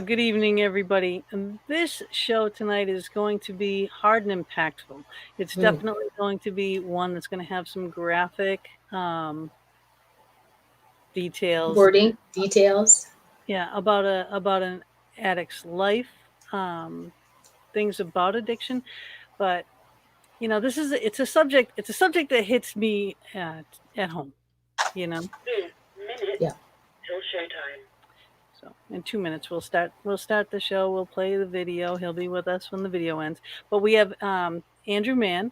Good evening, everybody. And this show tonight is going to be hard and impactful. It's Mm. definitely going to be one that's going to have some graphic details. Wording, details. Yeah, about an addict's life, um, things about addiction. But this is it's a subject that hits me at home. You know, 2 minutes yeah. till showtime. So in 2 minutes we'll start the show. We'll play the video. He'll be with us when the video ends. But we have Andrew Mann.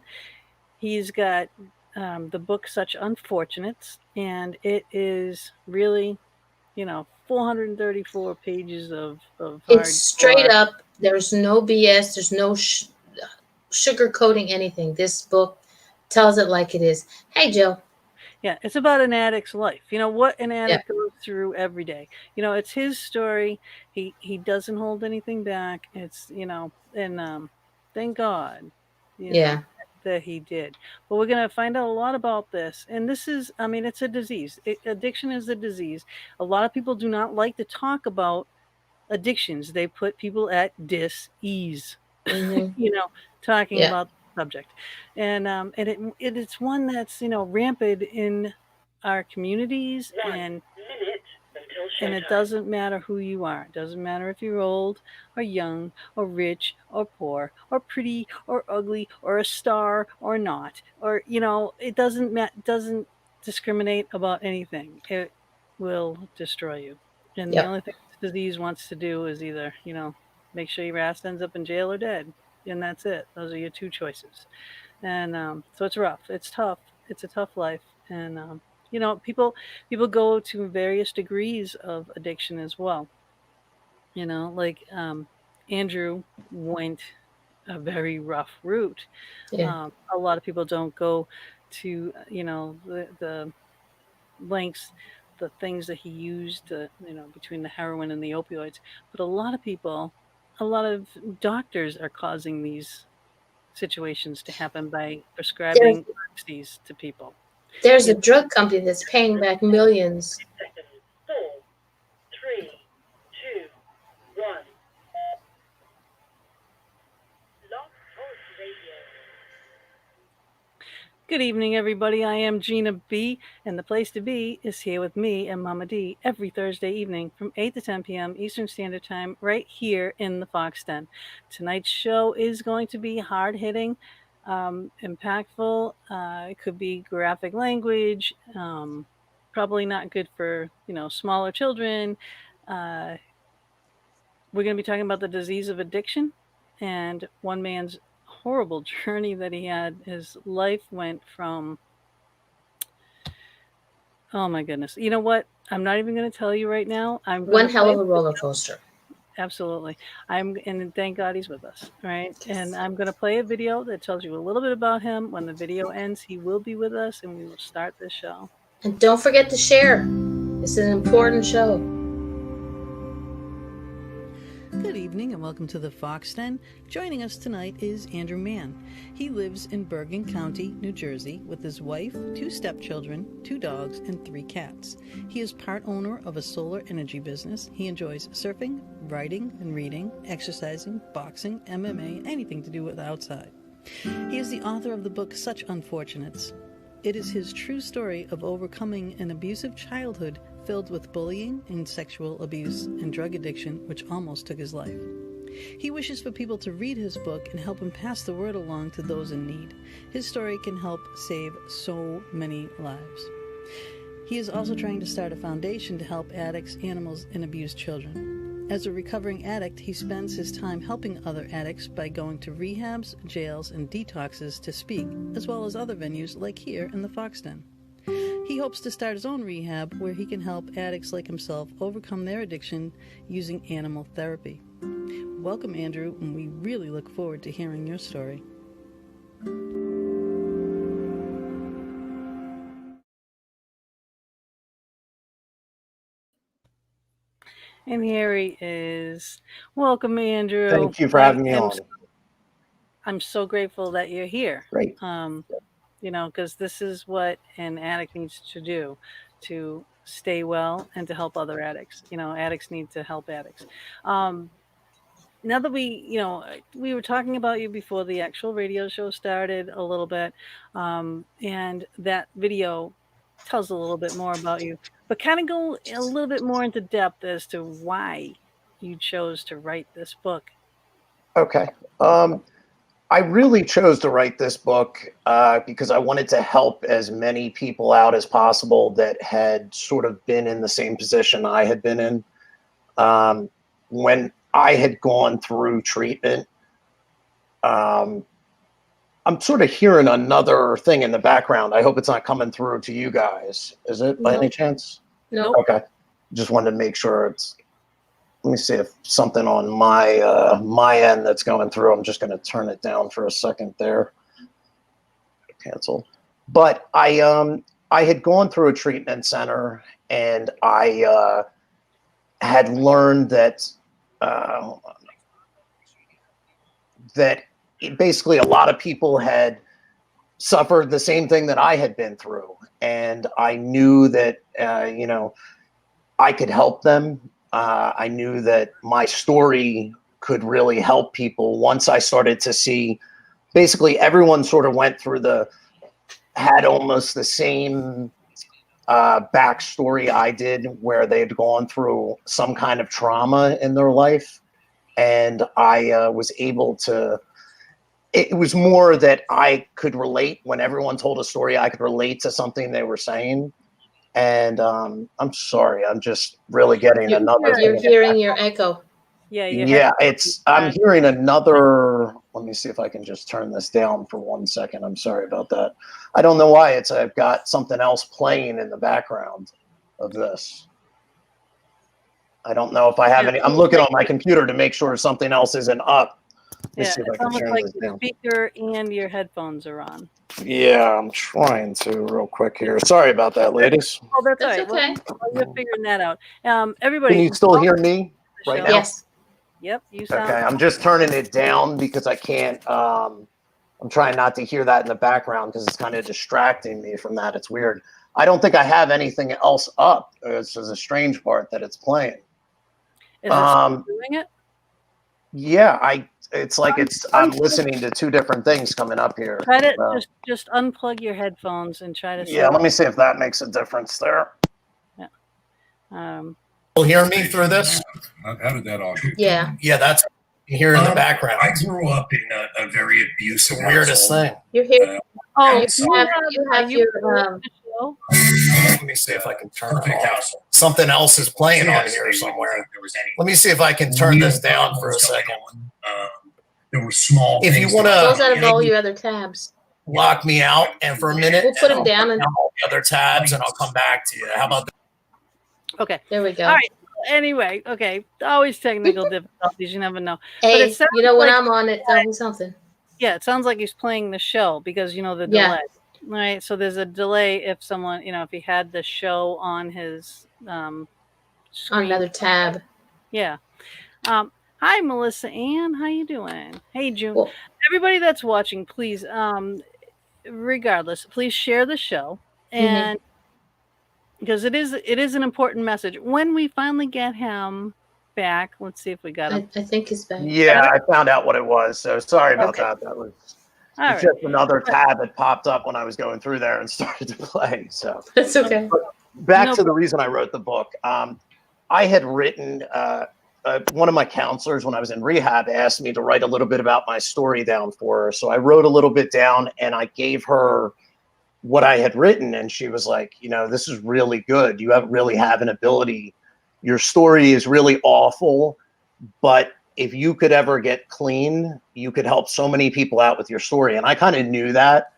He's got the book Such Unfortunates, and it is really 434 pages of It's straight hardcore. up. There's no BS. There's no sugar coating anything. This book tells it like it is. Hey, Jill. Yeah, it's about an addict's life. What an Yeah. addict goes through every day. It's his story. He doesn't hold anything back. It's and thank God, you know, Yeah. that he did. But we're gonna find out a lot about this. And this is, I mean, it's a disease. Addiction is a disease. A lot of people do not like to talk about addictions. They put people at dis-ease. Mm-hmm. you know, talking Yeah. about the subject, and it's one that's rampant in our communities, 1 minute until and it showtime. doesn't matter who you are. It doesn't matter if you're old or young or rich or poor or pretty or ugly or a star or not, or it doesn't discriminate about anything. It will destroy you, and the Yep. only thing this disease wants to do is either make sure your ass ends up in jail or dead, and that's it. Those are your two choices. And so it's rough. It's tough. It's a tough life. And people go to various degrees of addiction as well. Like Andrew went a very rough route. Yeah. A lot of people don't go to the lengths, the things that he used, between the heroin and the opioids. But a lot of doctors are causing these situations to happen by There's prescribing oxys to people. there's You a know, drug company that's paying back millions. Seconds. 4, 3, 2, 1. Love Pulse Radio. Good evening, everybody. I am Gina B, and the place to be is here with me and Mama D every Thursday evening from 8 to 10 p.m. Eastern Standard Time, right here in the Fox Den. Tonight's show is going to be hard hitting, impactful. It could be graphic language, probably not good for smaller children. Uh, we're going to be talking about the disease of addiction and one man's horrible journey that he had. His life went from, oh my goodness. You know what? I'm not even going to tell you right now. I'm going One to hell play. of a roller coaster. Absolutely. And thank God he's with us, right? And I'm going to play a video that tells you a little bit about him. When the video ends, he will be with us and we will start the show. And don't forget to share. It's an important show. Good evening and welcome to the Fox Den. Joining us tonight is Andrew Mann. He lives in Bergen County, New Jersey, with his wife, 2 stepchildren, 2 dogs, and 3 cats. He is part owner of a solar energy business. He enjoys surfing, writing and reading, exercising, boxing, MMA, anything to do with outside. He is the author of the book Such Unfortunates. It is his true story of overcoming an abusive childhood filled with bullying and sexual abuse and drug addiction, which almost took his life. He wishes for people to read his book and help him pass the word along to those in need. His story can help save so many lives. He is also trying to start a foundation to help addicts, animals, and abused children. As a recovering addict, he spends his time helping other addicts by going to rehabs, jails, and detoxes to speak, as well as other venues like here in the Fox Den. He hopes to start his own rehab where he can help addicts like himself overcome their addiction using animal therapy. Welcome, Andrew, and we really look forward to hearing your story. And here he is. Welcome, Andrew. Thank you for having me on. I'm so grateful that you're here. Great. Because this is what an addict needs to do, to stay well and to help other addicts. Addicts need to help addicts. Now that we were talking about you before the actual radio show started a little bit, and that video tells a little bit more about you, but kind of go a little bit more into depth as to why you chose to write this book. Okay. I really chose to write this book because I wanted to help as many people out as possible that had sort of been in the same position I had been in. When I had gone through treatment, I'm sort of hearing another thing in the background. I hope it's not coming through to you guys. Is it by any chance? No. Okay. Just wanted to make sure it's. Let me see if something on my end that's going through. I'm just going to turn it down for a second there. Cancel. But I had gone through a treatment center, and I had learned that basically a lot of people had suffered the same thing that I had been through, and I knew that I could help them. I knew that my story could really help people once I started to see basically everyone sort of had almost the same backstory I did, where they had gone through some kind of trauma in their life. And I was able to, it was more that I could relate when everyone told a story, I could relate to something they were saying. And I'm sorry, I'm just really getting another. You're hearing your echo. Yeah, I'm hearing another. Let me see if I can just turn this down for 1 second. I'm sorry about that. I don't know why I've got something else playing in the background of this. I don't know if I have any. I'm looking on my computer to make sure something else isn't up. It's almost like the speaker and your headphones are on. Yeah, I'm trying to real quick here. Sorry about that, ladies. Oh, that's all right. Okay. Well, you're figuring that out. Everybody, can you still hear me right now? Yes. Yep, you sound. Okay, I'm just turning it down because I can't. I'm trying not to hear that in the background because it's kind of distracting me from that. It's weird. I don't think I have anything else up. This is a strange part that it's playing. Is it doing it? Yeah, it's like I'm listening to two different things coming up here. Try to just unplug your headphones and try to. Yeah, let me see if that makes a difference there. Yeah. You'll hear me through this? How did that all get? Yeah. Yeah, that's here in the background. I grew up in a very abusive. The weirdest thing. You're hearing. You have your. Let me see if I can turn it off. Something else is playing on here somewhere. Let me see if I can turn this down for a second. There were small. If you want Close out of to all your other tabs. lock me out and for a minute, We'll put them down and all the other tabs, and I'll come back to you. How about that? Okay. there we go. All right. Anyway, okay. Always technical difficulties. You never know. Hey, it sounds when like- I'm on it, tell me something. Yeah, it sounds like he's playing the show because the delay. Right. So there's a delay if someone, if he had the show on his On screen. another tab. Yeah. Hi, Melissa Ann. How you doing? Hey, June. Well- Everybody that's watching, please, regardless, please share the show, and because it is an important message. When we finally get him back, let's see if we got him. I think he's back. Yeah, I found out what it was. So sorry about that. That was just another tab that popped up when I was going through there and started to play. So That's okay. back to the reason I wrote the book. I had written. One of my counselors when I was in rehab asked me to write a little bit about my story down for her. So I wrote a little bit down and I gave her what I had written. And she was like, this is really good. You really have an ability. Your story is really awful, but if you could ever get clean, you could help so many people out with your story. And I kind of knew that.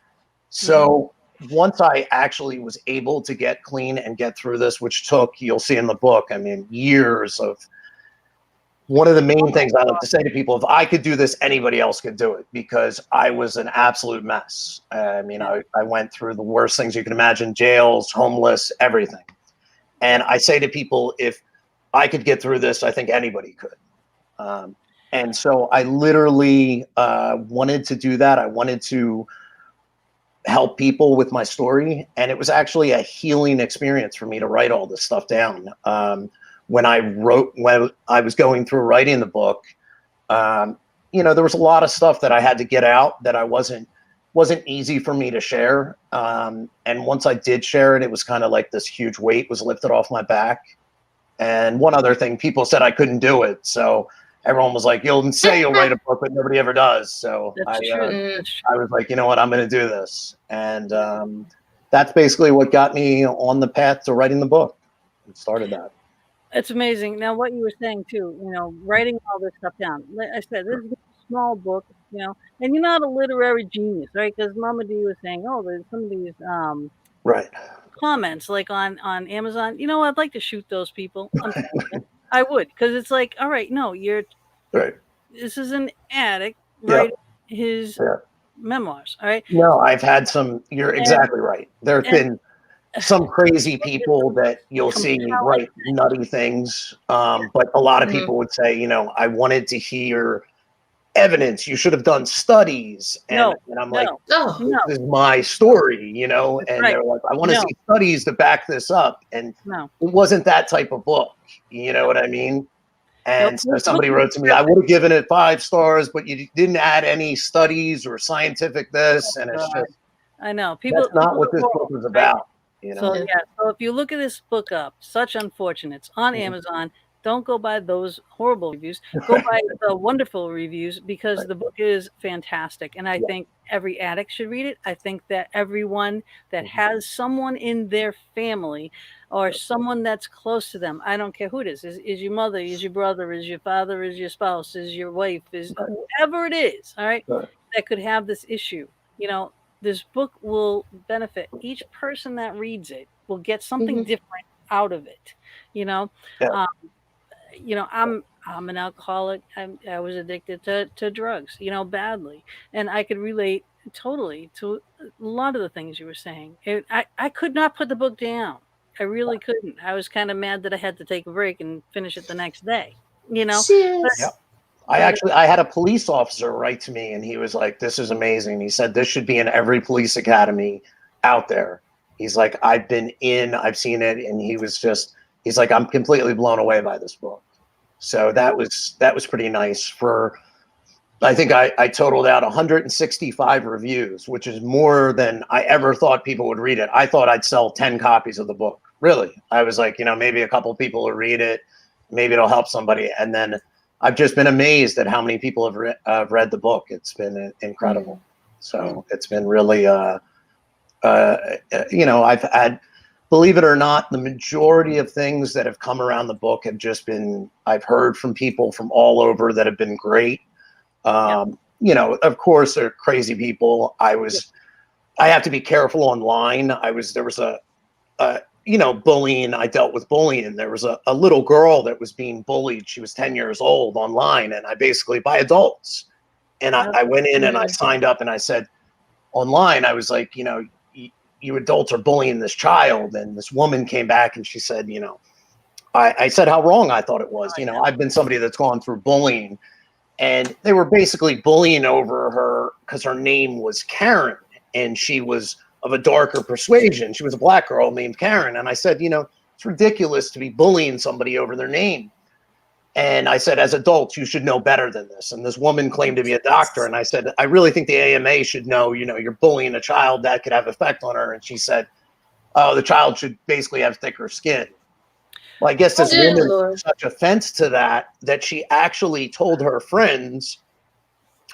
So once I actually was able to get clean and get through this, which took, you'll see in the book, years of. One of the main things I like to say to people, if I could do this, anybody else could do it, because I was an absolute mess. I went through the worst things you can imagine, jails, homeless, everything. And I say to people, if I could get through this, I think anybody could. And so I literally wanted to do that. I wanted to help people with my story. And it was actually a healing experience for me to write all this stuff down. When I was going through writing the book, there was a lot of stuff that I had to get out that I wasn't easy for me to share. And once I did share it, it was kind of like this huge weight was lifted off my back. And one other thing, people said I couldn't do it. So everyone was like, you'll say you'll write a book, but nobody ever does. So I was like, you know what, I'm going to do this. And that's basically what got me on the path to writing the book. It started that. It's amazing. Now, what you were saying too, writing all this stuff down. Like I said, this is a small book, and you're not a literary genius, right? Because Mama D was saying, oh, there's some of these right comments like on Amazon. I'd like to shoot those people. I would, because it's like, all right, no, you're right. This is an addict writing his memoirs. All right. No, I've had some. You're exactly right. There have been some crazy people that you'll see write nutty things, but a lot of people would say, I wanted to hear evidence. You should have done studies, and I'm like, this is my story, and they're like, I want to see studies to back this up, and it wasn't that type of book. You know what I mean? And so somebody wrote to me, I would have given it 5 stars, but you didn't add any studies or scientific this, and it's just, I know that's not what this book was about. So if you look at this book up, Such Unfortunates on Amazon, don't go by those horrible reviews. Go by the wonderful reviews, because the book is fantastic. And I think every addict should read it. I think that everyone that has someone in their family or someone that's close to them, I don't care who it is your mother, is your brother, is your father, is your spouse, is your wife, is whoever it is, all right, that could have this issue. This book will benefit each person that reads it, will get something different out of it. I'm an alcoholic. I was addicted to drugs, badly. And I could relate totally to a lot of the things you were saying. I could not put the book down. I really couldn't. I was kind of mad that I had to take a break and finish it the next day, I had a police officer write to me, and he was like, this is amazing. He said, this should be in every police academy out there. He's like, I've seen it. And he's like, I'm completely blown away by this book. So that was pretty nice. I think I totaled out 165 reviews, which is more than I ever thought people would read it. I thought I'd sell 10 copies of the book. Really. I was like, maybe a couple people will read it. Maybe it'll help somebody. And then I've just been amazed at how many people have read the book. It's been incredible. So it's been really, I've had, believe it or not, the majority of things that have come around the book have just been, I've heard from people from all over that have been great. Of course, they're crazy people. I have to be careful online. There was bullying. I dealt with bullying. There was a little girl that was being bullied. She was 10 years old online, and by adults. And I went in and I signed up, and I said online, I was like, you adults are bullying this child. And this woman came back and she said, I said how wrong I thought it was. I've been somebody that's gone through bullying, and they were basically bullying over her because her name was Karen, and she was of a darker persuasion. She was a black girl named Karen. And I said, it's ridiculous to be bullying somebody over their name. And I said, as adults, you should know better than this. And this woman claimed to be a doctor. And I said, I really think the AMA should know, you're bullying a child, that could have effect on her. And she said, oh, the child should basically have thicker skin. Well, I guess this woman took such offense to that she actually told her friends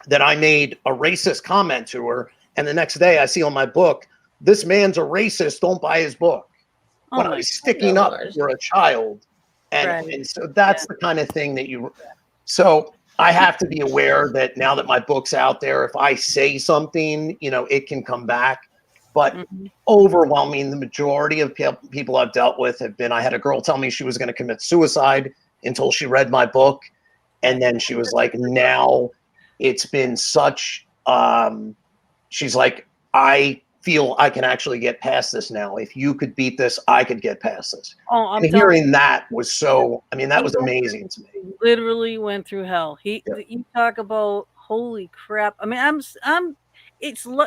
that I made a racist comment to her. And the next day I see on my book, this man's a racist, don't buy his book. When I was sticking up for a child. And so that's the kind of thing so I have to be aware that now that my book's out there, if I say something, it can come back. But overwhelming, the majority of people I've dealt with have been, I had a girl tell me she was going to commit suicide until she read my book. And then she was like, now it's been such, she's like, I feel I can actually get past this now. If you could beat this, I could get past this. And hearing that was that was amazing to me. Literally went through hell. You talk about, holy crap. I mean,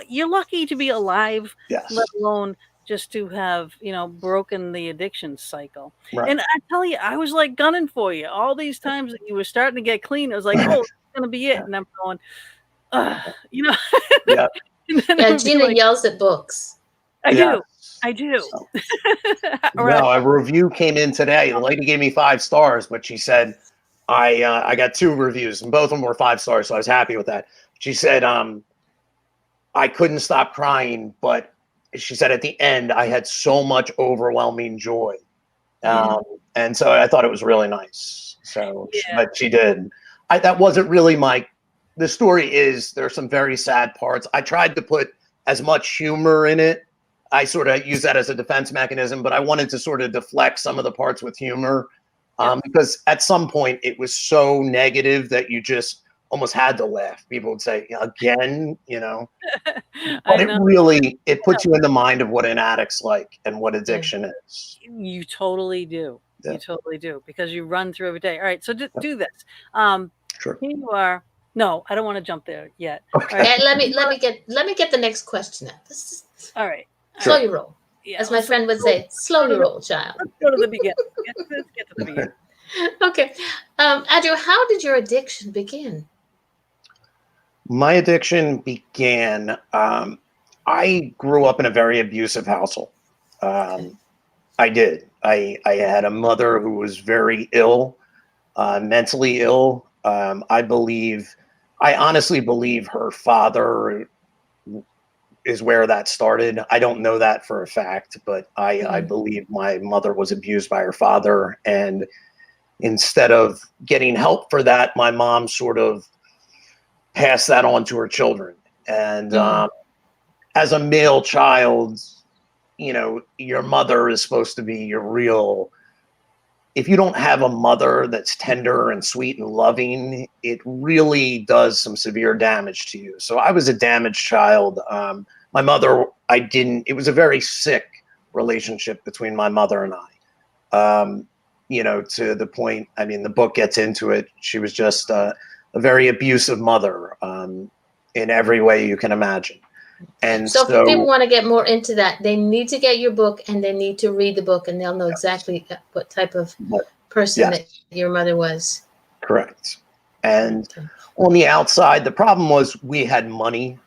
you're lucky to be alive, Yes. let alone just to have, broken the addiction cycle. Right. And I tell you, I was like gunning for you all these times that you were starting to get clean. I was like, oh, it's gonna be it, and I'm going, you know. Yeah. And then it Yeah, would be Gina like, yells at books. I Yeah. do. So, All right. no, a review came in today. The lady gave me 5 stars, but she said I got 2 reviews and both of them were 5 stars, so I was happy with that. She said I couldn't stop crying, but she said at the end I had so much overwhelming joy. Yeah. And so I thought it was really nice. So, Yeah. but she did. That wasn't really the story is there's some very sad parts. I tried to put as much humor in it. I sort of use that as a defense mechanism, but I wanted to sort of deflect some of the parts with humor because at some point it was so negative that you just almost had to laugh. People would say, again, but I it know. really, it puts you in the mind of what an addict's like and what addiction is. You totally do. Yeah. You totally do, because you run through every day. All right, so do this. Sure. Here you are. No, I don't want to jump there yet. Okay. All right. Let me get the next question out. All right. Slow your roll. Yeah, As my friend would say, slow your roll, child. Let's go to the beginning. Let's get to the beginning. Okay. Andrew, how did your addiction begin? My addiction began, I grew up in a very abusive household. I did. I had a mother who was very ill, mentally ill. I honestly believe her father is where that started. I don't know that for a fact, but I believe my mother was abused by her father. And instead of getting help for that, my mom sort of passed that on to her children. And as a male child, your mother is supposed to be your real. If you don't have a mother that's tender and sweet and loving, it really does some severe damage to you. So I was a damaged child. My mother, it was a very sick relationship between my mother and I. To the point, the book gets into it. She was just a very abusive mother in every way you can imagine. And so if people want to get more into that, they need to get your book and they need to read the book, and they'll know exactly what type of person that your mother was. Correct. And on the outside, the problem was we had money.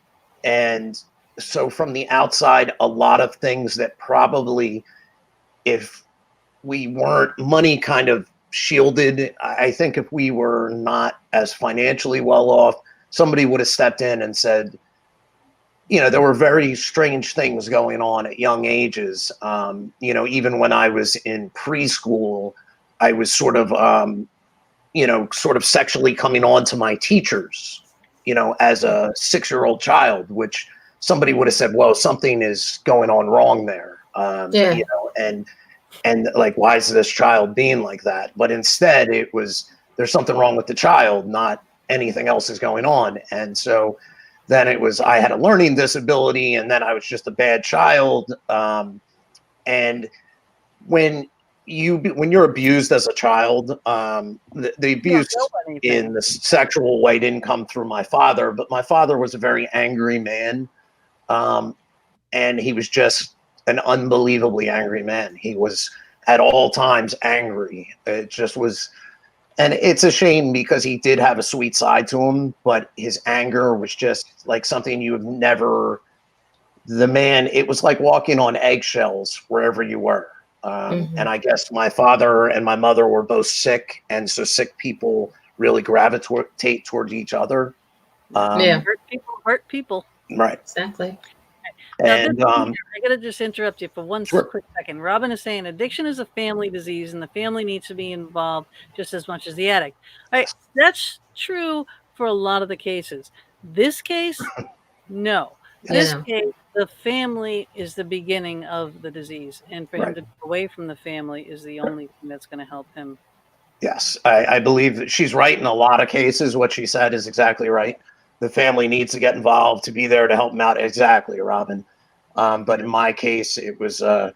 And so from the outside, a lot of things that probably, if we weren't money kind of shielded, I think if we were not as financially well off, somebody would have stepped in and said, there were very strange things going on at young ages. Even when I was in preschool, I was sort of sexually coming on to my teachers, as a 6-year-old child, which somebody would have said, well, something is going on wrong there. And like, why is this child being like that? But instead it was, there's something wrong with the child, not anything else is going on. And so then it was, I had a learning disability, and then I was just a bad child. And when you're abused as a child, the abuse in the sexual way didn't come through my father, but my father was a very angry man. And he was just an unbelievably angry man. He was at all times angry. It just was, and it's a shame because he did have a sweet side to him, but his anger was just like something you have never, it was like walking on eggshells wherever you were. And I guess my father and my mother were both sick. And so sick people really gravitate towards each other. Hurt people. Right. Exactly. And I gotta just interrupt you for one quick second. Robin is saying addiction is a family disease, and the family needs to be involved just as much as the addict. All right, that's true for a lot of the cases. This case, no. This case, the family is the beginning of the disease, and for him to be away from the family is the only thing that's going to help him. Yes, I believe that she's right in a lot of cases. What she said is exactly right. The family needs to get involved to be there to help them out. Exactly, Robin. But in my case, it was your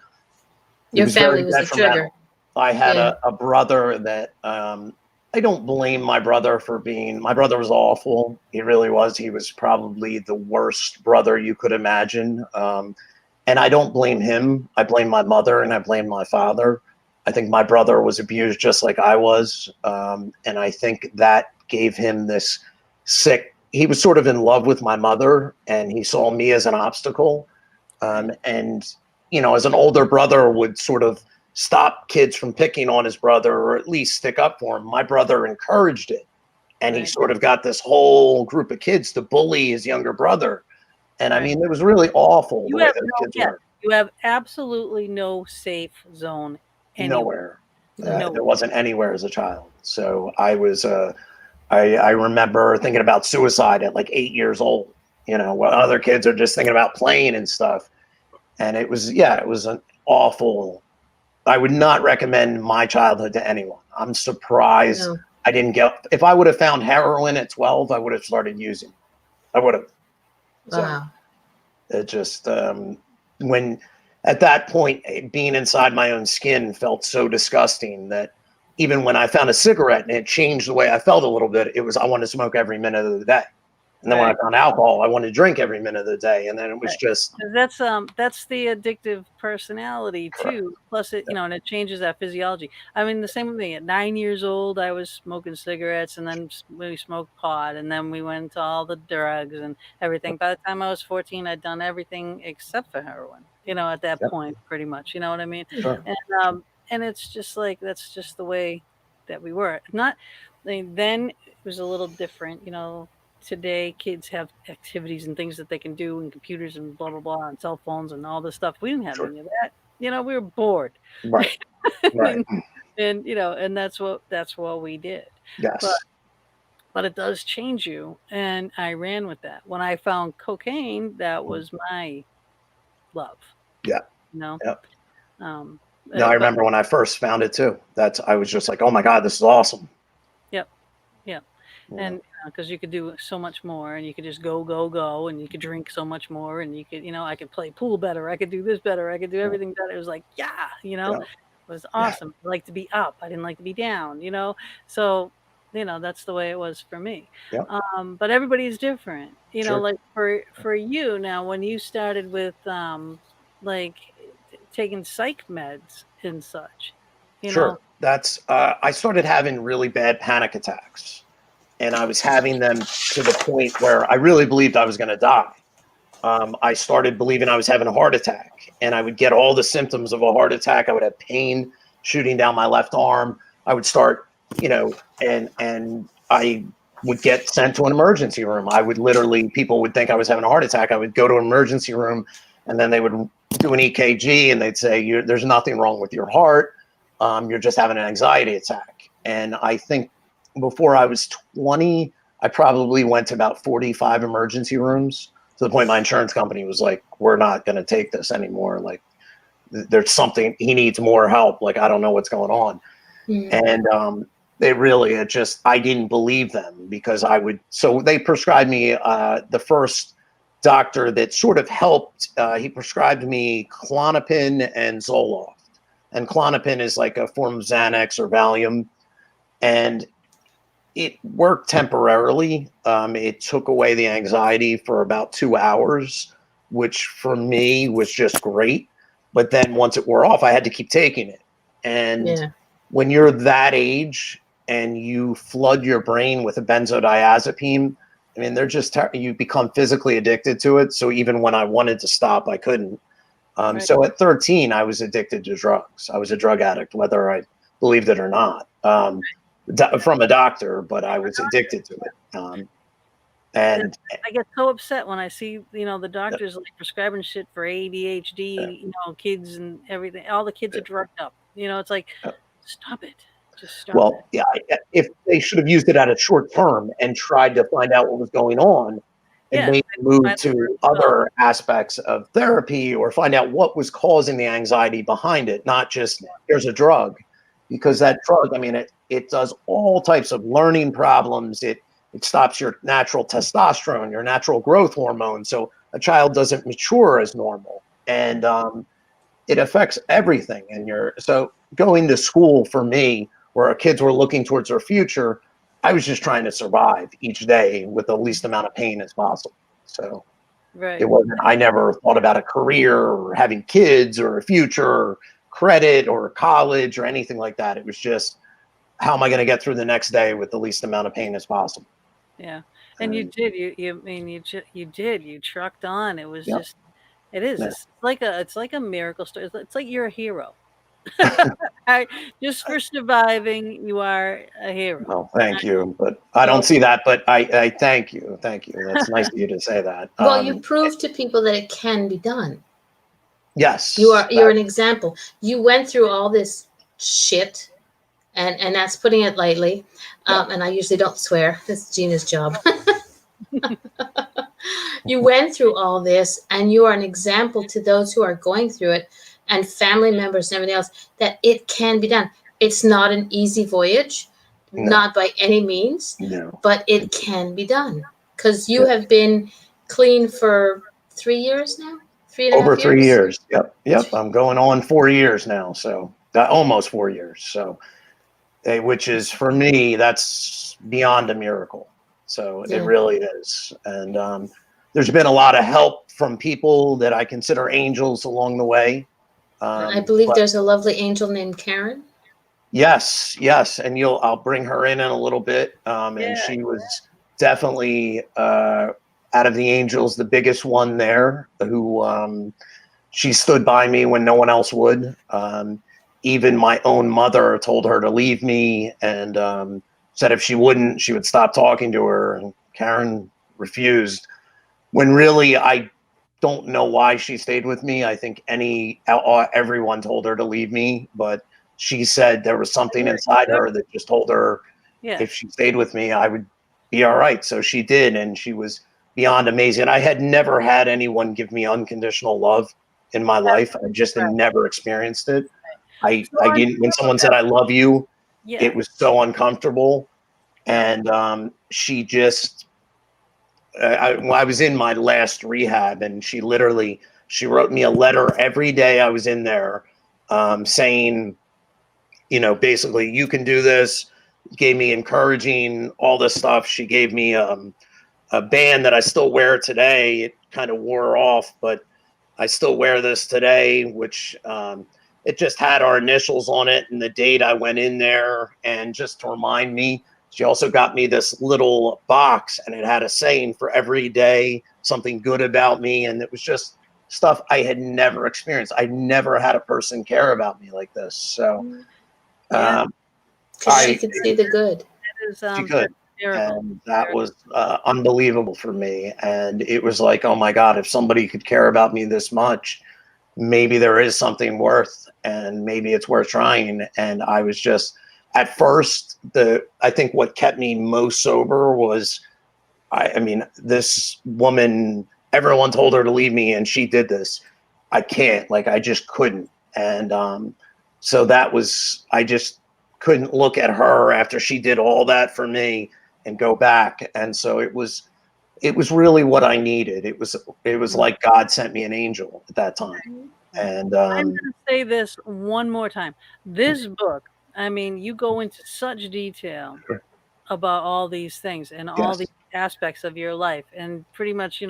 family was the trigger. I had a brother that I don't blame my brother for being, my brother was awful. He really was. He was probably the worst brother you could imagine. And I don't blame him. I blame my mother and I blame my father. I think my brother was abused just like I was. And I think that gave him this sick, he was sort of in love with my mother and he saw me as an obstacle. And, you know, as an older brother would sort of stop kids from picking on his brother or at least stick up for him. My brother encouraged it. And he sort of got this whole group of kids to bully his younger brother. And I mean, it was really awful the way those kids were. You have absolutely no safe zone anywhere. Nowhere. There wasn't anywhere as a child. So I was, I remember thinking about suicide at like 8 years old, you know, while other kids are just thinking about playing and stuff. And it was, it was an awful, I would not recommend my childhood to anyone. I'm surprised I didn't get, if I would have found heroin at 12, I would have started using. I would have. Wow. So it just, when at that point, being inside my own skin felt so disgusting that even when I found a cigarette and it changed the way I felt a little bit, it was, I wanted to smoke every minute of the day. And then when I found alcohol, I wanted to drink every minute of the day. And then it was just. That's the addictive personality too. Plus it, you know, and it changes that physiology. I mean, the same with me. At 9 years old, I was smoking cigarettes and then we smoked pot and then we went to all the drugs and everything. By the time I was 14, I'd done everything except for heroin, you know, at that point, pretty much, you know what I mean? Sure. And it's just like, that's just the way that we were. Not, I mean, then it was a little different, you know. Today, kids have activities and things that they can do and computers and blah, blah, blah, and cell phones and all this stuff. We didn't have any of that. You know, we were bored. Right. Right. and, you know, and that's what we did. Yes. But it does change you. And I ran with that. When I found cocaine, that was my love. Yeah. You know? Yep. No, I remember when I first found it too. I was just like, oh my God, this is awesome. Yep. Yep. And because you could do so much more and you could just go and you could drink so much more and you could, you know, I could play pool better, I could do this better, I could do everything better. It was like, you know, it was awesome. I like to be up, I didn't like to be down, you know. So, you know, that's the way it was for me. But everybody's different, you know. Like for you now, when you started with like taking psych meds and such, you know. That's I started having really bad panic attacks. And I was having them to the point where I really believed I was going to die. I started believing I was having a heart attack, and I would get all the symptoms of a heart attack. I would have pain shooting down my left arm. I would start, you know, and I would get sent to an emergency room. I would literally, people would think I was having a heart attack. I would go to an emergency room, and then they would do an EKG, and they'd say, there's nothing wrong with your heart. You're just having an anxiety attack. And I think before I was 20, I probably went to about 45 emergency rooms, to the point my insurance company was like, we're not going to take this anymore. Like, there's something, he needs more help. Like, I don't know what's going on. And I didn't believe them because so they prescribed me, the first doctor that sort of helped, he prescribed me Klonopin and Zoloft. And Klonopin is like a form of Xanax or Valium. And it worked temporarily. It took away the anxiety for about 2 hours, which for me was just great. But then once it wore off, I had to keep taking it. And when you're that age and you flood your brain with a benzodiazepine, I mean, they're just, you become physically addicted to it. So even when I wanted to stop, I couldn't. So at 13, I was addicted to drugs. I was a drug addict, whether I believed it or not. From a doctor, but I was addicted to it. And I get so upset when I see, you know, the doctors like prescribing shit for ADHD, you know, kids and everything. All the kids are drugged up. You know, it's like, stop it. Just stop it. If they should have used it at a short term and tried to find out what was going on and maybe move to other aspects of therapy or find out what was causing the anxiety behind it, not just here's a drug. Because that drug, I mean, it does all types of learning problems. It stops your natural testosterone, your natural growth hormone. So a child doesn't mature as normal. And it affects everything. And so going to school for me where our kids were looking towards our future. I was just trying to survive each day with the least amount of pain as possible. So it wasn't, I never thought about a career or having kids or a future or credit or college or anything like that. It was just, how am I going to get through the next day with the least amount of pain as possible? Yeah. And you did, you did, you trucked on. It was Yep. just, it is, Yeah. it's like a miracle story. It's like you're a hero. Just for surviving, you are a hero. Oh, thank you. But I don't see that, but I thank you. Thank you. That's nice of you to say that. Well, you prove to people that it can be done. Yes. You're an example. You went through all this shit, and that's putting it lightly. And I usually don't swear. It's Gina's job. You went through all this, and you are an example to those who are going through it, and family members and everything else, that it can be done. It's not an easy voyage, not by any means, but it can be done. Because you have been clean for 3 years now? 3.5 years? Over 3 years. Yep. I'm going on 4 years now. So almost 4 years. So, which is, for me, that's beyond a miracle. So it really is. And there's been a lot of help from people that I consider angels along the way. I believe there's a lovely angel named Karen. Yes. And I'll bring her in a little bit. And she was definitely, out of the angels, the biggest one there, who she stood by me when no one else would. Even my own mother told her to leave me, and said if she wouldn't, she would stop talking to her. And Karen refused, when really I don't know why she stayed with me. I think everyone told her to leave me, but she said there was something inside her that just told her if she stayed with me, I would be all right. So she did, and she was beyond amazing. I had never had anyone give me unconditional love in my life. I just had never experienced it. I didn't, when someone said I love you, it was so uncomfortable. And she just, I was in my last rehab, and she wrote me a letter every day I was in there, saying, basically, you can do this. Gave me encouraging, all this stuff. She gave me a band that I still wear today. It kind of wore off, but I still wear this today, which it just had our initials on it and the date I went in there. And just to remind me, she also got me this little box, and it had a saying for every day, something good about me. And it was just stuff I had never experienced. I never had a person care about me like this. So she could see the good. She could. And that was unbelievable for me. And it was like, oh my God, if somebody could care about me this much, maybe there is something worth, and maybe it's worth trying. And I was just, at first, I think what kept me most sober was, I mean, this woman, everyone told her to leave me, and she did this. I can't, I just couldn't. And so that was, I just couldn't look at her after she did all that for me and go back. And so it was really what I needed. It was like God sent me an angel at that time. And I'm going to say this one more time. This book, I mean, you go into such detail about all these things and all the aspects of your life, and pretty much,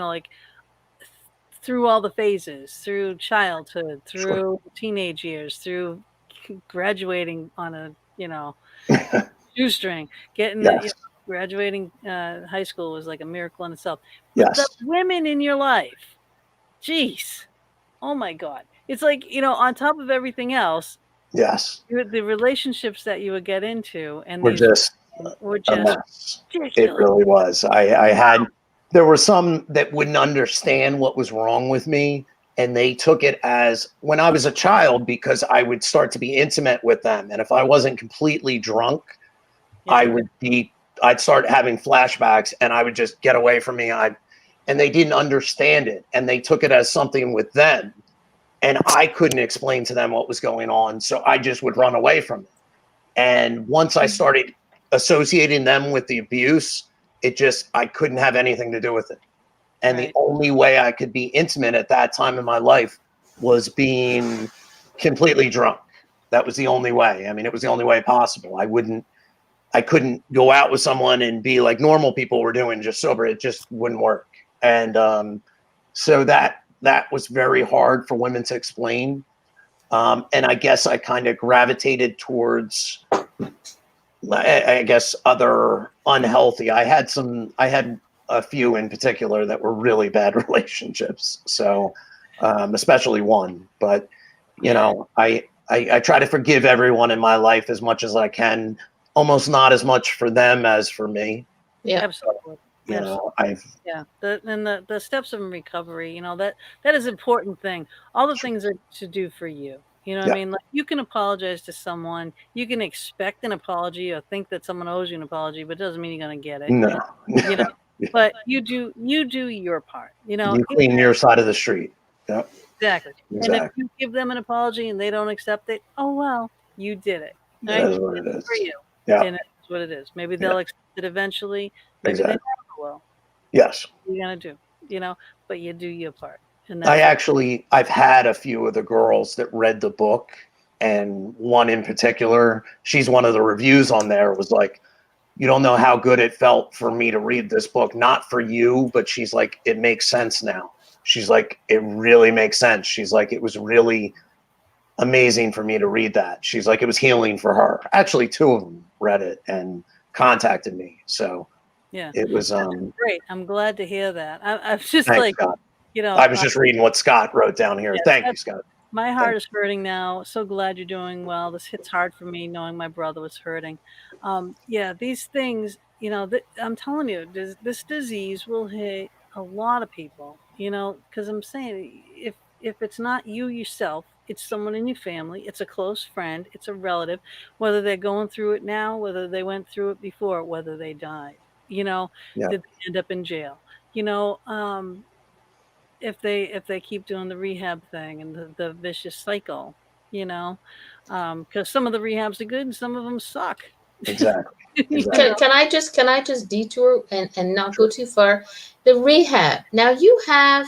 through all the phases, through childhood, through teenage years, through graduating on a, shoestring, getting graduating high school was like a miracle in itself. But the women in your life, geez, oh my God. It's like, on top of everything else, the relationships that you would get into and were just a mess. It really was. There were some that wouldn't understand what was wrong with me, and they took it as, when I was a child, because I would start to be intimate with them. And if I wasn't completely drunk, I'd start having flashbacks, and I would just get away from me. And they didn't understand it, and they took it as something with them. And I couldn't explain to them what was going on, so I just would run away from it. And once I started associating them with the abuse, I couldn't have anything to do with it. And the only way I could be intimate at that time in my life was being completely drunk. That was the only way. I mean, it was the only way possible. I couldn't go out with someone and be like normal people were doing, just sober. It just wouldn't work. And so that was very hard for women to explain. And I guess I kind of gravitated towards, I guess, other unhealthy. I had a few in particular that were really bad relationships. So, especially one, but I try to forgive everyone in my life as much as I can, almost not as much for them as for me. Yeah. Absolutely. The steps of recovery, that is an important thing. All the things are to do for you. You know what I mean? Like, you can apologize to someone, you can expect an apology or think that someone owes you an apology, but it doesn't mean you're going to get it. No. But you do your part. You clean your side of the street. Yep. Exactly. And if you give them an apology and they don't accept it, oh well, you did it. Right? That is what it is. For you. Yeah. And that's what it is. Maybe they'll accept it eventually. Maybe they never will. Yes. What are you gonna do? But you do your part. And I've had a few of the girls that read the book, and one in particular, she's one of the reviews on there, was like, you don't know how good it felt for me to read this book. Not for you, but she's like, it makes sense now. She's like, it really makes sense. She's like, it was really amazing for me to read that. She's like, it was healing for her. Actually, two of them read it and contacted me. So yeah, it was great. I'm glad to hear that. I was just thanks, Scott. I was just reading what Scott wrote down here. Thank you, Scott. My heart is hurting now. So glad you're doing well. This hits hard for me, knowing my brother was hurting. These things, I'm telling you, this disease will hit a lot of people, because I'm saying, if it's not you yourself, it's someone in your family, it's a close friend, it's a relative, whether they're going through it now, whether they went through it before, whether they died, did they end up in jail, if they keep doing the rehab thing and the vicious cycle, because some of the rehabs are good and some of them suck. Exactly. Can I just detour and not go too far? The rehab. Now you have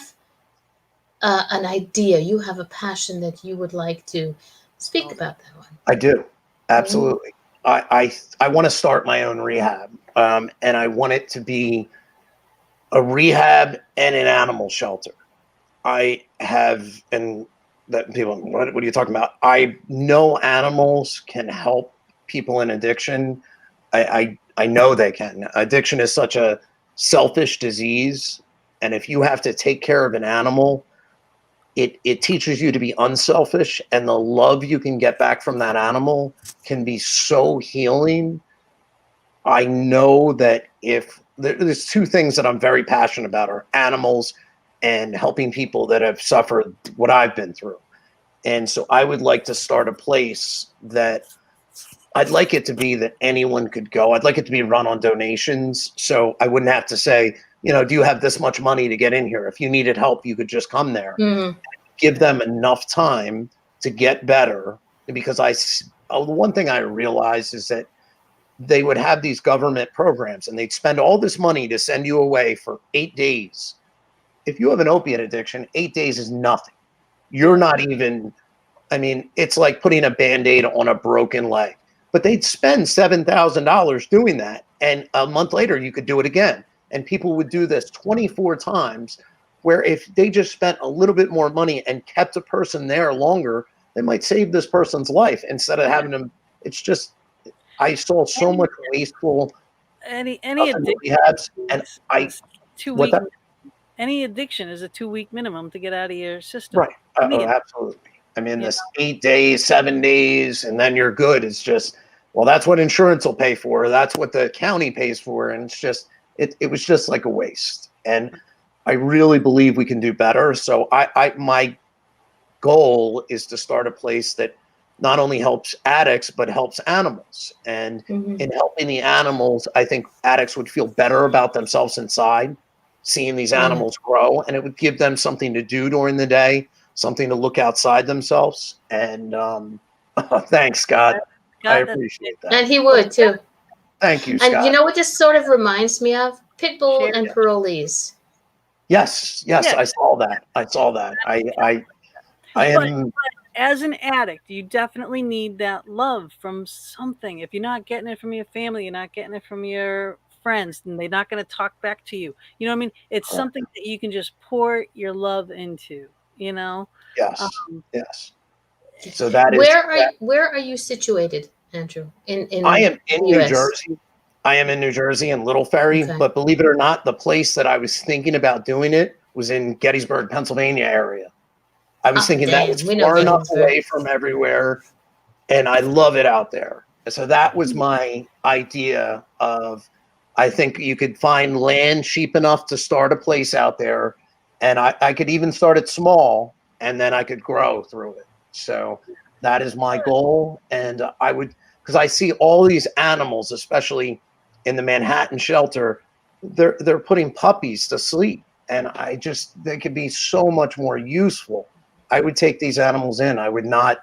an idea. You have a passion that you would like to speak about that one. I do. Absolutely. Mm-hmm. I want to start my own rehab, and I want it to be a rehab and an animal shelter. I have, and that people, what are you talking about? I know animals can help people in addiction. I know they can. Addiction is such a selfish disease, and if you have to take care of an animal, it teaches you to be unselfish, and the love you can get back from that animal can be so healing. I know that if there's two things that I'm very passionate about are animals and helping people that have suffered what I've been through. And so I would like to start a place that I'd like it to be that anyone could go. I'd like it to be run on donations. So I wouldn't have to say, do you have this much money to get in here? If you needed help, you could just come there. Mm-hmm. Give them enough time to get better. Because the one thing I realized is that they would have these government programs and they'd spend all this money to send you away for 8 days. If you have an opiate addiction, 8 days is nothing. You're not even, it's like putting a Band-Aid on a broken leg. But they'd spend $7,000 doing that. And a month later, you could do it again. And people would do this 24 times, where if they just spent a little bit more money and kept a person there longer, they might save this person's life instead of having them. It's just, I saw so much wasteful. Any addiction rehabs, and any addiction is a 2-week minimum to get out of your system. Right. Absolutely. This 8 days, 7 days, and then you're good. It's just, well, that's what insurance will pay for. That's what the county pays for. And it's just, it was just like a waste. And I really believe we can do better. So my goal is to start a place that not only helps addicts, but helps animals. And in helping the animals, I think addicts would feel better about themselves inside, seeing these animals grow, and it would give them something to do during the day, something to look outside themselves. And thanks, Scott. I appreciate that. And he would too. Thank you, Scott. And you know what this sort of reminds me of? Pitbull and parolees. Yes, I saw that. I am. as an addict, you definitely need that love from something. If you're not getting it from your family, you're not getting it from your friends, and they're not going to talk back to you. You know what I mean? It's Correct. something that you can just pour your love into, you know? Yes. Um, Yes. So that is Where are you situated, Andrew? I In am in the New US. Jersey. I am in New Jersey in Little Ferry, Okay. but believe it or not, the place that I was thinking about doing it was in Gettysburg, Pennsylvania area. I was thinking that was Damn, we know far enough Gettysburg. away from everywhere, and I love it out there. So that was my idea of, I think you could find land cheap enough to start a place out there, and I could even start it small, and then I could grow through it. So that is my goal, and I would, because I see all these animals, especially in the Manhattan shelter, they're putting puppies to sleep, and I just, they could be so much more useful. I would take these animals in. I would not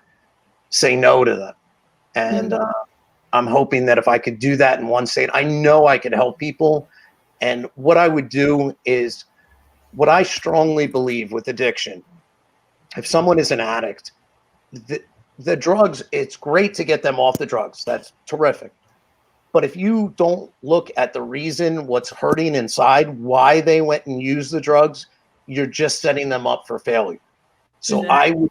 say no to them. And I'm hoping that if I could do that in one state, I know I could help people. And what I would do is what I strongly believe with addiction. If someone is an addict, the, the drugs, it's great to get them off the drugs. That's terrific. But if you don't look at the reason, what's hurting inside, why they went and used the drugs, you're just setting them up for failure. So Exactly.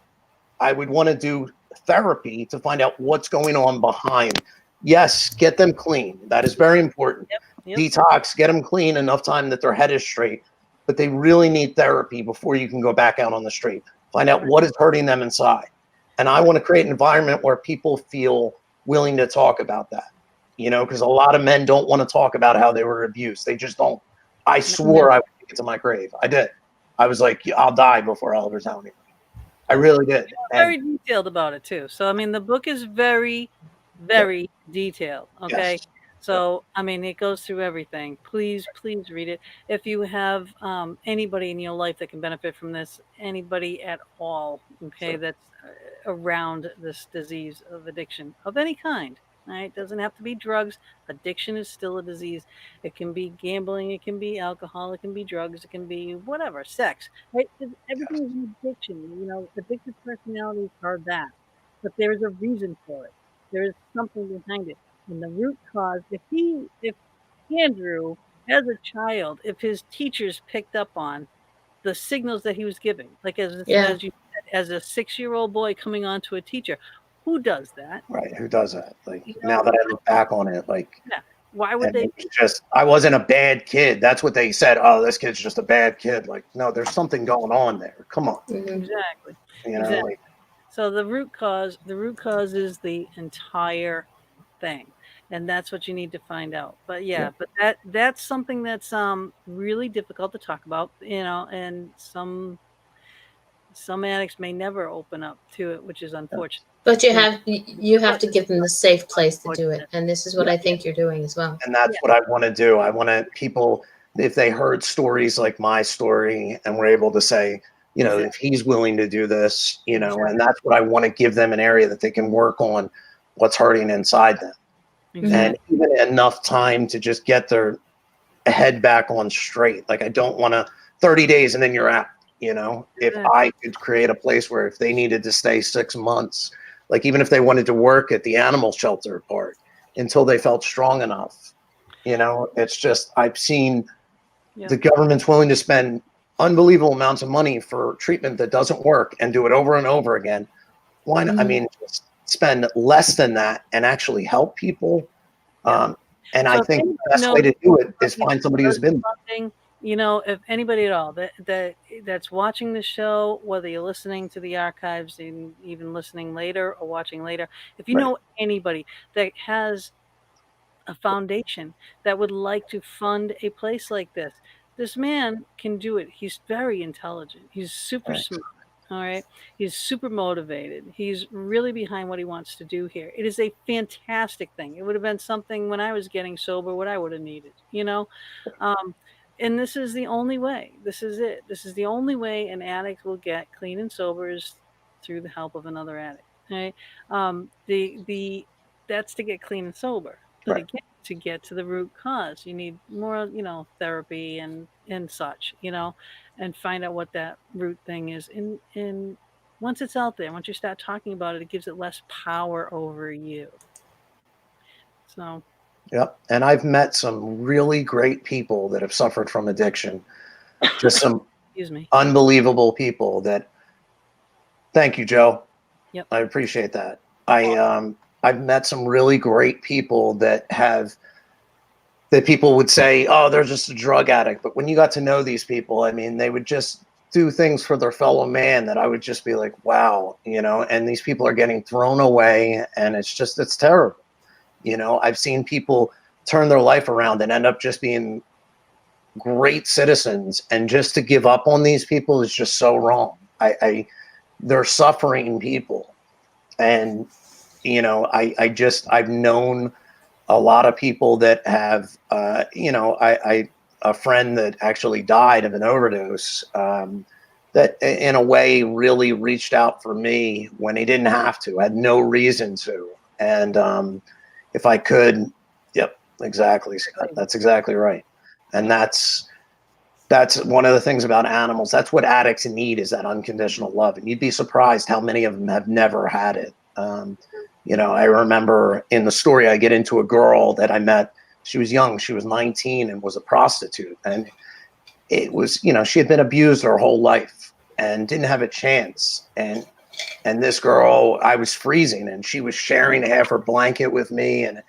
I would want to do therapy to find out what's going on behind. Yes, get them clean. That is very important. Yep. Detox, get them clean enough time that their head is straight. But they really need therapy before you can go back out on the street. Find out what is hurting them inside. And I want to create an environment where people feel willing to talk about that. You know, because a lot of men don't want to talk about how they were abused. They just don't. I swore I would take it to my grave. I did. I was like, I'll die before I'll ever tell anybody. I really did. Very detailed about it too. So I mean, the book is very, very detailed. Okay. Yes. So I mean, it goes through everything. Please read it. If you have anybody in your life that can benefit from this, anybody at all, okay, Sure. that's around this disease of addiction of any kind. Right? It doesn't have to be drugs. Addiction is still a disease. It can be gambling. It can be alcohol. It can be drugs. It can be whatever, sex. Right? Everything is an addiction. You know, addictive personalities are that. But there is a reason for it. There is something behind it. And the root cause, if Andrew, as a child, if his teachers picked up on the signals that he was giving, like as you said, as a 6-year-old boy coming on to a teacher, who does that? Right. Who does that? Like, You now know, that I look back on it, like, yeah. Why would and they? it was just, I wasn't a bad kid. That's what they said. Oh, this kid's just a bad kid. Like, no, there's something going on there. Come on. Exactly. You know, Exactly. like, So the root cause is the entire thing. And that's what you need to find out. But yeah, but that's something that's really difficult to talk about, you know, and some addicts may never open up to it, which is unfortunate. But you And have to give them the safe place to do it, unfortunate. and this is what I think you're doing as well. and that's what I want to do. I want to, people, if they heard stories like my story and were able to say, you know, if he's willing to do this, you know, and that's what I want to give them, an area that they can work on what's hurting inside them. And even enough time to just get their head back on straight. Like, I don't want to 30 days and then you're out, you know. If I could create a place where if they needed to stay 6 months, like even if they wanted to work at the animal shelter part until they felt strong enough, you know, it's just, I've seen the government's willing to spend unbelievable amounts of money for treatment that doesn't work and do it over and over again. Why not? I mean, just spend less than that and actually help people. And So I if think the anybody best way knows to do it is somebody find somebody who's been. funding, you know, if anybody at all that's watching the show, whether you're listening to the archives and even listening later or watching later, if you know anybody that has a foundation that would like to fund a place like this man can do it. He's very intelligent. He's super smart. All right. He's super motivated. He's really behind what he wants to do here. It is a fantastic thing. It would have been something when I was getting sober, what I would have needed, you know? And this is the only way. This is it. This is the only way an addict will get clean and sober is through the help of another addict. Okay. That's to get clean and sober. But again, to get to the root cause, you need more, you know, therapy and such, you know, and find out what that root thing is. And once it's out there, once you start talking about it, it gives it less power over you. So, Yep. And I've met some really great people that have suffered from addiction. Just some excuse me. unbelievable people that, thank you, Joe. Yep. I appreciate that. I've met some really great people that people would say, oh, they're just a drug addict. But when you got to know these people, I mean, they would just do things for their fellow man that I would just be like, wow, and these people are getting thrown away, and it's terrible. I've seen people turn their life around and end up just being great citizens, and just to give up on these people is just so wrong. They're suffering people. And, I've known a lot of people that have, a friend that actually died of an overdose, that in a way really reached out for me when he didn't have to, had no reason to. And if I could, yep, exactly, Scott, that's exactly right. And that's one of the things about animals. That's what addicts need, is that unconditional love. And you'd be surprised how many of them have never had it. I remember in the story, I get into a girl that I met. She was young. She was 19 and was a prostitute. And it was, she had been abused her whole life and didn't have a chance. And this girl, I was freezing, and she was sharing half her blanket with me. And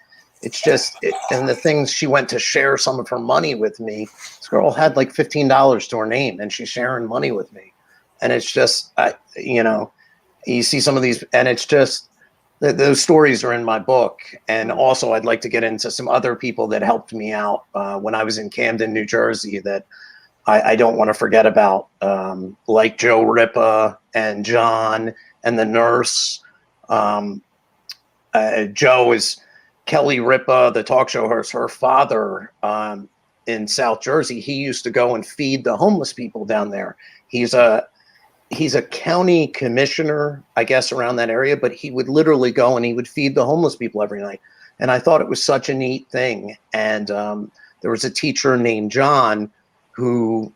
and the things, she went to share some of her money with me. This girl had like $15 to her name, and she's sharing money with me. And it's just, you see some of these, and it's just, those stories are in my book. And also I'd like to get into some other people that helped me out when I was in Camden, New Jersey, that I don't want to forget about, like Joe Ripa and John and the nurse. Joe is Kelly Ripa, the talk show host. Her father in South Jersey, he used to go and feed the homeless people down there. He's a county commissioner, I guess, around that area, but he would literally go and he would feed the homeless people every night. And I thought it was such a neat thing. And there was a teacher named John who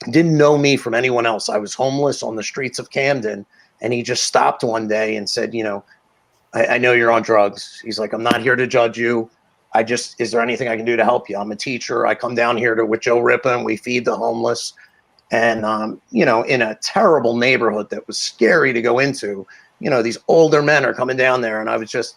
didn't know me from anyone else. I was homeless on the streets of Camden, and he just stopped one day and said, I know you're on drugs. He's like, I'm not here to judge you. Is there anything I can do to help you? I'm a teacher. I come down here with Joe Ripa, and we feed the homeless. And, in a terrible neighborhood that was scary to go into, these older men are coming down there, and I was just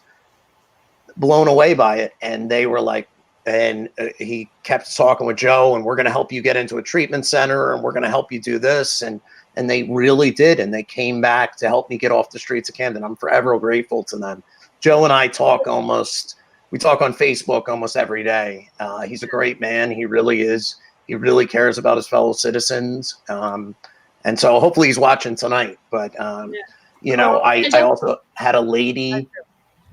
blown away by it. And they were like, and he kept talking with Joe, and we're going to help you get into a treatment center, and we're going to help you do this. And they really did. And they came back to help me get off the streets of Camden. I'm forever grateful to them. Joe and I talk on Facebook almost every day. He's a great man. He really is. He really cares about his fellow citizens. And so hopefully he's watching tonight. But, I also had a lady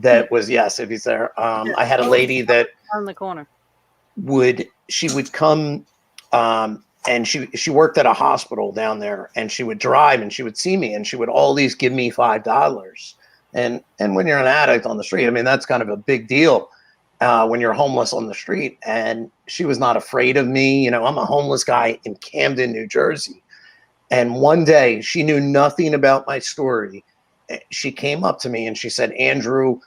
that was, yes, if he's there. I had a lady that on the corner she would come, and she worked at a hospital down there, and she would drive, and she would see me, and she would always give me $5. And when you're an addict on the street, I mean, that's kind of a big deal. When you're homeless on the street. And she was not afraid of me. I'm a homeless guy in Camden, New Jersey. And one day, she knew nothing about my story. She came up to me and she said, Andrew,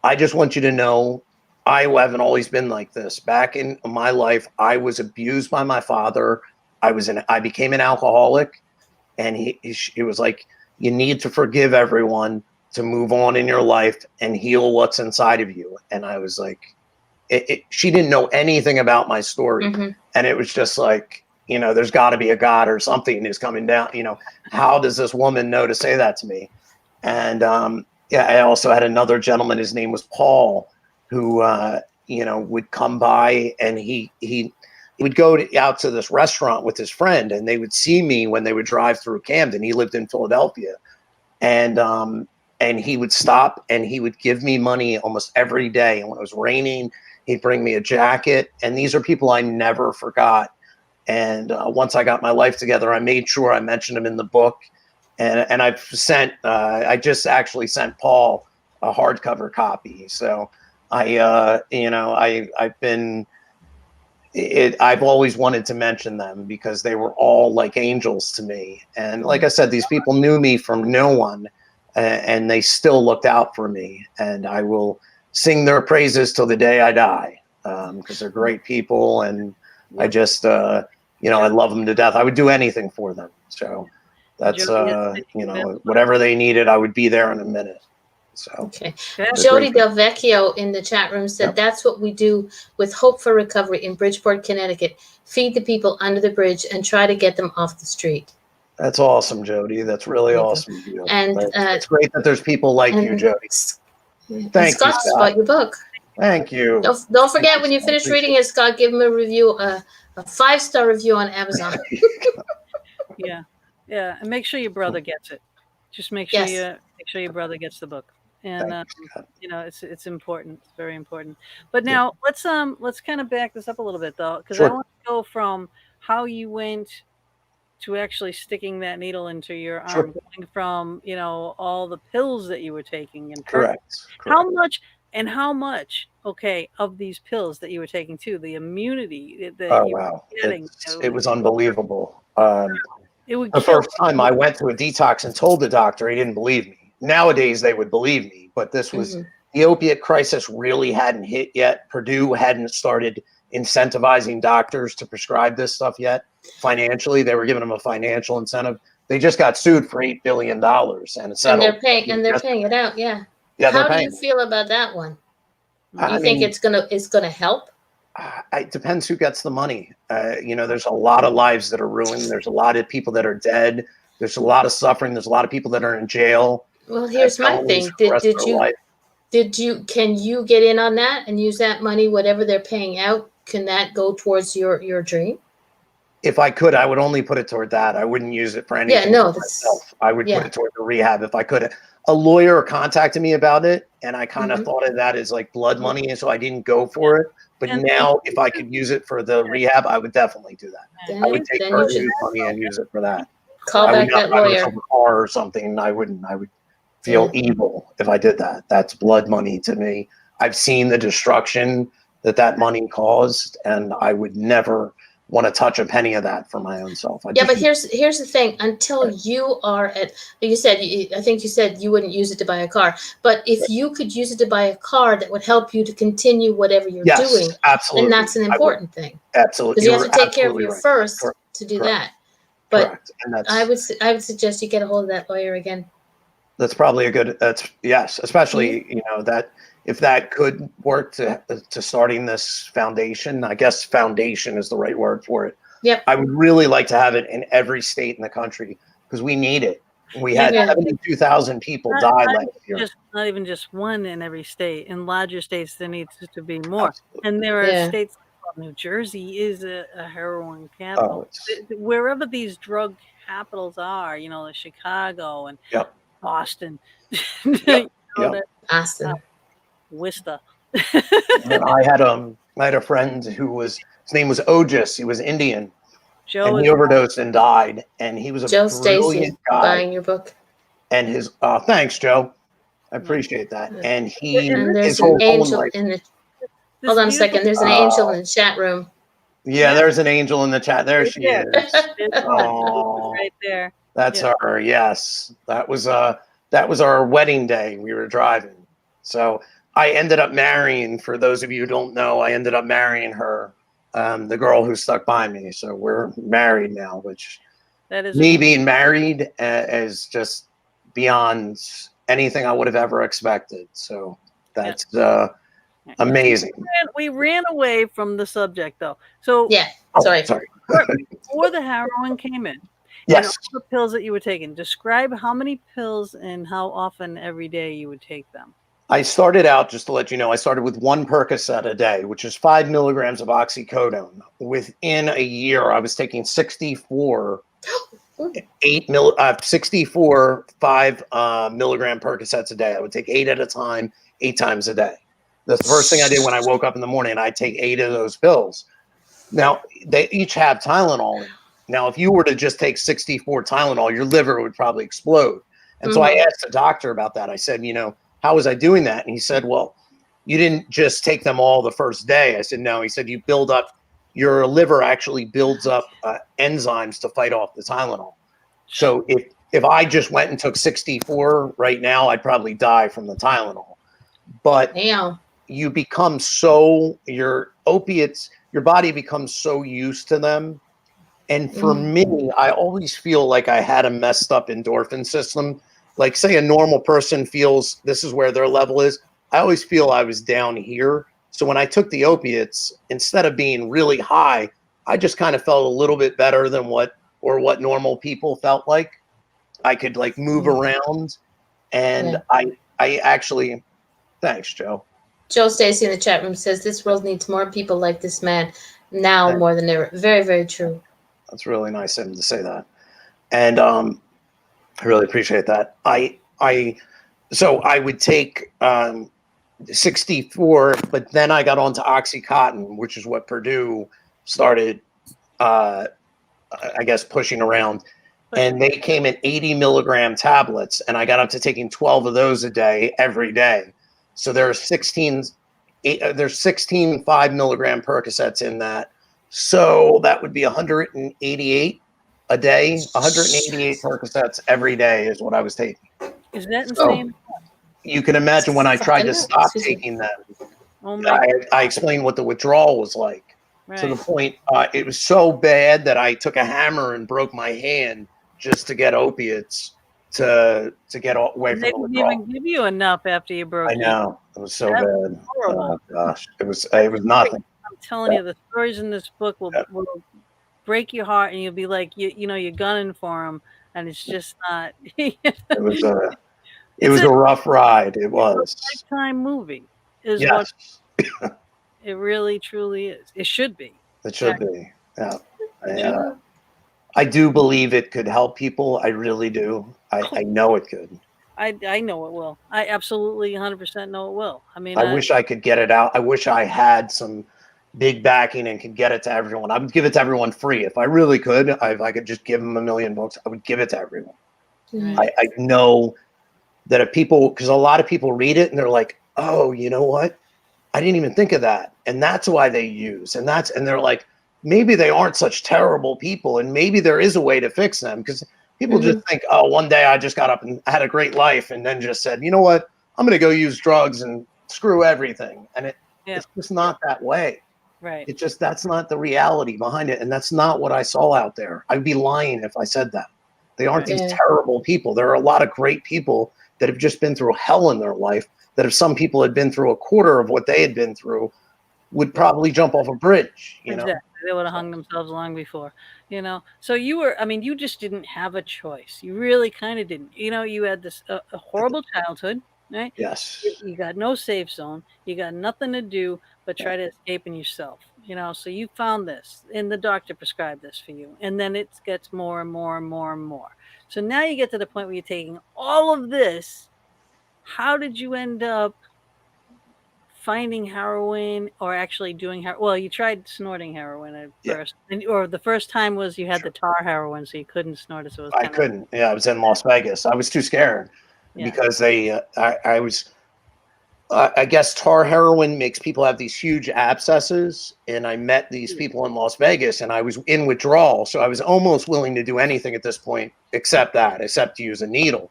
I just want you to know, I haven't always been like this. Back in my life, I was abused by my father. I became an alcoholic. And he was like, you need to forgive everyone to move on in your life and heal what's inside of you. And I was like, she didn't know anything about my story. Mm-hmm. And it was just like, there's got to be a God or something is coming down. How does this woman know to say that to me? And I also had another gentleman, his name was Paul, who, would come by, and he would go out to this restaurant with his friend, and they would see me when they would drive through Camden. He lived in Philadelphia. And he would stop, and he would give me money almost every day. And when it was raining, he'd bring me a jacket. And these are people I never forgot. And once I got my life together, I made sure I mentioned him in the book. And I just actually sent Paul a hardcover copy. So I've been, I've always wanted to mention them because they were all like angels to me. And like I said, these people knew me from no one, and they still looked out for me. And I will sing their praises till the day I die, because they're great people. And I just, I love them to death. I would do anything for them. So that's, whatever they needed, I would be there in a minute. So okay. Jody Del Vecchio in the chat room said, Yep. That's what we do with Hope for Recovery in Bridgeport, Connecticut. Feed the people under the bridge and try to get them off the street. That's awesome, Jody. That's really awesome of you. And it's great that there's people like you, Jody. Thank Scott, you, Scott. about your book. Thank you. Don't forget, when you finish reading it, Scott, give him a review, a 5-star review on Amazon. Yeah, and make sure your brother gets it. Just make sure your brother gets the book. And it's important. It's very important. But now let's kind of back this up a little bit, though, because I want to go from how you went to actually sticking that needle into your arm, going from all the pills that you were taking, and correct. How much of these pills that you were taking too, the immunity that you were getting. It was unbelievable. The first time I went to a detox and told the doctor, he didn't believe me. Nowadays they would believe me, but this was the opiate crisis really hadn't hit yet. Purdue hadn't started incentivizing doctors to prescribe this stuff yet. Financially, they were giving them a financial incentive. They just got sued for $8 billion and settled. And they're paying it out. Yeah. Yeah. How do you feel about that one? Do you think it's gonna help? It depends who gets the money. There's a lot of lives that are ruined. There's a lot of people that are dead. There's a lot of suffering. There's a lot of people that are in jail. Well, here's my thing. Can you get in on that and use that money, whatever they're paying out? Can that go towards your dream? If I could, I would only put it toward that. I wouldn't use it for anything. Myself. I would put it toward the rehab if I could. A lawyer contacted me about it, and I kind of thought of that as like blood money, and so I didn't go for it. But now, if I could use it for the rehab, I would definitely do that. I would take Purdue's money and use it for that. Call back that lawyer. A car or something. I would feel evil if I did that. That's blood money to me. I've seen the destruction that money caused, and I would never want to touch a penny of that for my own self. But here's the thing. Until you are I think you said you wouldn't use it to buy a car. But if you could use it to buy a car, that would help you to continue whatever you're doing. Absolutely. And that's an important thing. Absolutely. Because you have to take care of you first to do that. But I would suggest you get a hold of that lawyer again. That's probably especially that if that could work to starting this foundation. I guess foundation is the right word for it. Yep. I would really like to have it in every state in the country because we need it. We had 72,000 people die last year. Not even just one in every state. In larger states, there needs to be more. Absolutely. And there are states. New Jersey is a heroin capital. Wherever these drug capitals are, the Chicago and Boston. Boston. Worcester. I had a friend his name was Otis. He was Indian. Joe and he overdosed and died. And he was a brilliant guy. Buying your book. And his thanks, Joe. I appreciate that. And there's an angel in the. Hold on a second. There's an angel in the chat room. Yeah, there's an angel in the chat. There she is. Right there. That's her. Yes, that was our wedding day. We were driving. So I ended up marrying. For those of you who don't know, I ended up marrying her, the girl who stuck by me. So we're married now. Which that is being married is just beyond anything I would have ever expected. So that's amazing. We ran away from the subject though. So sorry. Before the heroin came in, and all the pills that you were taking, describe how many pills and how often every day you would take them. I started out, just to let you know, I started with 1 Percocet a day, which is 5 milligrams of oxycodone. Within a year, I was taking 64 5 milligram Percocets a day. I would take 8 at a time, 8 times a day. That's the first thing I did when I woke up in the morning. I'd take 8 of those pills. Now, they each have Tylenol in it. Now, if you were to just take 64 Tylenol, your liver would probably explode. And so I asked the doctor about that. I said, how was I doing that? And he said, well, you didn't just take them all the first day. I said, no. He said, you build up your liver actually builds up enzymes to fight off the Tylenol. So if I just went and took 64 right now, I'd probably die from the Tylenol. But Damn. you become so, your opiates, your body becomes so used to them. And for me, I always feel like I had a messed up endorphin system. Like, say a normal person feels this is where their level is. I always feel I was down here. So when I took the opiates, instead of being really high, I just kind of felt a little bit better than what normal people felt like. I could like move around, and I actually, thanks, Joe. Joe Stacy in the chat room says this world needs more people like this man now more than ever. Very, very true. That's really nice of him to say that, and I really appreciate that. So I would take 64, but then I got onto OxyContin, which is what Purdue started, I guess, pushing around. And they came in 80 milligram tablets, and I got up to taking 12 of those a day, every day. So there's 16 5 milligram Percocets in that. So that would be 188 a day. 188 Percocets every day is what I was taking. Is that insane? You can imagine when I tried to stop taking them, I explained what the withdrawal was like. Right. To the point, it was so bad that I took a hammer and broke my hand just to get opiates to get away from the withdrawal. They didn't even give you enough after you broke. I know. It was so bad. Oh gosh, it was nothing. I'm telling you, the stories in this book will break your heart, and you'll be like, you're gunning for them, and it's just not. It was a rough ride. It was a lifetime movie. What it really truly is. It should be. It should be. Yeah. I do believe it could help people. I really do. I know it could. I know it will. I absolutely 100% know it will. I mean, I wish I could get it out. I wish I had some big backing and could get it to everyone. I would give it to everyone free. If I really could, if I could just give them $1 million books, I would give it to everyone. Mm-hmm. I know that if people, because a lot of people read it and they're like, oh, you know what? I didn't even think of that. And that's why they use. And they're like, maybe they aren't such terrible people. And maybe there is a way to fix them. Because people just think, oh, one day I just got up and had a great life and then just said, you know what? I'm going to go use drugs and screw everything. And it's just not that way. Right. It just, that's not the reality behind it. And that's not what I saw out there. I'd be lying if I said that. They aren't these terrible people. There are a lot of great people that have just been through hell in their life, that if some people had been through a quarter of what they had been through, would probably jump off a bridge, you know? They would have hung themselves long before, you know? So you just didn't have a choice. You really kind of didn't. You know, you had this a horrible childhood, right? Yes. You got no safe zone. You got nothing to do but try to escape in yourself, you know? So you found this, and the doctor prescribed this for you. And then it gets more and more and more and more. So now you get to the point where you're taking all of this. How did you end up finding heroin or actually doing heroin? Well, you tried snorting heroin at first, or the first time was you had the tar heroin, so you couldn't snort it. So I couldn't. Yeah, I was in Las Vegas. I was too scared because I guess tar heroin makes people have these huge abscesses, and I met these people in Las Vegas, and I was in withdrawal, so I was almost willing to do anything at this point except to use a needle.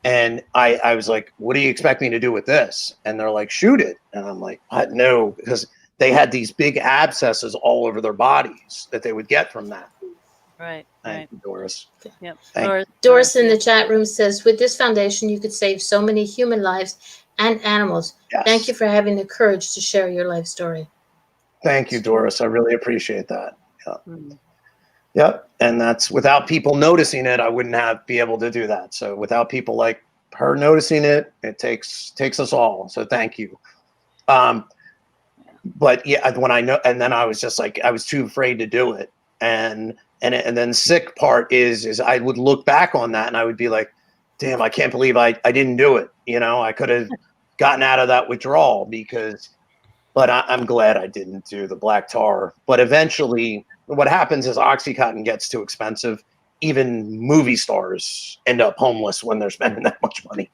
And I was like, what do you expect me to do with this? And they're like, shoot it. And I'm like, what? No, because they had these big abscesses all over their bodies that they would get from that. Right. Thank you, Doris. Yep. Doris in the chat room says, with this foundation, you could save so many human lives and animals. Yes. Thank you for having the courage to share your life story. Thank you, Doris. I really appreciate that. Yeah. Mm-hmm. Yep. And that's without people noticing it, I wouldn't be able to do that. So without people like her noticing it, it takes us all. So thank you. But yeah, when I know, and then I was just like, I was too afraid to do it. And then sick part is I would look back on that and I would be like, damn, I can't believe I didn't do it. You know, I could have gotten out of that withdrawal but I'm glad I didn't do the black tar. But eventually what happens is OxyContin gets too expensive. Even movie stars end up homeless when they're spending that much money.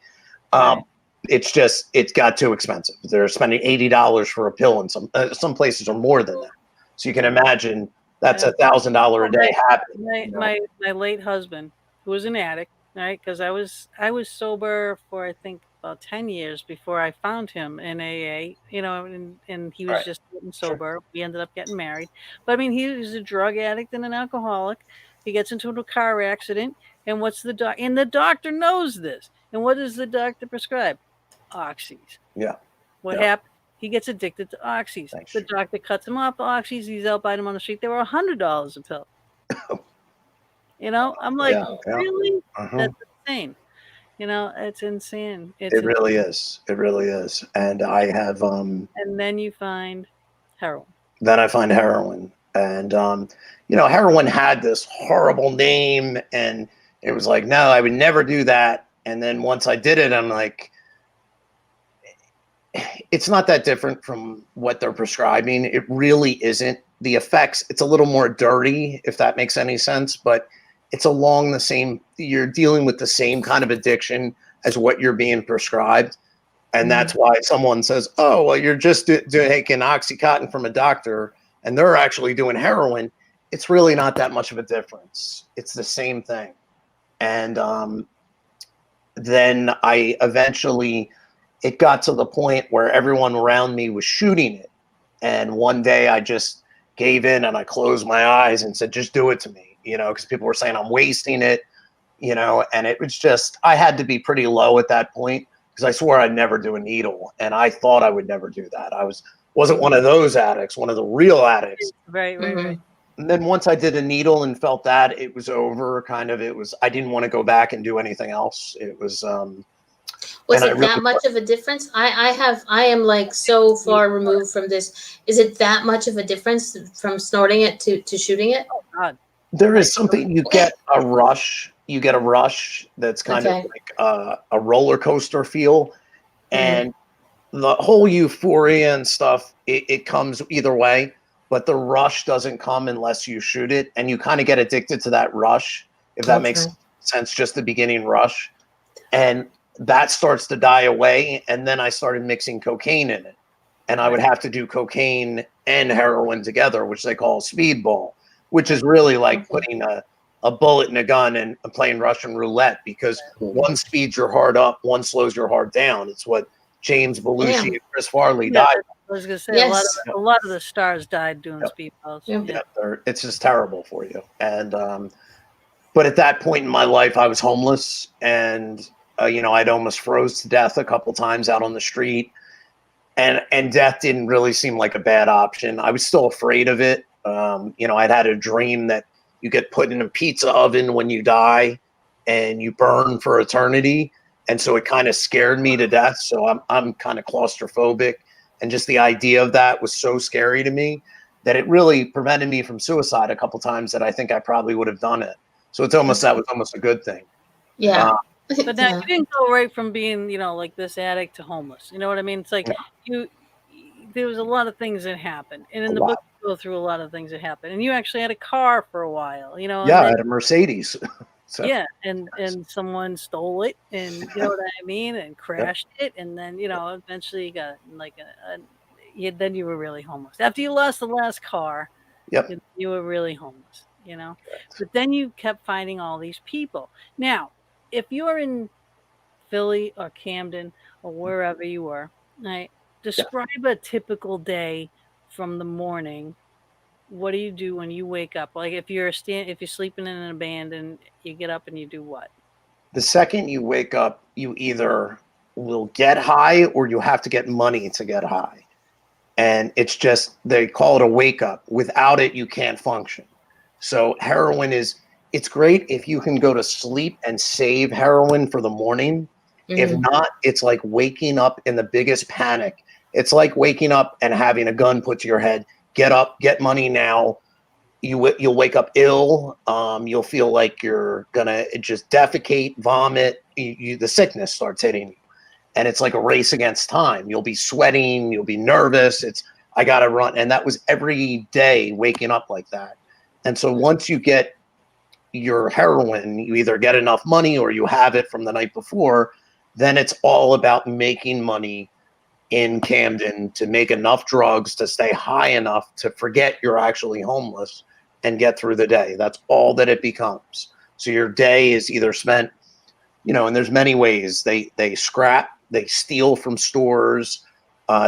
It's got too expensive. They're spending $80 for a pill, and some places are more than that. So you can imagine that's $1,000 a day habit. My late husband, who was an addict, right? Because I was sober for I think about 10 years before I found him in AA. And he was Right. just getting sober. We ended up getting married. But I mean, he was a drug addict and an alcoholic. He gets into a car accident, and and the doctor knows this. And what does the doctor prescribe? Oxys. Yeah. What happened? He gets addicted to oxys. Thanks. The doctor cuts him off the oxys. He's out biting him on the street. They were $100 a pill. I'm like, really? That's insane. It's insane. It really is. It really is. And I have and then you find heroin. Then I find heroin. And heroin had this horrible name, and it was like, no, I would never do that. And then once I did it, I'm like, it's not that different from what they're prescribing. It really isn't. The effects, it's a little more dirty, if that makes any sense, but it's along the same, you're dealing with the same kind of addiction as what you're being prescribed. And that's why someone says, oh, well, you're just taking Oxycontin from a doctor and they're actually doing heroin. It's really not that much of a difference. It's the same thing. And then I eventually, it got to the point where everyone around me was shooting it. And one day I just gave in and I closed my eyes and said, just do it to me, because people were saying I'm wasting it, and it was just, I had to be pretty low at that point because I swore I'd never do a needle. And I thought I would never do that. I wasn't one of those addicts, one of the real addicts. Right. And then once I did a needle and felt that, it was over, I didn't want to go back and do anything else. It was, was it that much of a difference? I am like so far removed from this. Is it that much of a difference from snorting it to shooting it? Oh God. There is something, you get a rush. You get a rush that's kind of like a roller coaster feel. And the whole euphoria and stuff, it comes either way. But the rush doesn't come unless you shoot it. And you kind of get addicted to that rush, if that makes sense, just the beginning rush. And that starts to die away. And then I started mixing cocaine in it. And I would have to do cocaine and heroin together, which they call speedball, which is really like putting a bullet in a gun and playing Russian roulette, because one speeds your heart up, one slows your heart down. It's what James Belushi and Chris Farley died. I was going to say, a lot of the stars died doing speedballs. Yeah, it's just terrible for you. And but at that point in my life, I was homeless, and I'd almost froze to death a couple times out on the street, and death didn't really seem like a bad option. I was still afraid of it. I'd had a dream that you get put in a pizza oven when you die, and you burn for eternity, and so it kind of scared me to death. So I'm kind of claustrophobic. And just the idea of that was so scary to me that it really prevented me from suicide a couple times that I think I probably would have done it. So that was almost a good thing. Yeah. But now you didn't go right from being, like this addict to homeless. You know what I mean? It's like there was a lot of things that happened. And in the book, you go through a lot of things that happened. And you actually had a car for a while, Yeah, I had a Mercedes. So. Yeah, and someone stole it, and you know what I mean, and crashed it, and then eventually you got like then you were really homeless after you lost the last car. Yep, you were really homeless, But then you kept finding all these people. Now, if you're in Philly or Camden or wherever you were, right? Describe a typical day from the morning. What do you do when you wake up? Like if you're sleeping in an abandoned, you get up and you do what? The second you wake up, you either will get high or you have to get money to get high. And it's just, they call it a wake up. Without it, you can't function. So heroin it's great if you can go to sleep and save heroin for the morning. If not, it's like waking up in the biggest panic. It's like waking up and having a gun put to your head. Get up, get money now. You'll wake up ill. You'll feel like you're gonna just defecate, vomit. The sickness starts hitting you, and it's like a race against time. You'll be sweating. You'll be nervous. I gotta run, and that was every day waking up like that. And so once you get your heroin, you either get enough money or you have it from the night before. Then it's all about making money in Camden to make enough drugs to stay high enough to forget you're actually homeless and get through the day. That's all that it becomes. So your day is either spent, and there's many ways. They scrap, they steal from stores,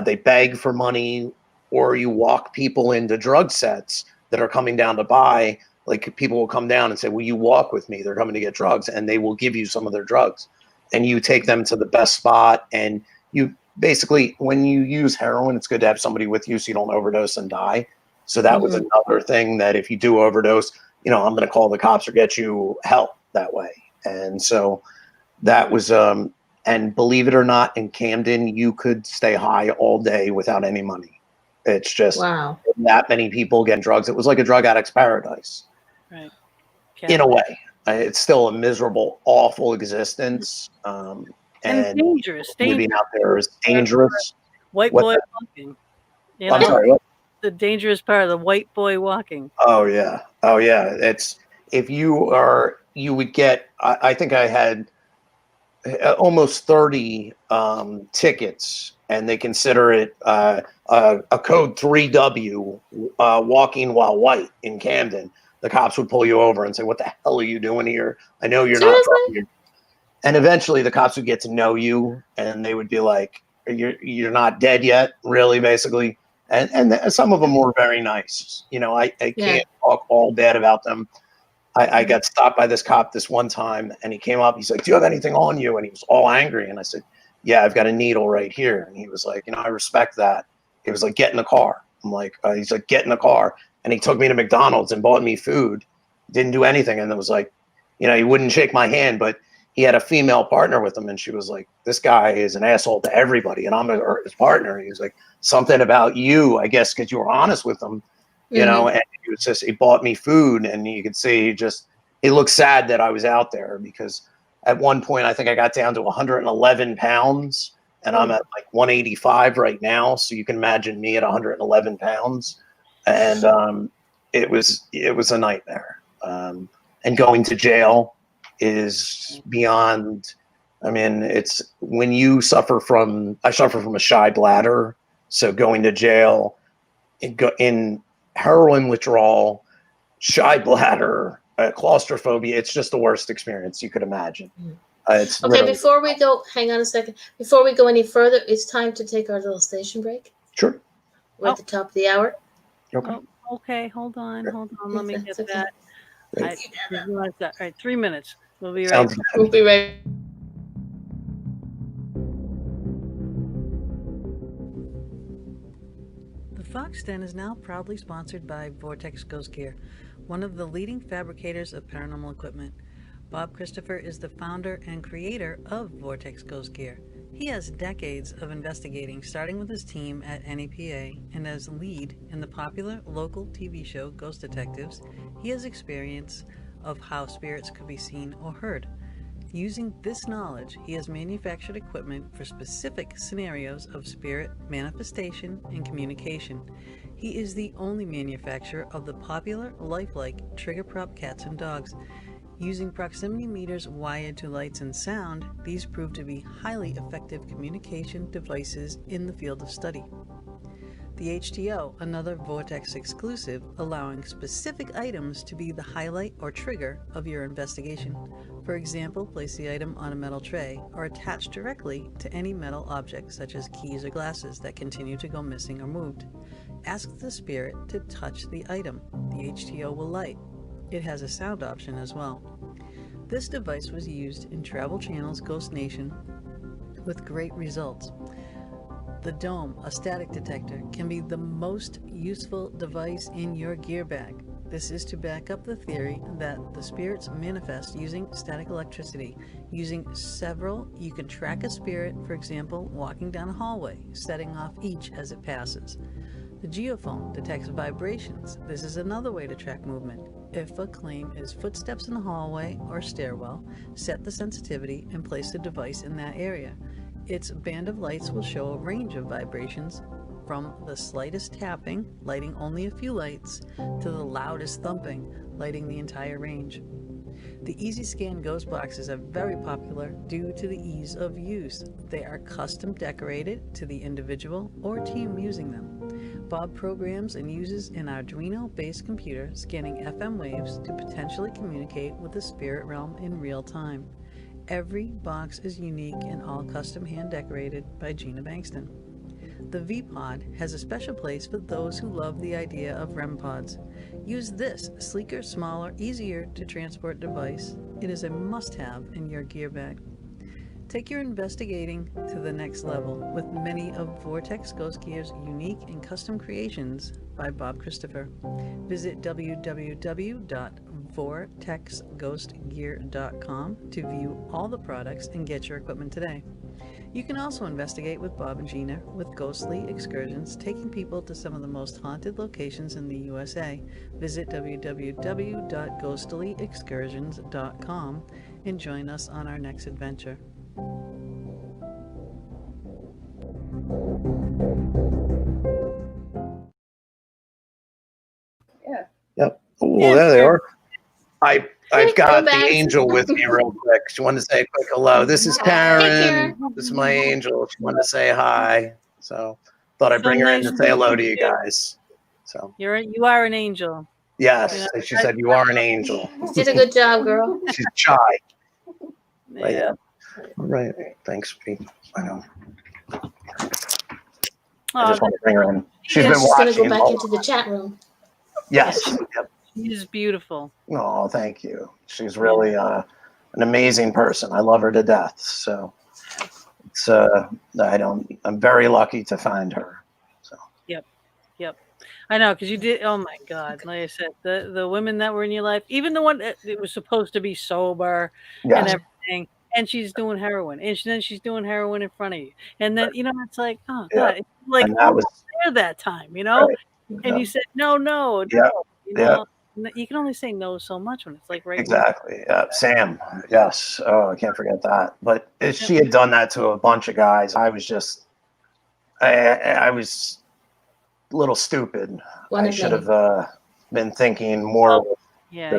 they beg for money, or you walk people into drug sets that are coming down to buy. Like, people will come down and say, will you walk with me? They're coming to get drugs, and they will give you some of their drugs. And you take them to the best spot. And you basically, when you use heroin, it's good to have somebody with you so you don't overdose and die. So that was another thing, that if you do overdose, I'm going to call the cops or get you help that way. And so that was, and believe it or not, in Camden, you could stay high all day without any money. It's just that many people getting drugs. It was like a drug addict's paradise. Right. In a way. It's still a miserable, awful existence. And dangerous. Living out there is dangerous. White boy walking. I'm sorry, what? The dangerous part of the white boy walking. Oh, yeah. It's, if you would get, I think I had almost 30 tickets, and they consider it a code 3W, walking while white in Camden. The cops would pull you over and say, what the hell are you doing here? I know you're not drunk. And eventually the cops would get to know you, and they would be like, you're not dead yet, really, basically. And some of them were very nice. I can't talk all bad about them. I got stopped by this cop this one time, and he came up. He's like, do you have anything on you? And he was all angry. And I said, yeah, I've got a needle right here. And he was like, I respect that. He was like, get in the car. I'm like, he's like, get in the car. And he took me to McDonald's and bought me food. Didn't do anything. And it was like, he wouldn't shake my hand, but he had a female partner with him. And she was like, this guy is an asshole to everybody. And I'm his partner. He was like, something about you, I guess, because you were honest with him, and he bought me food. And you could see he looked sad that I was out there, because at one point, I think I got down to 111 pounds, and I'm at like 185 right now. So you can imagine me at 111 pounds. And it was a nightmare. And going to jail is beyond. I mean, it's when you suffer from. I suffer from a shy bladder, so going to jail in heroin withdrawal, shy bladder, claustrophobia. It's just the worst experience you could imagine. It's okay. Really, before we go, hang on a second. Before we go any further, it's time to take our little station break. sure. We're at the top of the hour. Okay. Oh, okay, hold on. Let me get okay. that. I realized that. All right, 3 minutes. We'll be right Sounds back. We'll be right. The Fox Den is now proudly sponsored by Vortex Ghost Gear, one of the leading fabricators of paranormal equipment. Bob Christopher is the founder and creator of Vortex Ghost Gear. He has decades of investigating, starting with his team at NEPA, and as lead in the popular local TV show Ghost Detectives, he has experience of how spirits could be seen or heard. Using this knowledge, he has manufactured equipment for specific scenarios of spirit manifestation and communication. He is the only manufacturer of the popular lifelike trigger prop cats and dogs. Using proximity meters wired to lights and sound, these prove to be highly effective communication devices in the field of study. The HTO, another Vortex exclusive, allowing specific items to be the highlight or trigger of your investigation. For example, place the item on a metal tray or attach directly to any metal object such as keys or glasses that continue to go missing or moved. Ask the spirit to touch the item. The HTO will light. It has a sound option as well. This device was used in Travel Channel's Ghost Nation with great results. The Dome, a static detector, can be the most useful device in your gear bag. This is to back up the theory that the spirits manifest using static electricity. Using several, you can track a spirit, for example, walking down a hallway, setting off each as it passes. The Geophone detects vibrations. This is another way to track movement. If a claim is footsteps in the hallway or stairwell, set the sensitivity and place the device in that area. Its band of lights will show a range of vibrations from the slightest tapping, lighting only a few lights, to the loudest thumping, lighting the entire range. The Easy Scan Ghost boxes are very popular due to the ease of use. They are custom decorated to the individual or team using them. Bob programs and uses an Arduino-based computer scanning FM waves to potentially communicate with the spirit realm in real time. Every box is unique and all custom hand decorated by Gina Bankston. The V-Pod has a special place for those who love the idea of REM pods. Use this sleeker, smaller, easier to transport device. It is a must-have in your gear bag. Take your investigating to the next level with many of Vortex Ghost Gear's unique and custom creations by Bob Christopher. Visit www.vortexghostgear.com to view all the products and get your equipment today. You can also investigate with Bob and Gina with ghostly excursions, taking people to some of the most haunted locations in the USA. Visit www.ghostlyexcursions.com and join us on our next adventure. Yep. Oh, there they are. I've got the Banks. angel with me real quick. She wanted to say a quick hello. This is Karen. This is my angel. She wanted to say hi. So thought I'd bring her in to say hello to you guys. So You are an angel. yes, she said you are an angel. You did a good job, girl. She's shy. But Yeah. All right. Thanks, Pete. I know. Oh, I just want to bring her in. She's Yeah, been she's gonna watching. go back into the chat room. Yes. Yep. she's beautiful. Oh, thank you. She's really an amazing person. I love her to death. So it's I'm very lucky to find her. So Yep. I know, because you did. Oh my God! Like I said, the women that were in your life, even the one that it was supposed to be sober and yes, everything, and she's doing heroin, and then she's doing heroin in front of you, and then it's like, oh Yeah. God, it's like And that was there that time, right. and you said no, Yeah. you can only say no so much when it's like right. Exactly. Sam. Yes. Oh, I can't forget that. But if she had done that to a bunch of guys, I was just, I was a little stupid. I should have been thinking more. Yeah,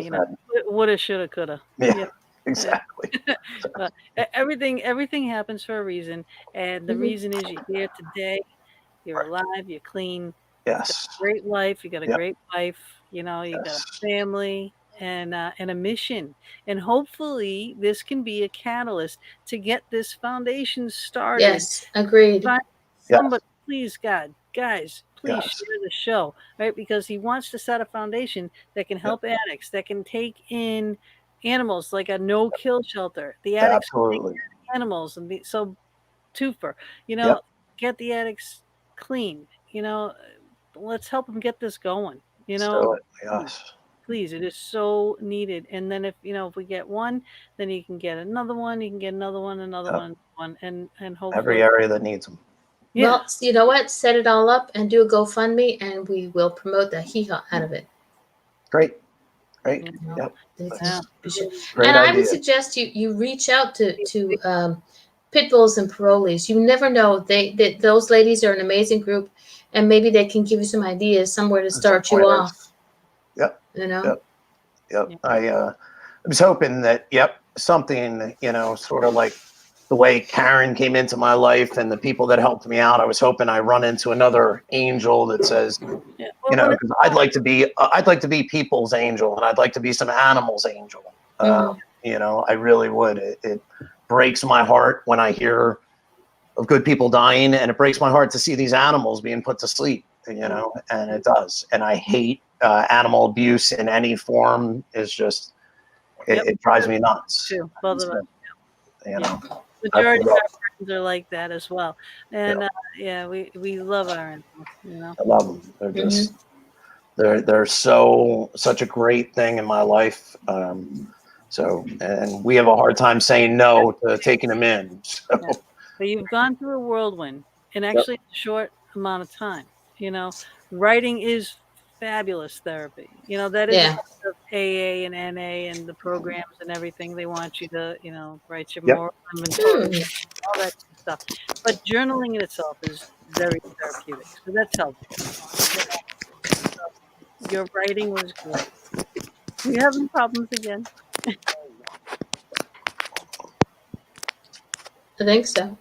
woulda, shoulda, coulda. Yeah. Exactly. Everything happens for a reason, and the reason is you're here today. You're alive. You're clean. Yes. You got a great life. You got a great wife. You got a Yes. family and a mission. And hopefully, this can be a catalyst to get this foundation started. Yes, agreed. Somebody, please, God, guys, please Yes. share the show, right? Because he wants to set a foundation that can help addicts, that can take in animals like a no-kill shelter. The addicts Absolutely. take care of the animals and twofer, get the addicts clean. Let's help them get this going. So, yes. Please, it is so needed. And then if we get one, then you can get another one. You can get another one, and hopefully Every area that needs them. Yeah. Well, you know what? Set it all up and do a GoFundMe, and we will promote the hee-haw out of it. Great. Yep. And Great I idea. would suggest you reach out to pit bulls and parolees. You never know. Those ladies are an amazing group, and maybe they can give you some ideas somewhere to start you off. Yep. Yep. I was hoping that something sort of like the way Karen came into my life and the people that helped me out. I was hoping I run into another angel that says, because I'd like to be people's angel, and I'd like to be some animals' angel. I really would. It breaks my heart when I hear of good people dying, and it breaks my heart to see these animals being put to sleep. And it does. And I hate animal abuse in any form. Is just it drives me nuts. Too. Both of us. Majority of our friends are like that as well, and we love our animals. I love them. They're just they're such a great thing in my life. And we have a hard time saying no to taking them in. So. But you've gone through a whirlwind in actually a short amount of time. Writing is fabulous therapy. That is AA and NA and the programs and everything. They want you to, write your moral inventory, all that stuff. But journaling in itself is very therapeutic. So that's helpful. Your writing was great. You having problems again? I think so.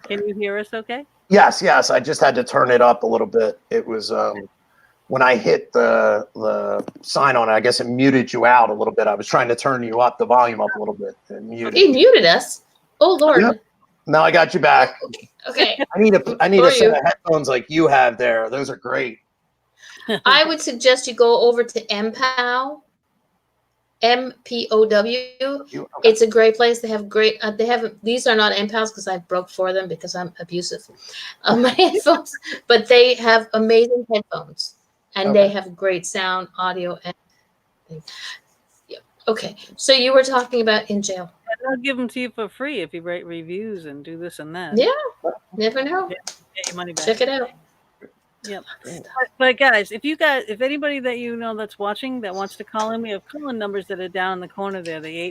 Can you hear us okay? Yes, yes. I just had to turn it up a little bit. It was when I hit the sign on it, I guess it muted you out a little bit. I was trying to turn you up, the volume up a little bit, and muted. He muted us. Oh Lord. Yep. Now I got you back. Okay. I need a For set you. of headphones like you have there. Those are great. I would suggest you go over to MPOW. MPOW. Okay. It's a great place. They have great. They have these are not MPOWs because I broke 4 of them because I'm abusive of my headphones. But they have amazing headphones, and they Okay. have great sound, audio, and things. Yeah. Okay. So you were talking about in jail. I'll give them to you for free if you write reviews and do this and that. Yeah. Never know. Get your money back. Check it out. Yep. But guys, if anybody that you know that's watching that wants to call in, we have call-in numbers that are down in the corner there, the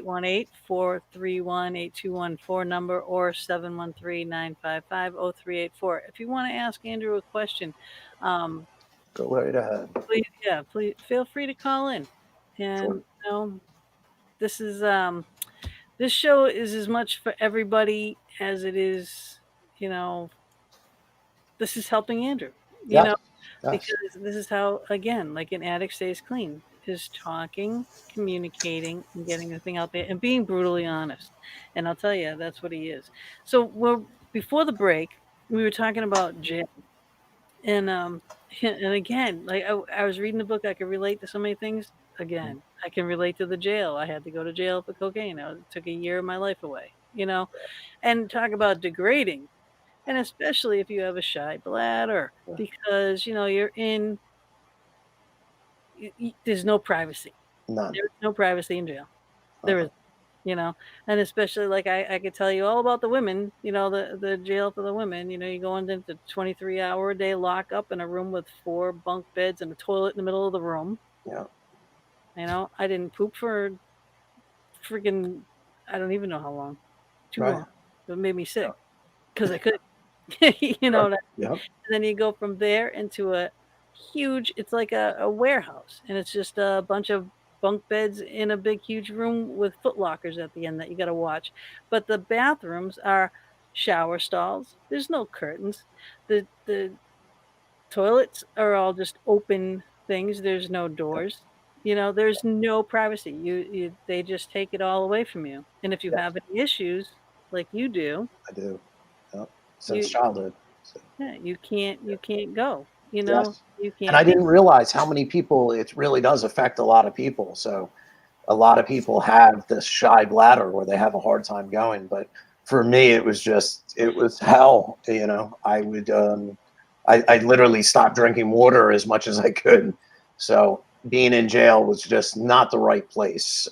818-431-8214 number or 713-955-0384. If you want to ask Andrew a question, Go right ahead. please feel free to call in. And this is this show is as much for everybody as it is, this is helping Andrew. You know, because this is how, again, like an addict stays clean, is talking, communicating, and getting the thing out there and being brutally honest. And I'll tell you, that's what he is. So before the break, we were talking about jail. And again, like I was reading the book, I could relate to so many things. Again, I can relate to the jail. I had to go to jail for cocaine. It took a year of my life away, and talk about degrading. And especially if you have a shy bladder, because you're in. There's no privacy. None. There's no privacy in jail. There is, and especially like I could tell you all about the women. The jail for the women. You go into the 23-hour-a-day lockup in a room with 4 bunk beds and a toilet in the middle of the room. Yeah. I didn't poop for freaking I don't even know how long. Too long. It made me sick because I could. Yep. And then you go from there into a huge, it's like a warehouse, and it's just a bunch of bunk beds in a big huge room with foot lockers at the end that you got to watch. But the bathrooms are shower stalls. There's no curtains. The toilets are all just open things. There's no doors. There's no privacy. They just take it all away from you. And if you have any issues like you do, I do. Since childhood. So. Yeah, you can't go. You can't. And I didn't realize how many people it really does affect a lot of people. So a lot of people have this shy bladder where they have a hard time going. But for me, it was hell. I would, I literally stopped drinking water as much as I could. So being in jail was just not the right place.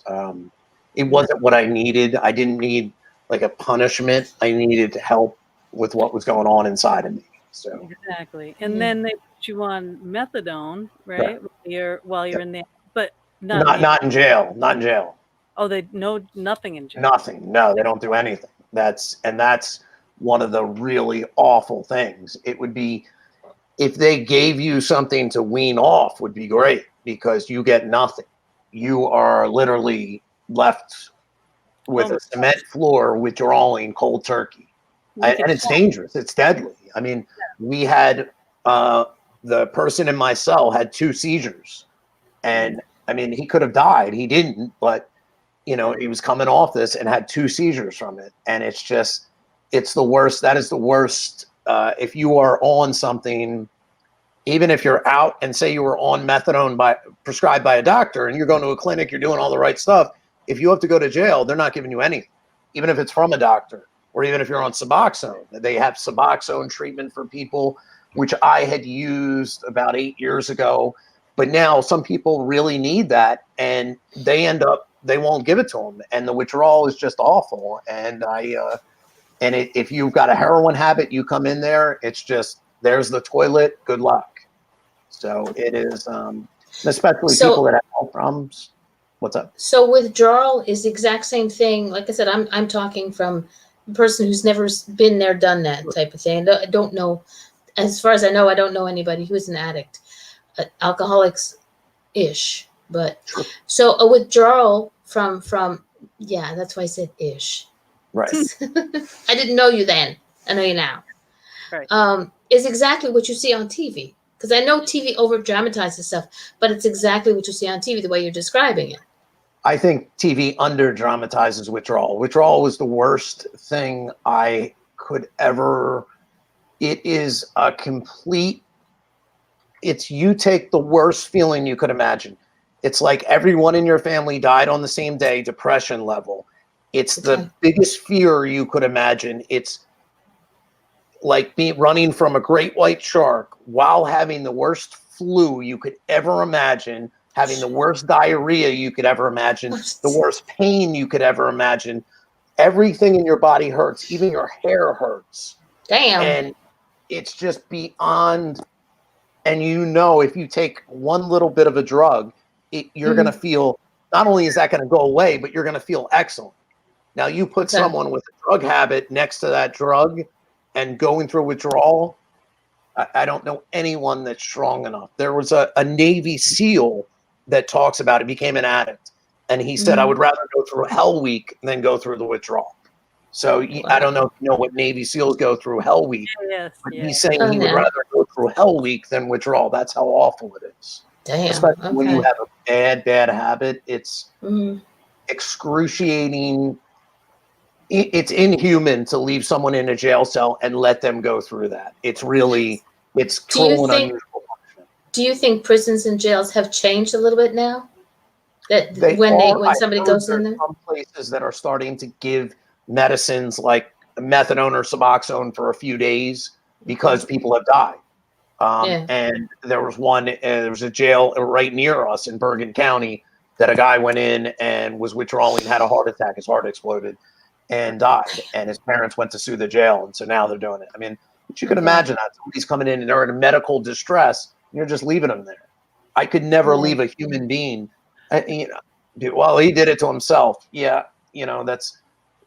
It wasn't what I needed. I didn't need like a punishment. I needed help with what was going on inside of me. So exactly. And then they put you on methadone, right? While you're in there. But not in jail. Not in jail. Oh, nothing in jail. Nothing. No, they don't do anything. That's one of the really awful things. It would be if they gave you something to wean off would be great because you get nothing. You are literally left with a cement floor withdrawing cold turkey. And it's dangerous. It's deadly. I mean, we had the person in my cell had 2 seizures. And I mean, he could have died. He didn't, but he was coming off this and had 2 seizures from it. And it's the worst. That is the worst. If you are on something, even if you're out and say you were on methadone prescribed by a doctor and you're going to a clinic, you're doing all the right stuff. If you have to go to jail, they're not giving you anything, even if it's from a doctor. Or even if you're on Suboxone, they have Suboxone treatment for people, which I had used about 8 years ago. But now some people really need that, and they won't give it to them, and the withdrawal is just awful. And if you've got a heroin habit, you come in there, it's just there's the toilet. Good luck. So it is, especially people that have health problems. What's up? So withdrawal is the exact same thing. Like I said, I'm talking from a person who's never been there, done that type of thing. I don't know. As far as I know, I don't know anybody who's an addict, alcoholics-ish. But so a withdrawal from Yeah, that's why I said ish. Right. I didn't know you then. I know you now. Right. Is exactly what you see on TV. Because I know TV over dramatizes stuff, but it's exactly what you see on TV, the way you're describing it. I think TV under dramatizes withdrawal. Withdrawal was the worst thing I could ever. It is a complete. It's you take the worst feeling you could imagine. It's like everyone in your family died on the same day, depression level. It's the biggest fear you could imagine. It's like running from a great white shark while having the worst flu you could ever imagine, having the worst diarrhea you could ever imagine, the worst pain you could ever imagine. Everything in your body hurts, even your hair hurts. Damn. And it's just beyond. And if you take one little bit of a drug, you're going to feel, not only is that going to go away, but you're going to feel excellent. Now, you put someone with a drug habit next to that drug and going through withdrawal, I don't know anyone that's strong enough. There was a Navy SEAL that talks about it, became an addict. And he said, I would rather go through Hell Week than go through the withdrawal. So I don't know if you know what Navy SEAls go through Hell Week. Yes. But he's saying he would rather go through Hell Week than withdrawal. That's how awful it is. Damn. Especially when you have a bad habit. It's excruciating. It's inhuman to leave someone in a jail cell and let them go through that. It's really, it's cruel and unusual punishment. Do you think prisons and jails have changed a little bit now? That when somebody goes in there? Some places that are starting to give medicines like methadone or Suboxone for a few days because people have died. And there was a jail right near us in Bergen County that a guy went in and was withdrawing, had a heart attack, his heart exploded and died. And his parents went to sue the jail. And so now they're doing it. I mean, but you can imagine that somebody's coming in and they're in medical distress and you're just leaving them there. I could never leave a human being. Well, he did it to himself. Yeah. That's,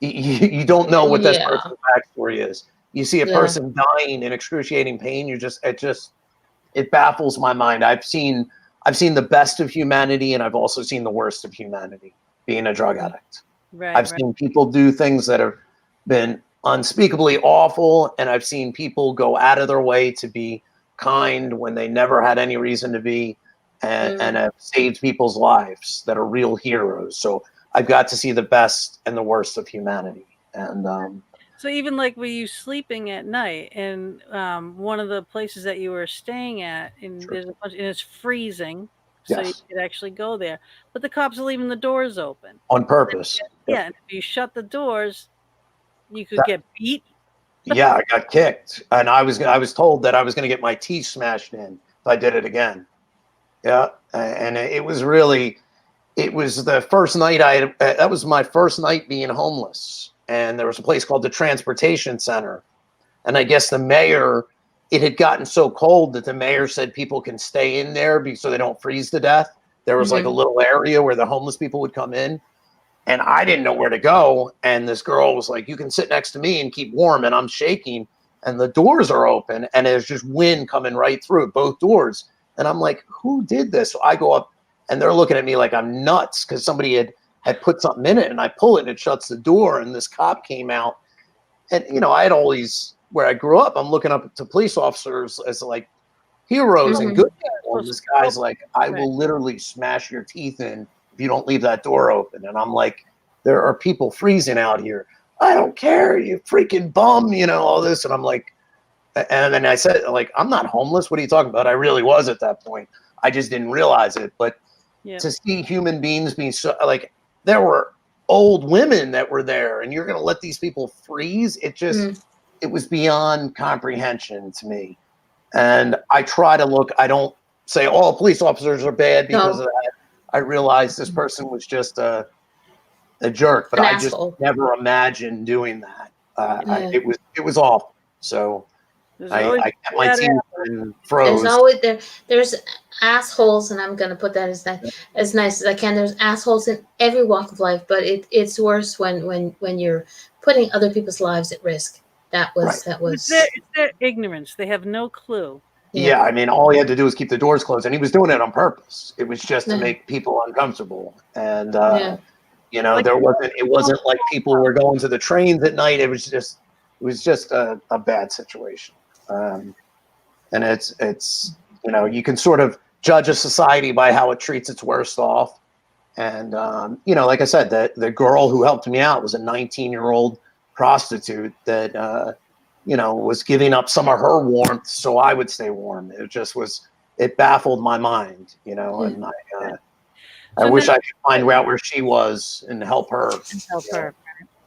you don't know what this person's backstory is. You see a person dying in excruciating pain. It baffles my mind. I've seen the best of humanity, and I've also seen the worst of humanity being a drug addict. I've seen people do things that have been unspeakably awful, and I've seen people go out of their way to be kind when they never had any reason to be, and have saved people's lives that are real heroes. So I've got to see the best and the worst of humanity. And so even like were you sleeping at night and one of the places that you were staying at, and there's a bunch, and it's freezing, so you could actually go there, but the cops are leaving the doors open on purpose. And if you shut the doors, you could get beat. Yeah, I got kicked, and I was told that I was going to get my teeth smashed in if I did it again. Yeah, and it was the first night that was my first night being homeless. And there was a place called the Transportation Center. And I guess the mayor, it had gotten so cold that the mayor said people can stay in there so they don't freeze to death. There was like a little area where the homeless people would come in. And I didn't know where to go. And this girl was like, you can sit next to me and keep warm. And I'm shaking. And the doors are open. And there's just wind coming right through both doors. And I'm like, who did this? So I go up and they're looking at me like I'm nuts because somebody had put something in it, and I pull it and it shuts the door, and this cop came out. And I had always, where I grew up, I'm looking up to police officers as like heroes and good people. And this guy's like, I will literally smash your teeth in if you don't leave that door open. And I'm like, there are people freezing out here. I don't care, you freaking bum, all this. And I'm like, and then I said, like, I'm not homeless. What are you talking about? I really was at that point. I just didn't realize it. But to see human beings being so, like, there were old women that were there, and you're going to let these people freeze? It just, it was beyond comprehension to me. And I try to look, I don't say all police officers are bad because of that. I realized this person was just a jerk, but I just never imagined doing that. It was awful. So I kept my teeth and froze. There's assholes, and I'm gonna put that as nice as I can. There's assholes in every walk of life, but it's worse when you're putting other people's lives at risk. That was It's their ignorance. They have no clue. Yeah, I mean, all he had to do was keep the doors closed, and he was doing it on purpose. It was just to make people uncomfortable. And You know, Like, it wasn't like people were going to the trains at night. It was just a bad situation. And it's, you know, you can sort of judge a society by how it treats its worst off. And, you know, like I said, the girl who helped me out was a 19-year-old prostitute that, you know, was giving up some of her warmth so I would stay warm. It baffled my mind, you know, and I So wish now- I could find out where she was and help her. help you know. her.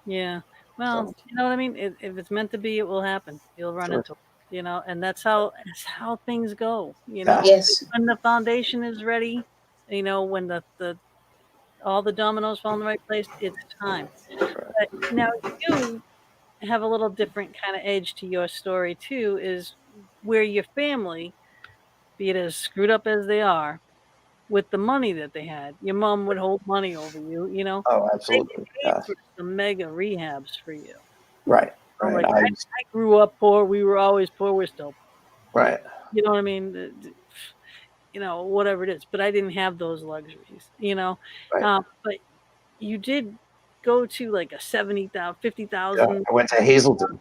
Yeah. Well, So. you know what I mean? If it's meant to be, it will happen. You'll run Sure. into it, you know, and that's how things go, you know. Yeah. Yes. When the foundation is ready, you know, when the all the dominoes fall in the right place, it's time. But now you have a little different kind of edge to your story too, is where your family, be it as screwed up as they are, with the money that they had, your mom would hold money over you, you know. Oh, They absolutely. paid Yeah. for some mega rehabs for you. Right. So, Right. like, I grew up poor. We were always poor. We're still poor. Right. You know what I mean? You know, whatever it is. But I didn't have those luxuries, you know. Right. But you did go to like a 70,000, Yeah, 50,000. I went to Hazelton,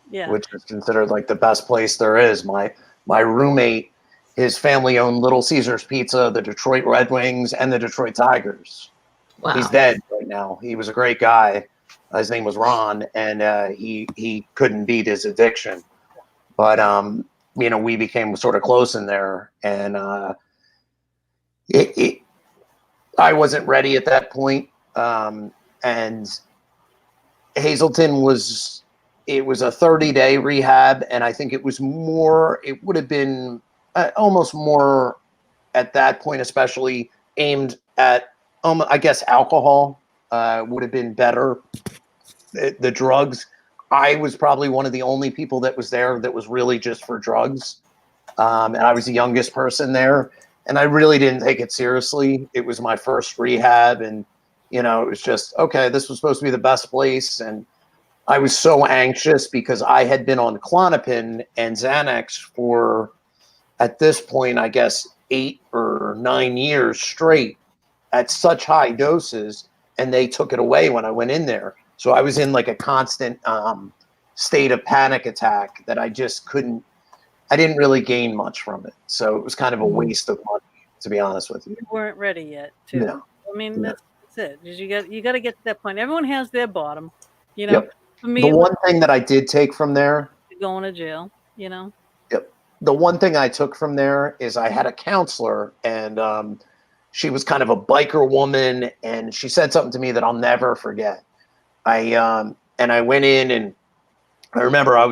Yeah. which is considered like the best place there is. My roommate, his family owned Little Caesars Pizza, the Detroit Red Wings, and the Detroit Tigers. Wow. He's dead right now. He was a great guy. His name was Ron, and he couldn't beat his addiction. But you know, we became sort of close in there, and I wasn't ready at that point. And Hazelton was a 30-day rehab, and I think it would have been almost more at that point, especially aimed at I guess alcohol would have been better. The drugs, I was probably one of the only people that was there that was really just for drugs, and I was the youngest person there, and I really didn't take it seriously. It was my first rehab, and you know, it was just okay. This was supposed to be the best place, and I was so anxious because I had been on Klonopin and Xanax for, at this point, I guess 8 or 9 years straight at such high doses, and they took it away when I went in there. So I was in like a constant state of panic attack that I just couldn't. I didn't really gain much from it, so it was kind of a waste of money, to be honest with you. You weren't ready yet, too. No. I mean, No. that's it. You got to get to that point. Everyone has their bottom, you know. Yep. For me, The it was one thing that I did take from there, going to jail, you know. yep. The one thing I took from there is I had a counselor, and she was kind of a biker woman, and she said something to me that I'll never forget. I went in, and I remember I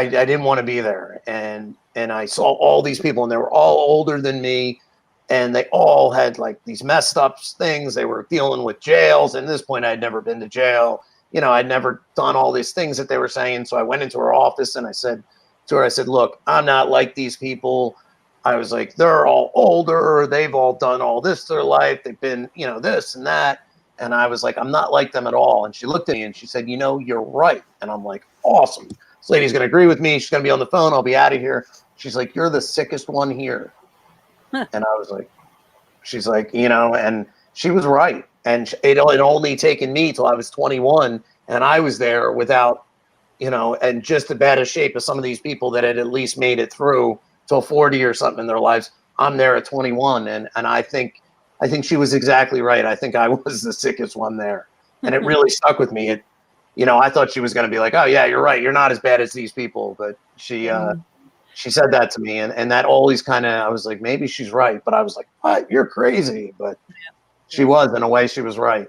didn't want to be there, and I saw all these people, and they were all older than me, and they all had like these messed up things. They were dealing with jails, and at this point, I'd never been to jail. You know, I'd never done all these things that they were saying. So I went into her office and I said to her, I said, look, I'm not like these people. I was like, they're all older. They've all done all this their life. They've been, you know, this and that. And I was like, I'm not like them at all. And she looked at me and she said, you know, you're right. And I'm like, awesome. This lady's going to agree with me. She's going to be on the phone. I'll be out of here. She's like, you're the sickest one here. And I was like, she's like, you know, and she was right. And it only taken me till I was 21, and I was there without, you know, and just as bad a shape as some of these people that had at least made it through till 40 or something in their lives. I'm there at 21, and I think she was exactly right. I think I was the sickest one there, and it really stuck with me. It, you know, I thought she was going to be like, oh yeah, you're right, you're not as bad as these people, but she said that to me, and that always kind of, I was like, maybe she's right, but I was like, what? You're crazy, but. She was, in a way, she was right.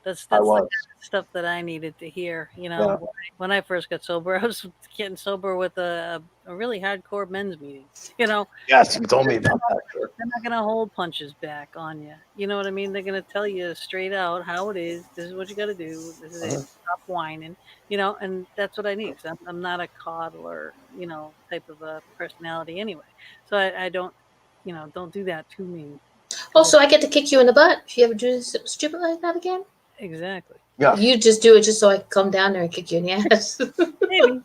That's the kind of stuff that I needed to hear. You know, Yeah. when I first got sober, I was getting sober with a really hardcore men's meeting. You know, Yes, you told me about that. Sure. they're not gonna hold punches back on you. You know what I mean? They're gonna tell you straight out how it is. This is what you got to do. This is it. Stop whining. You know, and that's what I need. Cause I'm not a coddler, you know, type of a personality anyway. So I don't, you know, don't do that to me. Also, I get to kick you in the butt if you ever do something stupid like that again. Exactly. Yeah. You just do it just so I can come down there and kick you in the ass. Maybe.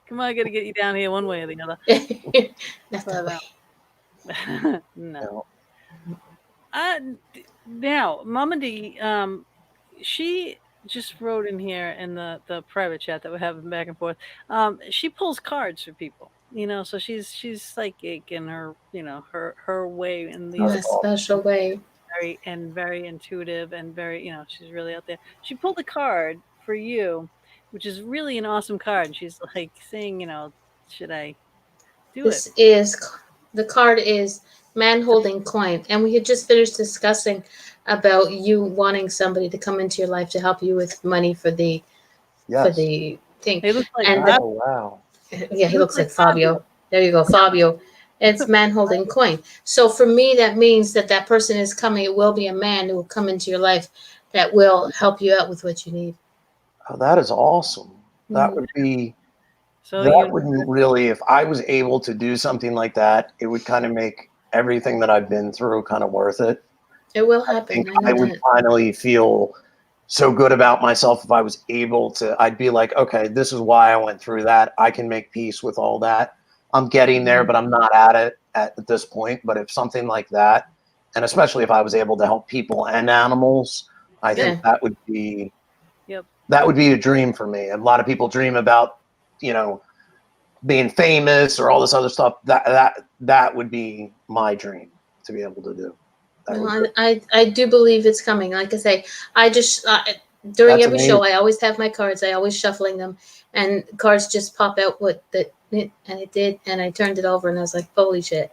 Come on, I got to get you down here one way or the other. Not that way. No. Now, Mama D, she just wrote in here in the private chat that we're having back and forth. She pulls cards for people, so she's psychic in her, her way in In these a special way. very intuitive and very, she's really out there. She pulled a card for you, which is really an awesome card. She's like saying, should I do This it? is the card is man holding coin, and we had just finished discussing about you wanting somebody to come into your life to help you with money for the Yes. thing. It looks like And that. Oh, wow. Yeah, he looks like Fabio. There you go, Fabio. It's man holding coin. So for me, that means that that person is coming. It will be a man who will come into your life that will help you out with what you need. Oh, that is awesome. That Mhm. would be, So that would really, if I was able to do something like that, it would kind of make everything that I've been through kind of worth it. It will I happen. think I I know would that. finally feel so good about myself if I was able to. I'd be like, okay, this is why I went through that. I can make peace with all that. I'm getting there, but I'm not at it at this point. But if something like that, and especially if I was able to help people and animals, I think Yeah. that would be Yep. that would be a dream for me. A lot of people dream about, being famous or all this other stuff. That would be my dream to be able to do. That would No, be- I do believe it's coming. Like I say, I just during That's every show, amazing. I always have my cards. I always shuffling them, and cards just pop out and it did, and I turned it over, and I was like, holy shit!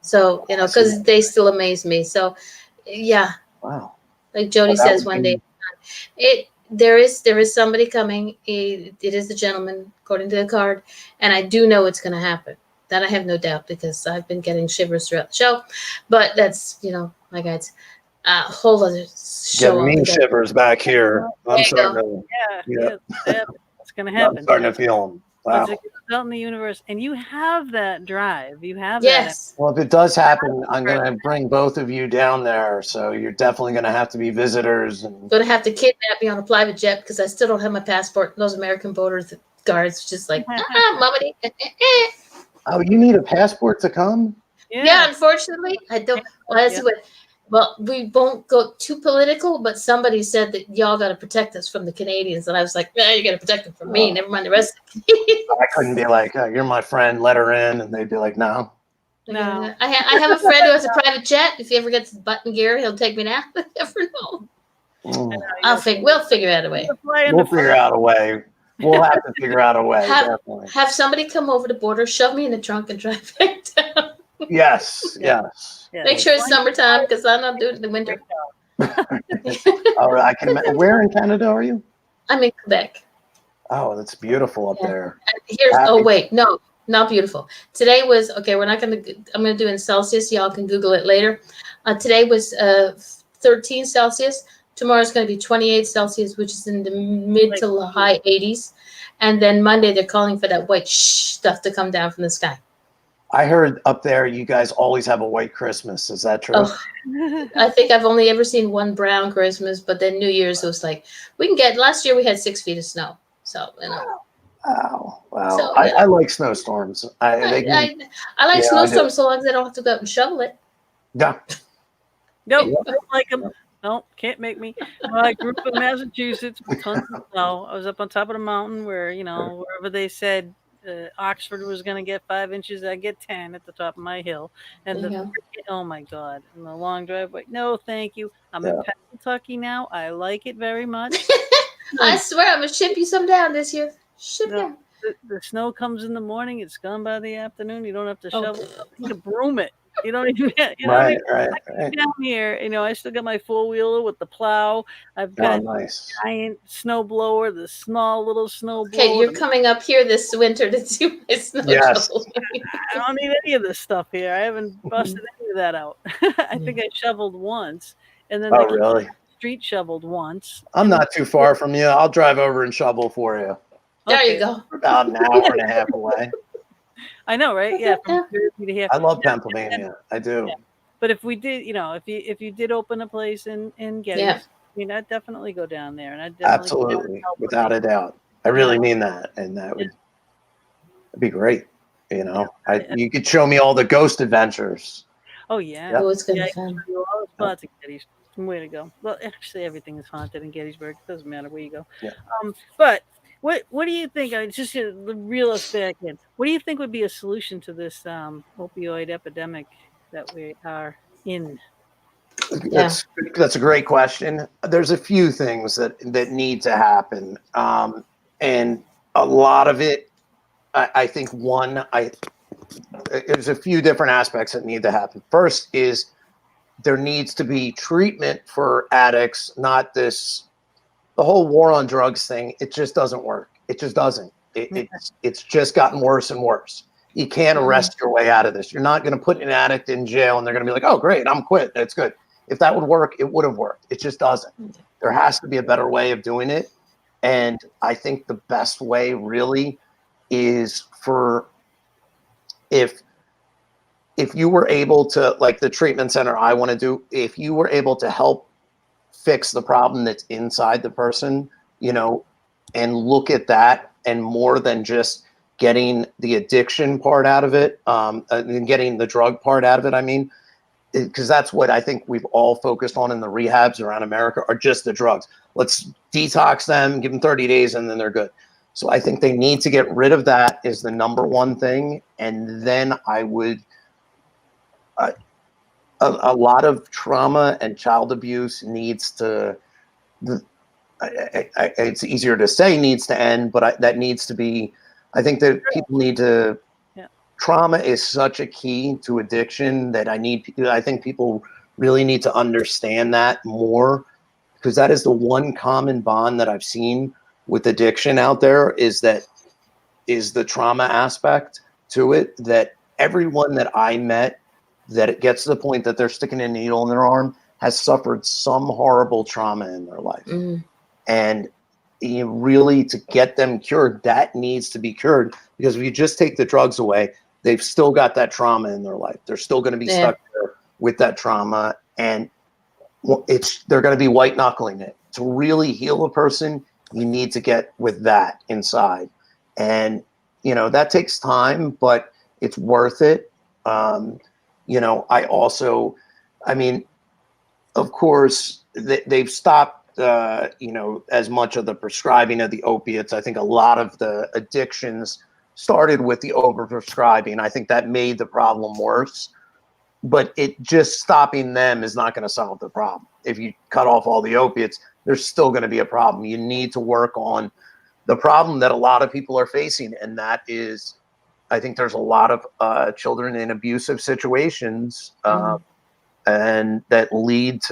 So because they still amaze me. So yeah, Wow. like Jody Well, that says, would one be- day there is somebody coming. It is a gentleman according to the card, and I do know it's going to happen. That I have no doubt because I've been getting shivers throughout the show. But that's my guys, a whole other show Giving me altogether. shivers back here. There I'm you starting Yeah, it's gonna I'm happen. starting to feel them. Wow. Once it gets out in the universe, and you have that drive, you have Yes. Well, if it does happen, I'm going to bring both of you down there. So you're definitely going to have to be visitors. And Gonna have to kidnap me on a private jet because I still don't have my passport. Those American border guards just like, mummity. oh, you need a passport to come? Yeah, unfortunately, I don't. Well, that's what. Well, we won't go too political, but somebody said that y'all got to protect us from the Canadians, and I was like, you got to protect them from me. Never mind the rest. I couldn't be like, oh, you're my friend, let her in. And they'd be like, no. No. I have a friend who has a private jet. If he ever gets button gear, he'll take me now. I never know. We'll figure out a way. We'll figure out a way. We'll have to figure out a way. Definitely. Have somebody come over the border, shove me in the trunk, and drive back down. Yes. Make sure it's summertime because I'm not doing it in the winter. All right. Where in Canada are you? I'm in Quebec. Oh, that's beautiful up there. And wait, no, not beautiful. Today was okay. I'm gonna do in Celsius. Y'all can Google it later. Today was 13 Celsius. Tomorrow's going to be 28 Celsius, which is in the mid to high 80s. And then Monday, they're calling for that white stuff to come down from the sky. I heard up there you guys always have a white Christmas. Is that true? Oh, I think I've only ever seen one brown Christmas, but then New Year's was like, last year we had 6 feet of snow. So, Wow. So, I like snowstorms. I like snowstorms so long as I don't have to go out and shovel it. Yeah. Nope, don't like them. Nope, can't make me. Well, I grew up in Massachusetts with tons of snow. I was up on top of the mountain where, wherever they said Oxford was going to get 5 inches, I get 10 at the top of my hill. And oh my God, and the long driveway. No, thank you. I'm in Kentucky now. I like it very much. I swear I'm going to ship you some down this year. Down. The snow comes in the morning. It's gone by the afternoon. You don't have to shovel it. You can broom it. You don't even right. Down here, I still got my 4-wheeler with the plow. I've got a giant snow blower, the small little snow blower. Okay, you're coming up here this winter to do my snow shoveling. I don't need any of this stuff here. I haven't busted any of that out. I think I shoveled once, and then really? Street shoveled once. I'm not too far from you. I'll drive over and shovel for you. There you go. About an hour and a half away. I know, right? Yeah, from Jersey to here. I love Pennsylvania. I do. Yeah. But if we did, if you did open a place in Gettys, I'd definitely go down there, and I'd definitely absolutely, without a doubt. I really mean that, and that'd be great. You could show me all the ghost adventures. Oh yeah, it's gonna be fun. All the spots in Gettys. Way to go. Well, actually, everything is haunted in Gettysburg. It doesn't matter where you go. Yeah. But what do you think? I mean, just the reel us back in. What do you think would be a solution to this opioid epidemic that we are in? Yeah. That's a great question. There's a few things that need to happen, and a lot of it, I think there's a few different aspects that need to happen. First is there needs to be treatment for addicts, not the whole war on drugs thing. It just doesn't work. It just doesn't. It's just gotten worse and worse. You can't arrest your way out of this. You're not going to put an addict in jail and they're going to be like, oh, great, I'm quit. It's good. If that would work, it would have worked. It just doesn't. There has to be a better way of doing it. And I think the best way really is if you were able to, like the treatment center I want to do, if you were able to help fix the problem that's inside the person, and look at that, and more than just getting the addiction part out of it, and getting the drug part out of it, I mean, because that's what I think we've all focused on in the rehabs around America are just the drugs. Let's detox them, give them 30 days, and then they're good. So I think they need to get rid of that is the number one thing. And then I would, a lot of trauma and child abuse needs to, it's easier to say needs to end, but that needs to be, I think that people need to, trauma is such a key to addiction that I think people really need to understand that more, because that is the one common bond that I've seen with addiction out there is the trauma aspect to it, that everyone that I met that it gets to the point that they're sticking a needle in their arm has suffered some horrible trauma in their life. And really to get them cured, that needs to be cured, because if you just take the drugs away, they've still got that trauma in their life. They're still going to be stuck there with that trauma, and they're going to be white knuckling it. To really heal a person, you need to get with that inside, and that takes time, but it's worth it. I mean, of course, they've stopped, as much of the prescribing of the opiates. I think a lot of the addictions started with the overprescribing. I think that made the problem worse, but it just stopping them is not going to solve the problem. If you cut off all the opiates, there's still going to be a problem. You need to work on the problem that a lot of people are facing, and that is, I think there's a lot of children in abusive situations, and that leads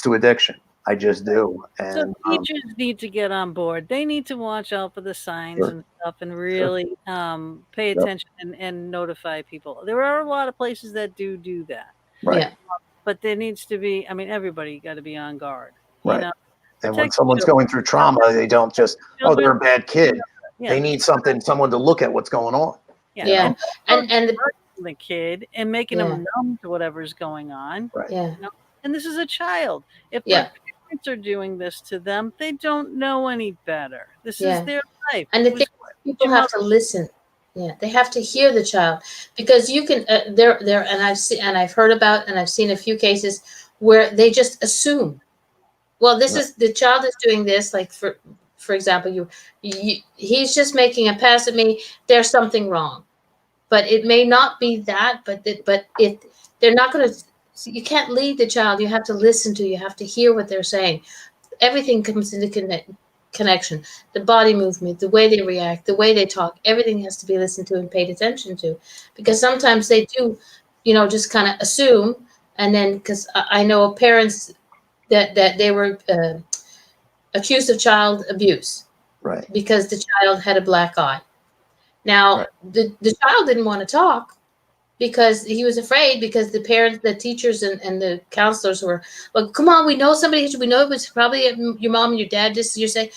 to addiction. I just do. And so teachers need to get on board. They need to watch out for the signs and stuff, and really pay attention and notify people. There are a lot of places that do that. Right. Yeah. But there needs to be, everybody got to be on guard. Right. And when someone's going through trauma, they don't just, they're a bad kid. They need someone to look at what's going on. And the kid and making them numb to whatever's going on. Right. And this is a child. If their parents are doing this to them, they don't know any better. This is their life. And the thing is, people have to listen. Yeah, they have to hear the child, because you can. And I've heard about, and I've seen a few cases where they just assume. Well, this is the child is doing this. Like for example, he's just making a pass at me. There's something wrong, but it may not be that. But they're not going to. You can't lead the child. You have to listen to. You have to hear what they're saying. Everything comes into connection. The body movement, the way they react, the way they talk, everything has to be listened to and paid attention to, because sometimes they do, just kind of assume. And then, because I know parents that they were accused of child abuse, right? Because the child had a black eye. Now, the child didn't want to talk, because he was afraid, because the parents, the teachers, and the counselors were like, come on, we know somebody, we know it was probably your mom and your dad, just you're saying,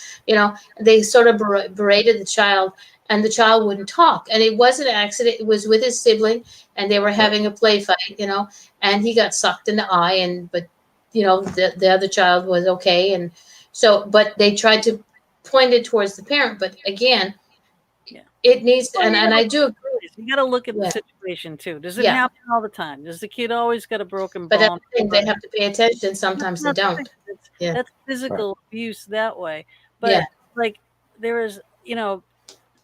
they sort of berated the child, and the child wouldn't talk. And it wasn't an accident. It was with his sibling, and they were having a play fight, and he got sucked in the eye, but the other child was okay. And so, but they tried to point it towards the parent. But again, it needs to, and I do agree. You got to look at Yeah. the situation too. Does it Yeah. happen all the time? Does the kid always got a broken But that's bone? the thing, they have to pay attention. Sometimes they That's the thing. don't. Yeah. That's physical abuse that way. But Yeah. like there is,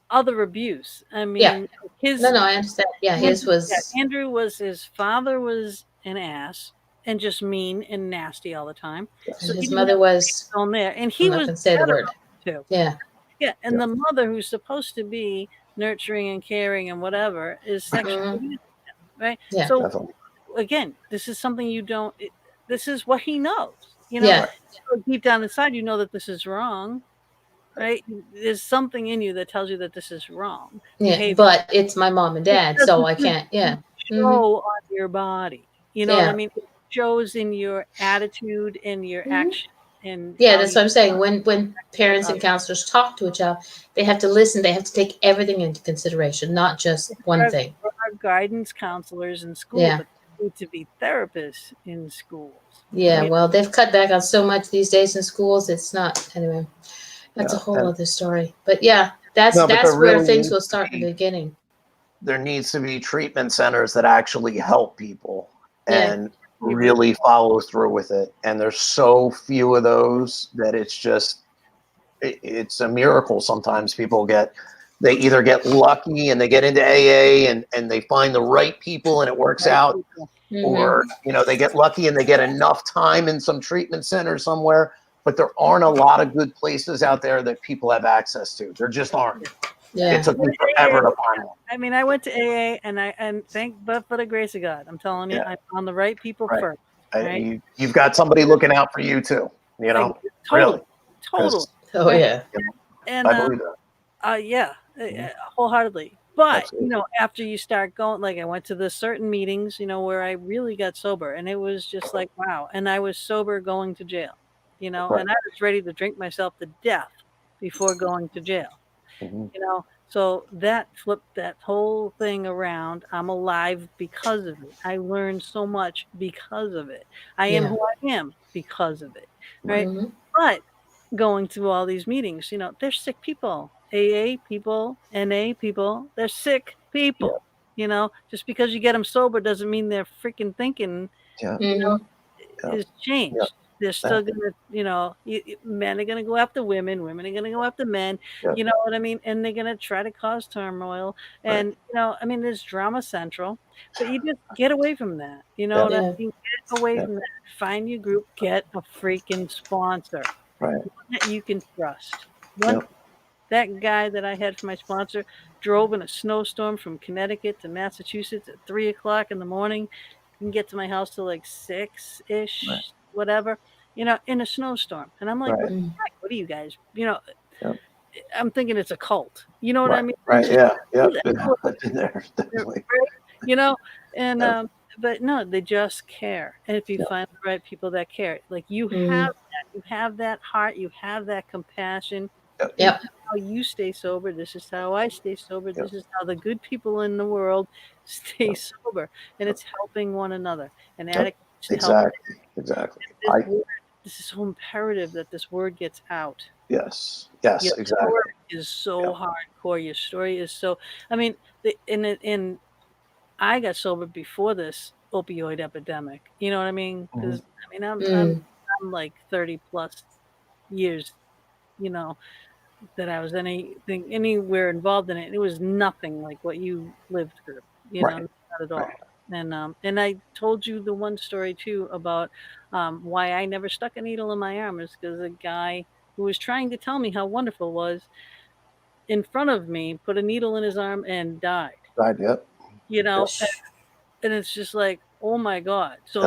other abuse. I Yeah. mean, his No, I understand. Yeah, his was. Andrew was his father was an ass and just mean and nasty all the time. And So he his didn't mother have was. on there, and I'm he not was gonna say the better word. too. Yeah. Yeah, and the mother who's supposed to be nurturing and caring and whatever is sexually Mhm. abusing him, right? Yeah. So Definitely. again, this is something you don't. This is what he knows. Yeah. So deep down inside, you know that this is wrong, right? There's something in you that tells you that this is wrong Yeah. behavior. But it's my mom and It dad, so I can't. Yeah. show on your body. You know what I Yeah. mean? It shows in your attitude and your action and Yeah, how that's you what I'm saying. When parents and others. counselors talk to a child, they have to listen. They have to take everything into consideration, not just one thing. There are guidance counselors in school, Yeah. but there need to be therapists in schools. Yeah. You Well, they've cut back on so much these days in schools. It's not anyway. That's a Yeah, whole and- other story. But yeah, that's No, but there where really things needs will to start in be- the beginning. There needs to be treatment centers that actually help people Yeah. and really follow through with it. And there's so few of those that it's just it's a miracle. Sometimes they either get lucky and they get into AA and they find the right people and it works out, Mhm. or they get lucky and they get enough time in some treatment center somewhere. But there aren't a lot of good places out there that people have access to. There just aren't. Yeah. It took me forever to find one. I mean, I went to AA and but for the grace of God, I'm telling you, Yeah. I'm on the right people Right. first. Right? You've got somebody looking out for you too. Totally, Really. totally. Oh Right. yeah. And I believe that. yeah, wholeheartedly. But Absolutely. after you start going, like I went to the certain meetings, where I really got sober, and it was just like wow. And I was sober going to jail, Right. and I was ready to drink myself to death before going to jail. Mhm. So that flipped that whole thing around. I'm alive because of it. I learned so much because of it. I am Yeah. who I am because of it, right? Mhm. But going to all these meetings, they're sick people. AA people, NA people, they're sick people. Just because you get them sober doesn't mean they're freaking thinking Yeah. Mhm. is changed. Yeah. They're still gonna, men are gonna go after women are gonna go after men. Yeah. You know what I mean? And they're gonna try to cause turmoil. And I mean, there's drama central, but you just get away from that. You know what I Yeah. mean? Get away Yeah. from that. Find your group. Get a freaking sponsor Right. that you can trust. Yep. That guy that I had for my sponsor drove in a snowstorm from Connecticut to Massachusetts at 3:00 in the morning. Didn't get to my house till like 6-ish, Right. whatever, in a snowstorm. And I'm like, Right. what the heck? What are you guys? Yep. I'm thinking it's a cult. You know what I mean? Right. Just Yeah. Yeah. do that. I've been there. Definitely. And Yep. but no, they just care. And if you Yeah. find the right people that care, like you Mhm. have that heart, you have that compassion. Yep. How you stay sober. This is how I stay sober. Yep. This is how the good people in the world stay Yep. sober, and it's helping one another. And Yep. addicts should help. Exactly. This is so imperative that this word gets out. Yes. Your Exactly. story is so Yep. hardcore. Your story is so. I mean, and I got sober before this opioid epidemic. You know what I mean? Because I mean, Mm. I'm like 30 plus years. That I was anywhere involved in it. It was nothing like what you lived through. Right. Not at all. Right. And I told you the one story too about why I never stuck a needle in my arm is because a guy who was trying to tell me how wonderful it was in front of me put a needle in his arm and died. Right. Yep. And it's just like, oh my God. So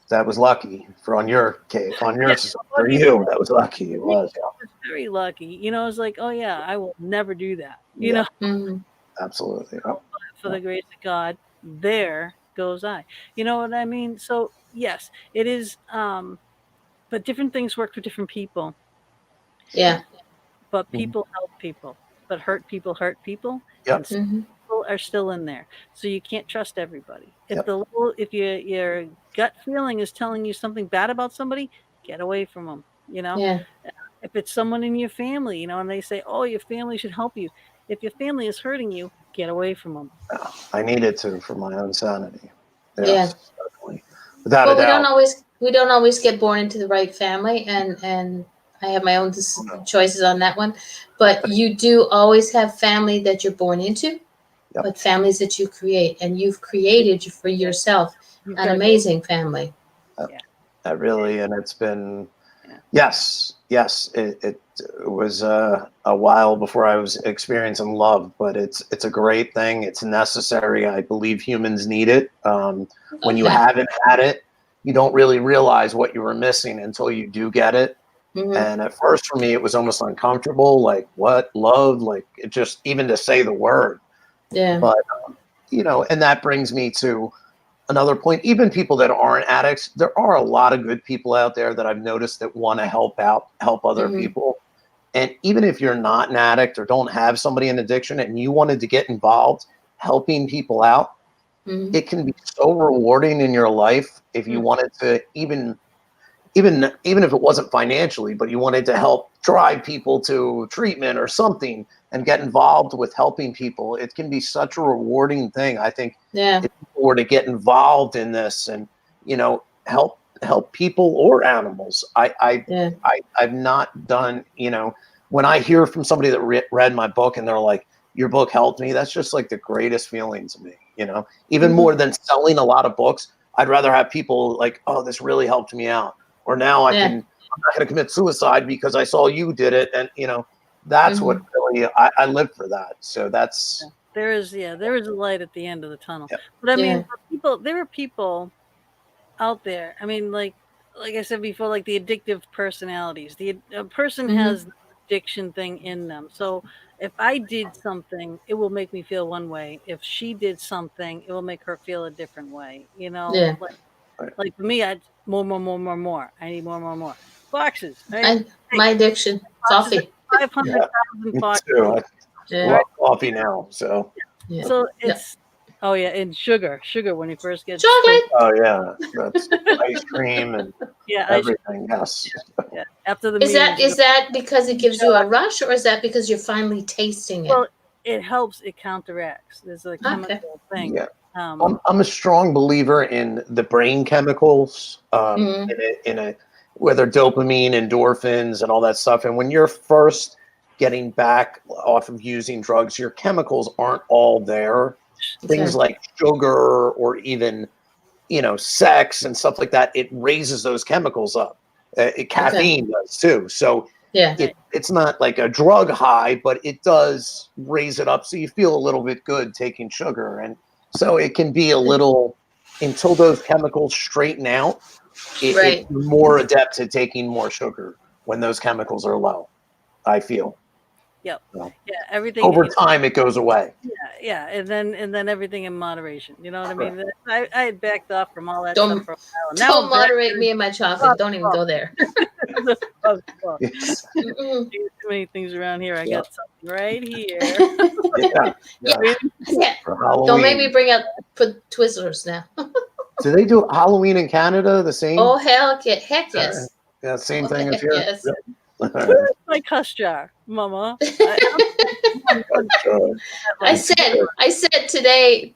That was lucky on your case. For you, that was lucky. It was. I was very lucky. It's like, oh yeah, I will never do that. Mhm. Absolutely. Yep. For the grace of God, there goes I. You know what I mean? So yes, it is. But different things work for different people. Yeah. But people help people. But hurt people hurt people. Yep. And some Mhm. people are still in there. So you can't trust everybody. If Yep. if your gut feeling is telling you something bad about somebody, get away from them. Yeah. If it's someone in your family, and they say, oh, your family should help you, if your family is hurting you, get away from them. I needed to for my own sanity. Yeah. Definitely. Without Well, a doubt. we don't always get born into the right family, and I have my own choices on that one. But you do always have family that you're born into, Yep. but families that you create, and you've created for yourself You've an got- amazing family. That really, and it's been, Yeah. yes, it was a while before I was experiencing love, but it's a great thing. It's necessary. I believe humans need it. When you Okay. haven't had it, you don't really realize what you were missing until you do get it. Mhm. And at first for me, it was almost uncomfortable. Like, what? Love? Like, it just, even to say the word. Yeah. But, and that brings me to another point. Even people that aren't addicts, there are a lot of good people out there that I've noticed that want to help other Mhm. people. And even if you're not an addict or don't have somebody in addiction and you wanted to get involved helping people out, Mhm. it can be so rewarding in your life if you wanted to even if it wasn't financially, but you wanted to help drive people to treatment or something and get involved with helping people. It can be such a rewarding thing. I think Yeah. if people were to get involved in this and, help people or animals. Yeah. I've not done, when I hear from somebody that read my book and they're like, your book helped me, that's just like the greatest feeling to me, even Mhm. more than selling a lot of books. I'd rather have people like, oh, this really helped me out. Or now I'm not going to commit suicide because I saw you did it. And, that's what really, I live for that. So that's. There is a light at the end of the tunnel. Yeah. But I mean, there are people out there. I mean, like I said before, like the addictive personalities. A person has the addiction thing in them. So if I did something, it will make me feel one way. If she did something, it will make her feel a different way. Yeah. Like for me, I'd more. I need more. Boxes. My addiction, Boxes, coffee. 500,000 Me boxes. too. I Yeah. love coffee now. So. Yeah. So it's and sugar when you first get Chocolate. Oh yeah, that's ice cream and everything. Yes. Yeah. After the Is that because it gives you a rush, or is that because you're finally tasting it? Well, it helps. It counteracts. There's a chemical thing. Yeah. I'm a strong believer in the brain chemicals, in a whether dopamine, endorphins, and all that stuff. And when you're first getting back off of using drugs, your chemicals aren't all there. Things like sugar or even, sex and stuff like that, it raises those chemicals up. Caffeine does too. So it's not like a drug high, but it does raise it up. So you feel a little bit good taking sugar. And so it can be a little, until those chemicals straighten out, you're more adept at taking more sugar when those chemicals are low, I feel. Yep. So, everything over time it goes away. Yeah, and then everything in moderation. You know what I mean? I had backed off from all that stuff for a while. Now Don't moderate me and my chocolate. Don't even go there. Too many things around here. I got something right here. Don't make me bring up Twizzlers now. Do they do Halloween in Canada the same? Oh heck yes. Yeah, same thing as here. Yes. Where's my cuss jar, Mama? I said today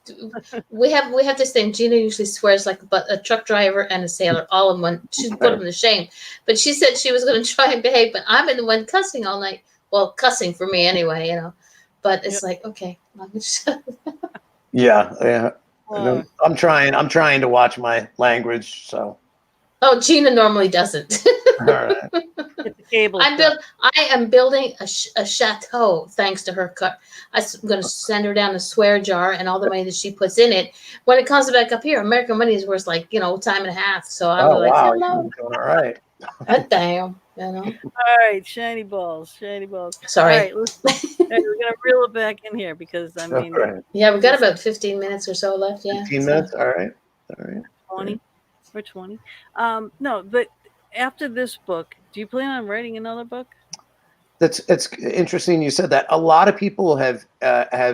we have this thing. Gina usually swears like a truck driver and a sailor all in one. She's put them to shame. But she said she was going to try and behave. But I'm in the one cussing all night. Well, cussing for me anyway, But it's like, okay, let me shut up. Yeah. I'm trying to watch my language. So. Oh, Gina normally doesn't. All right. I am building a chateau thanks to her. I'm going to send her down a swear jar and all the money that she puts in it. When it comes back up here, American money is worth time and a half. So I'm like, wow, hello. you're doing all right. What damn, All right, shiny balls. Sorry. All right, we're gonna reel it back in here because I mean, yeah, we've got about 15 minutes or so left. Yeah, 15 minutes. All right. 20. We're 20. No, but after this book, do you plan on writing another book? It's interesting you said that. A lot of people have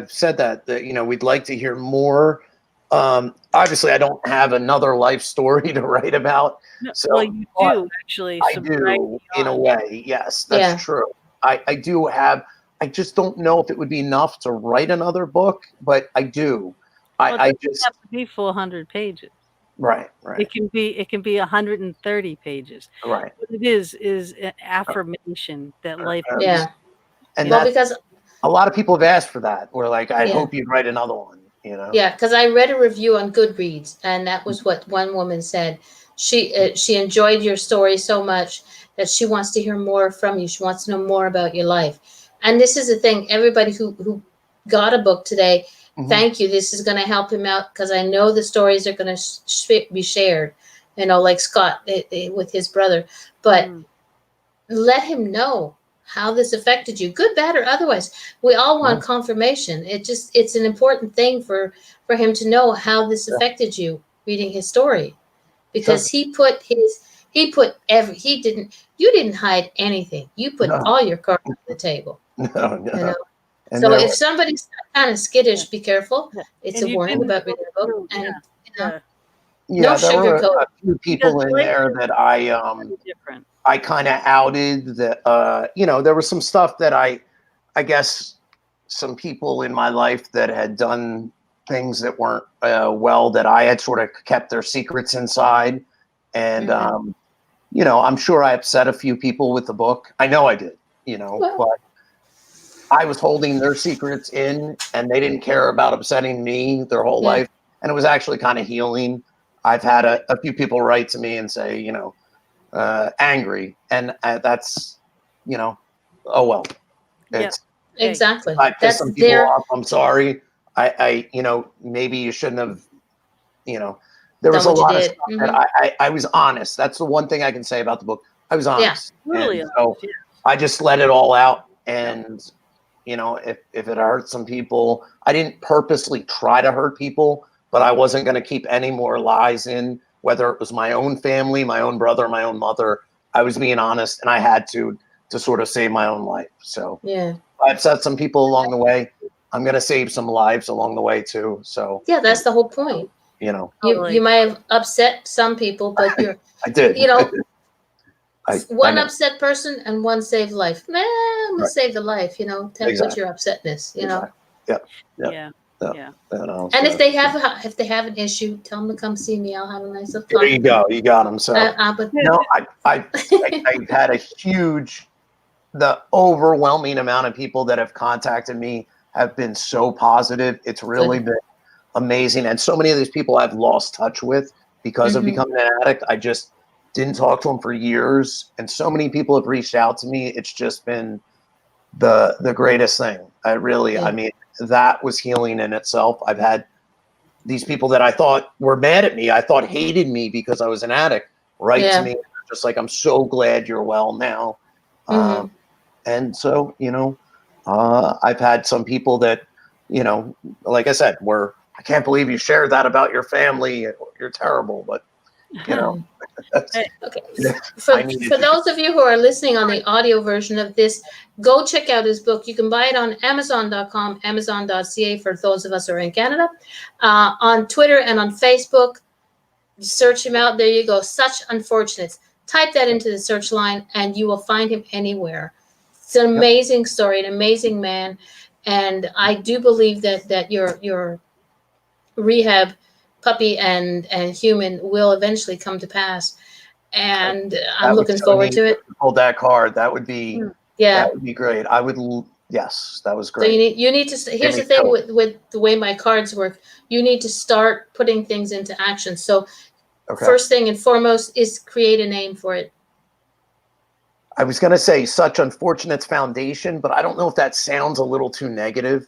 said that we'd like to hear more. Obviously, I don't have another life story to write about. No, so well, you do actually. I do in a way. Yes, that's true. I do have I just don't know if it would be enough to write another book, but I do. Well, it I doesn't just have to be 400 pages. right. It can be 130 pages. Right. What it is an affirmation that life is. Yeah. And Well, that because a lot of people have asked for that. We're like, I Yeah. hope you'd write another one, you know? yeah, because I read a review on Goodreads, and that was what one woman said. She enjoyed your story so much that she wants to hear more from you. She wants to know more about your life. And this is the thing. Everybody who got a book today, Mhm. thank you. This is going to help him out because I know the stories are going to be shared. Like Scott with his brother, but. Mm. Let him know how this affected you, good, bad, or otherwise. We all want confirmation. It's an important thing for him to know how this affected you reading his story, because you didn't hide anything. You put No. all your cards on the table. No. And So there if somebody's kind of skittish, be careful. Yeah. It's And a you warning didn't about go reading a book. through- And yeah. no there were sugarcoat. a few people in there that Different. I kind of outed that, there was some stuff that I guess some people in my life that had done things that weren't that I had sort of kept their secrets inside. And, I'm sure I upset a few people with the book. I know I did, but I was holding their secrets in and they didn't care about upsetting me their whole life. And it was actually kind of healing. I've had a few people write to me and say, angry, and that's oh well, it's Exactly. I pissed some people off. I'm sorry. I maybe you shouldn't have, there was a lot of stuff that I was honest. That's the one thing I can say about the book. I was honest. Really And so I just let it all out. And if it hurt some people, I didn't purposely try to hurt people, but I wasn't going to keep any more lies in, whether it was my own family, my own brother, my own mother. I was being honest, and I had to sort of save my own life. So I upset some people along the way. I'm going to save some lives along the way too. So that's the whole point. You might have upset some people, but you're I did. One upset person and one saved life. I'm gonna save the life. With your upsetness. Yeah. And if they have an issue, tell them to come see me. I'll have a nice little talk. There you go. You got them. So but I had a huge, the overwhelming amount of people that have contacted me have been so positive. It's really been amazing. And so many of these people I've lost touch with because of becoming an addict. I just didn't talk to them for years. And so many people have reached out to me. It's just been the greatest thing. I mean, that was healing in itself. I've had these people that I thought were mad at me, I thought hated me because I was an addict, write to me just like, I'm so glad you're well now. And so, I've had some people that, like I said, I can't believe you shared that about your family. You're terrible, but okay. For those of you who are listening on the audio version of this, go check out his book. You can buy it on Amazon.com, Amazon.ca for those of us who are in Canada. On Twitter and on Facebook, search him out. There you go. Such Unfortunates. Type that into the search line and you will find him anywhere. It's an amazing story, an amazing man. And I do believe that your rehab puppy and human will eventually come to pass, and I'm looking forward to it. Hold that card. That would be that would be great. I would. Yes, that was great. So you need to. Here's the thing with the way my cards work. You need to start putting things into action. So first thing and foremost is create a name for it. I was going to say Such Unfortunates Foundation, but I don't know if that sounds a little too negative.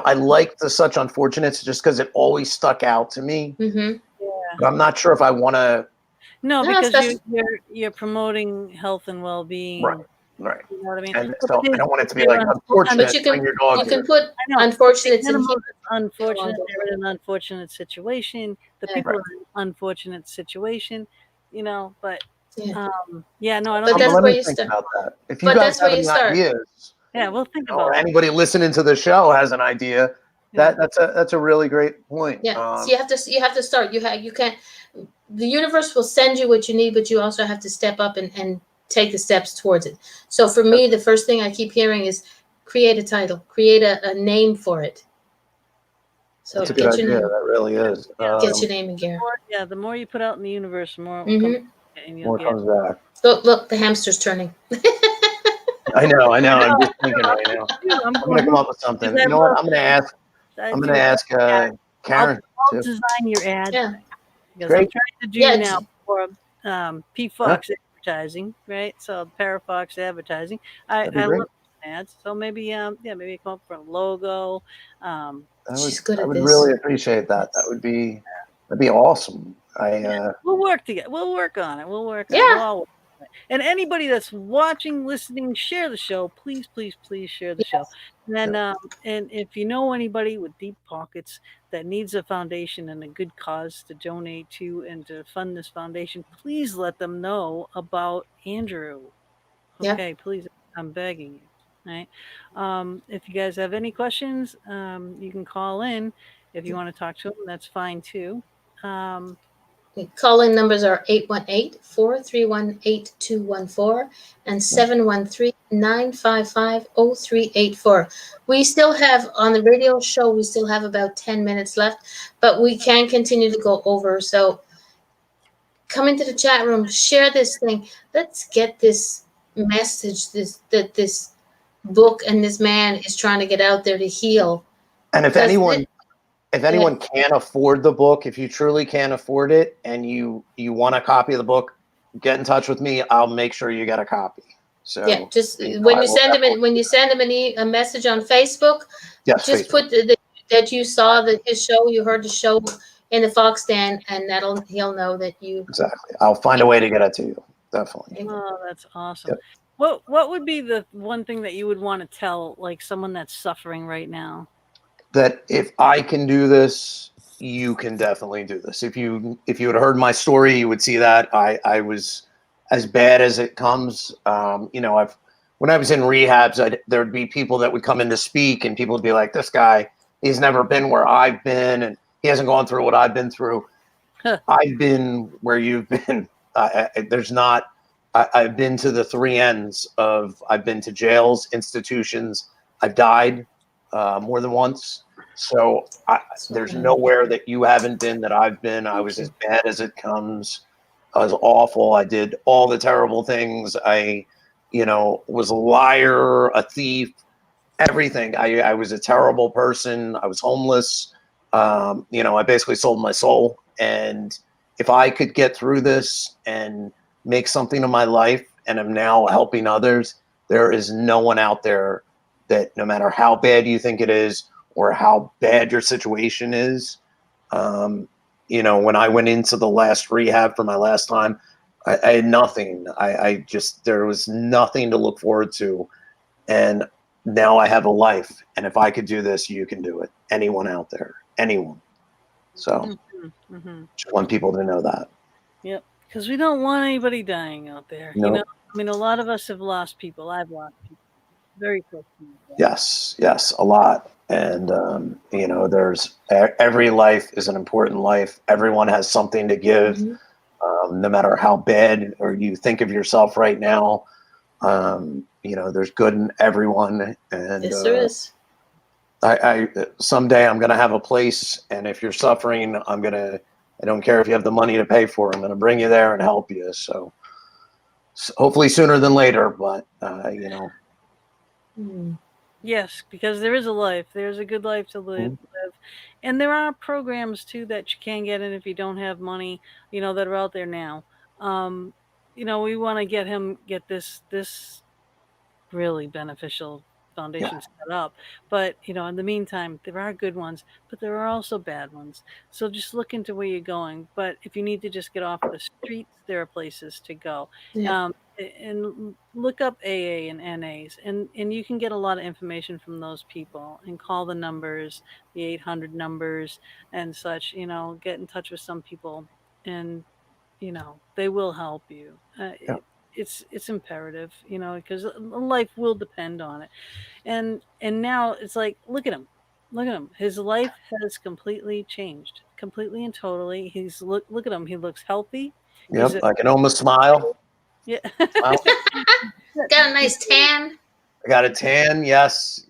I like the Such Unfortunates just because it always stuck out to me. But I'm not sure if I want to. No, because you're promoting health and well-being. Right. You know what I mean? And so I don't want it to be like unfortunate. But you can put unfortunates in here. Unfortunate, they're in an unfortunate situation. The people are in an unfortunate situation, but I don't. But that's where you start. About that. If you guys have any ideas, we'll think about or it. anybody listening to the show has an idea, that's a really great point. So you have to start. You can't. The universe will send you what you need, but you also have to step up and take the steps towards it. So for me, the first thing I keep hearing is create a title, create a name for it. So That's a good get your idea. name, That really is. get your name in gear. The more you put out in the universe, the more it will Mhm. come, and you'll More get. comes back. Look, the hamster's turning. I know. I'm just thinking right now. Dude, I'm gonna come up with something. You know what? I'm gonna ask Karen I'll too. design your ad Yeah. because I'm Great. trying to do Yeah, now for P Fox advertising, right? So Parafox advertising. That'd be I great. love ads, so maybe maybe come up with a logo. She's good I at would this. really appreciate that. That'd be awesome. We'll work together. We'll work on it. We'll work on it. Yeah. We'll all work on it. And anybody that's watching, listening, share the show. Please, please, please share the show. And then, and if you know anybody with deep pockets that needs a foundation and a good cause to donate to and to fund this foundation, please let them know about Andrew. Yeah. Okay, please. I'm begging you. Right. If you guys have any questions, you can call in. If you want to talk to them, that's fine too. The call-in numbers are 818-431-8214 and 713-955-0384. We still have, on the radio show, we still have about 10 minutes left, but we can continue to go over. So come into the chat room, share this thing. Let's get this message, that this book and this man is trying to get out there to heal. And if Because anyone can't afford the book, if you truly can't afford it and you want a copy of the book, get in touch with me. I'll make sure you get a copy. So yeah, just when you send him a message on Facebook, yes, just Facebook. put that you saw his show, you heard the show in the Fox Den, and he'll know that you. Exactly. I'll find a way to get it to you. Definitely. Oh, that's awesome. Yep. What would be the one thing that you would want to tell like someone that's suffering right now? That if I can do this, you can definitely do this. If you had heard my story, you would see that I was as bad as it comes. When I was in rehabs, there'd be people that would come in to speak, and people would be like, "This guy, he's never been where I've been, and he hasn't gone through what I've been through." I've been where you've been. I've been to the three ends of. I've been to jails, institutions. I've died more than once. So there's nowhere that you haven't been that I've been. I was as bad as it comes. I was awful. I did all the terrible things. I was a liar, a thief, everything. I was a terrible person. I was homeless. I basically sold my soul. And if I could get through this and make something of my life, and I'm now helping others, there is no one out there that, no matter how bad you think it is or how bad your situation is, when I went into the last rehab for my last time, I had nothing. There was nothing to look forward to. And now I have a life. And if I could do this, you can do it. Anyone out there, anyone. So just want people to know that. Yep. Because we don't want anybody dying out there. Nope. A lot of us have lost people. I've lost people. Very close to me. Yes, a lot. And, there's every life is an important life. Everyone has something to give, no matter how bad or you think of yourself right now. There's good in everyone. And Yes, there is. I someday I'm going to have a place. And if you're suffering, I don't care if you have the money to pay for it. I'm going to bring you there and help you. So hopefully sooner than later, but, Yes, because there is a life. There's a good life to live. And there are programs too that you can get in if you don't have money, that are out there now. We want to get this really beneficial foundation set up. But, in the meantime, there are good ones, but there are also bad ones. So just look into where you're going. But if you need to just get off the streets, there are places to go. Yeah. And look up AA and NAs, and you can get a lot of information from those people, and call the numbers, the 800 numbers and such. Get in touch with some people, and they will help you. It's imperative, because life will depend on it. And now it's like, look at him. His life has completely changed, completely and totally. He's look at him. He looks healthy. Yep, I can almost smile. Yeah. Got a nice tan. I got a tan. Yes.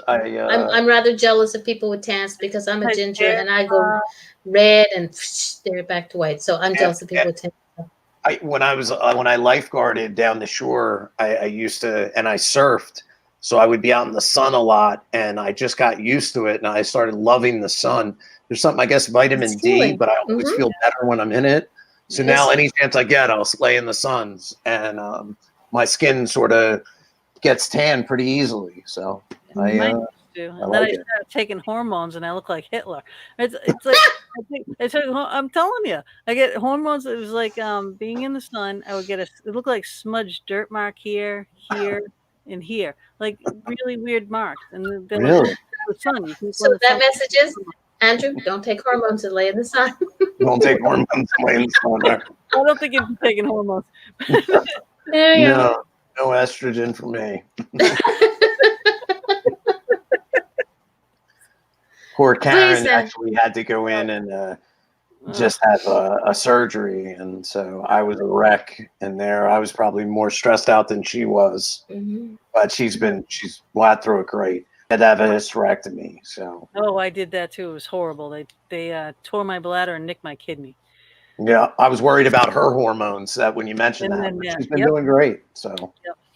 I'm rather jealous of people with tans because I'm a ginger and I go red and they're back to white. So I'm jealous of people with tans. When I lifeguarded down the shore, I used to, and I surfed, so I would be out in the sun a lot, and I just got used to it, and I started loving the sun. There's something, I guess, vitamin It's D, healing. but I always feel better when I'm in it. So Yes. now, any chance I get, I'll lay in the suns, and my skin sort of gets tan pretty easily. So Mine I used to. And then like I it. started taking hormones, and I look like Hitler. It's like I'm telling you, I get hormones. It was like being in the sun. I would get it looked like smudged dirt mark here, and here, like really weird marks. And they're like Really? the sun. You keep So letting the that sun- message is, Andrew, don't take hormones and lay in the sun. Don't take hormones away in the sun. I don't think you'd be taking hormones. There you go. No estrogen for me. Poor Karen Please, actually had to go in and just have a surgery, and so I was a wreck in there. I was probably more stressed out than she was, but she's bled through it great. Had to have a hysterectomy, so Oh, I did that too. It was horrible. They tore my bladder and nicked my kidney. yeah, I was worried about her hormones. That when you mentioned And that, then, but yeah, she's been yep. doing great. So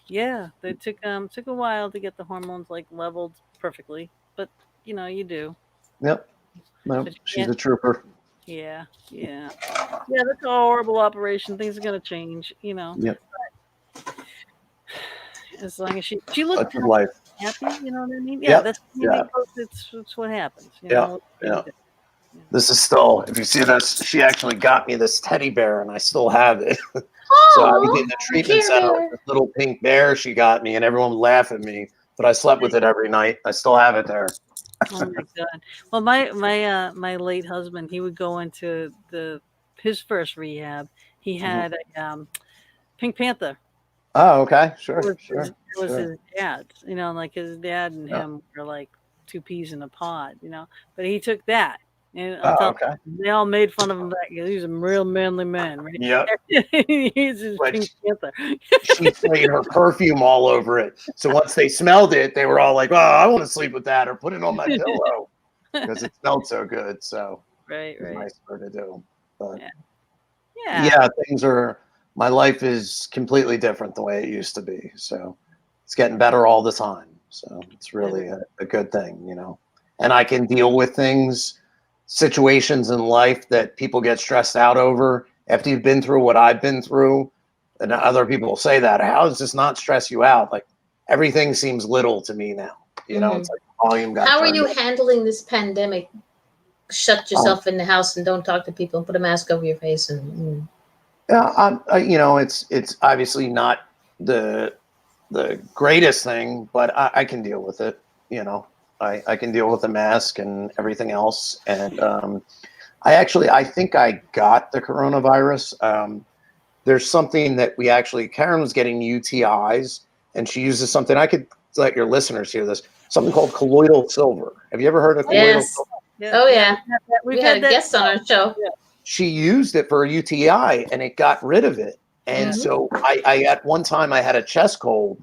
Yeah, they took a while to get the hormones like leveled perfectly, but you do. yep, no, But you she's can't- a trooper. Yeah. That's a horrible operation. Things are gonna change, Yep, as long as she looked that's life. happy. You know what I mean? Yeah, Yep, it's what happens. Yeah. This is still, if you see this, she actually got me this teddy bear, and I still have it. So I was in the treatment center with this little pink bear she got me, and everyone would laugh at me, but I slept with it every night. I still have it there. Oh my god! Well, my late husband, he would go into his first rehab. He had a Pink Panther. Oh, okay, sure, It sure. was his dad's. Like his dad and him were like two peas in a pod. But he took that, and I'm telling Okay. you, they all made fun of him back. He's a real manly man, right? Yep. He's his But Pink Panther. she sprayed her perfume all over it. So once they smelled it, they were all like, "Oh, I want to sleep with that or put it on my pillow," because it smelled so good. So Right. it was nice for her to do. But Yeah. my life is completely different the way it used to be. So it's getting better all the time. So it's really a good thing, And I can deal with situations in life that people get stressed out over after you've been through what I've been through. And other people say that, how does this not stress you out? Like everything seems little to me now, it's like volume got How are turned you up. handling this pandemic? Shut yourself in the house and don't talk to people and put a mask over your face Yeah, it's obviously not the greatest thing, but I can deal with it. I can deal with the mask and everything else. And I think I got the coronavirus. There's something that Karen was getting UTIs, and she uses something. I could let your listeners hear this. Something called colloidal silver. Have you ever heard of colloidal silver? Oh yeah. We've had a guest on our show. Yeah. She used it for a UTI, and it got rid of it. And so I at one time I had a chest cold.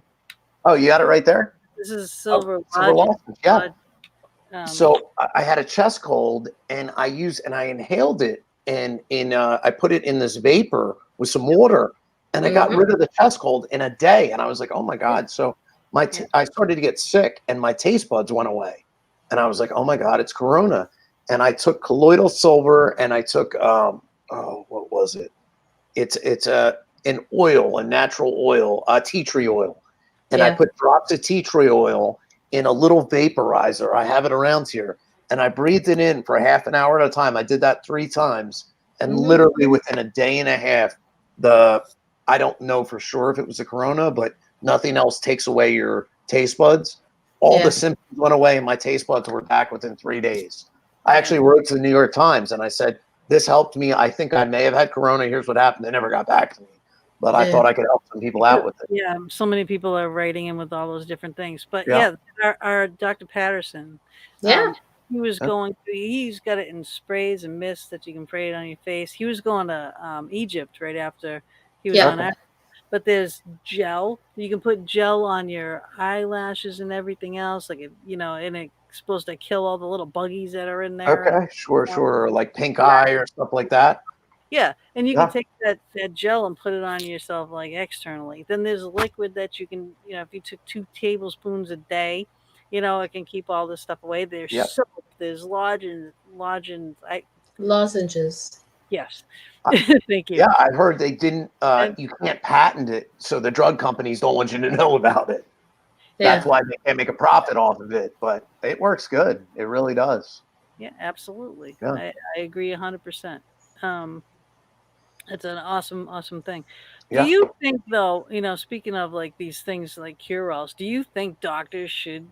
Oh, you got it right there? This is silver. Silver lozenge, yeah. So Um, I had a chest cold, and I inhaled it, and I put it in this vapor with some water, and I got rid of the chest cold in a day. And I was like, oh my God. So I started to get sick, and my taste buds went away. And I was like, oh my God, it's Corona. And I took colloidal silver, and I took, what was it? It's an oil, a natural oil, tea tree oil. And I put drops of tea tree oil in a little vaporizer. I have it around here. And I breathed it in for half an hour at a time. I did that 3 times. And literally within a day and a half, I don't know for sure if it was a Corona, but nothing else takes away your taste buds. All the symptoms went away, and my taste buds were back within 3 days. I actually wrote to the New York Times, and I said, this helped me. I think I may have had Corona. Here's what happened. They never got back to me. But I thought I could help some people out with it. Yeah, so many people are writing in with all those different things. But our Dr. Patterson, he was going through, he's got it in sprays and mists that you can spray it on your face. He was going to Egypt right after he was on Africa. but there's gel. You can put gel on your eyelashes and everything else, like and it's supposed to kill all the little buggies that are in there. Okay, sure, Uh, sure. Like pink eye or stuff like that. Yeah, and you Yeah. can take that gel and put it on yourself like externally. Then there's liquid that you can, if you took 2 tablespoons a day, it can keep all this stuff away. There's Yep. soap, there's lodgings. Lozenges. Yes, I- thank you. Yeah, I heard they didn't. And You can't patent it, so the drug companies don't want you to know about it. Yeah. That's why they can't make a profit off of it. But it works good. It really does. yeah, absolutely. Yeah. I agree 100%. It's an awesome thing. Do Yeah. you think though, speaking of like these things like cure-alls, do you think doctors should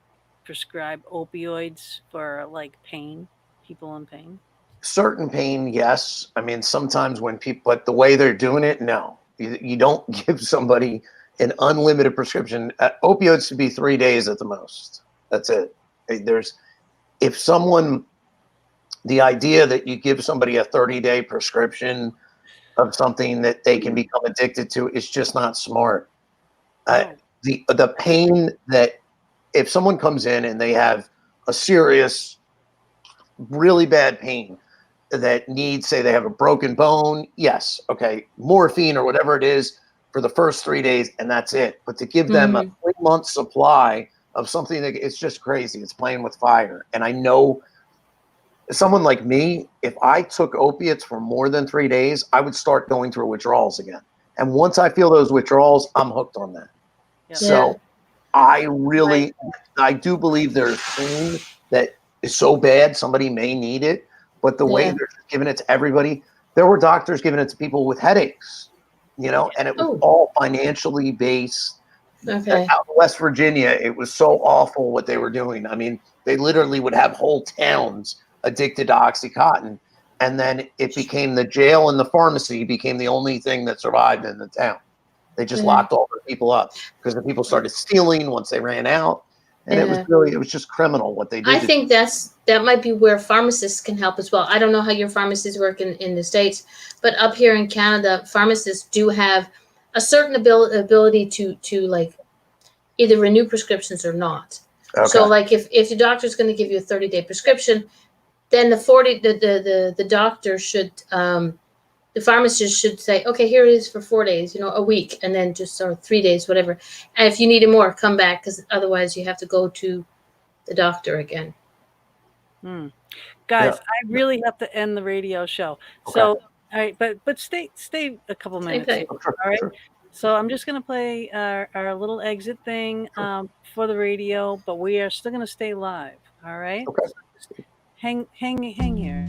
prescribe opioids for like pain, people in pain? Certain pain, yes. I mean, sometimes when people, but the way they're doing it, no. You don't give somebody an unlimited prescription. Opioids should be 3 days at the most. That's it. If someone, the idea that you give somebody a 30-day prescription of something that they can become addicted to is just not smart. No. The pain that if someone comes in and they have a serious, really bad pain that needs, say they have a broken bone, yes, okay, morphine or whatever it is for the first 3 days, and that's it. But to give them a 3-month supply of something that it's just crazy. It's playing with fire. And I know someone like me, if I took opiates for more than 3 days, I would start going through withdrawals again. And once I feel those withdrawals, I'm hooked on that. Yeah. So I do believe there's pain that is so bad somebody may need it, but the way they're giving it to everybody, there were doctors giving it to people with headaches, and it was all financially based. Okay. Out in West Virginia, it was so awful what they were doing. I mean, they literally would have whole towns addicted to OxyContin, and then it became the jail and the pharmacy became the only thing that survived in the town. They just locked all the people up because the people started stealing once they ran out, and it was just criminal what they did. I think that might be where pharmacists can help as well. I don't know how your pharmacies work in the States, but up here in Canada, pharmacists do have a certain ability to like either renew prescriptions or not. Okay. So like if the doctor's going to give you a 30-day prescription, then the doctor should the pharmacist should say, okay, here it is for 4 days, a week, and then just 3 days, whatever. And if you need it more, come back, because otherwise you have to go to the doctor again. Guys, I really have to end the radio show. Okay. So, all right, but stay a couple minutes. Okay. Here, all right. Sure. So I'm just gonna play our little exit thing for the radio, but we are still gonna stay live. All right. Okay. So hang here.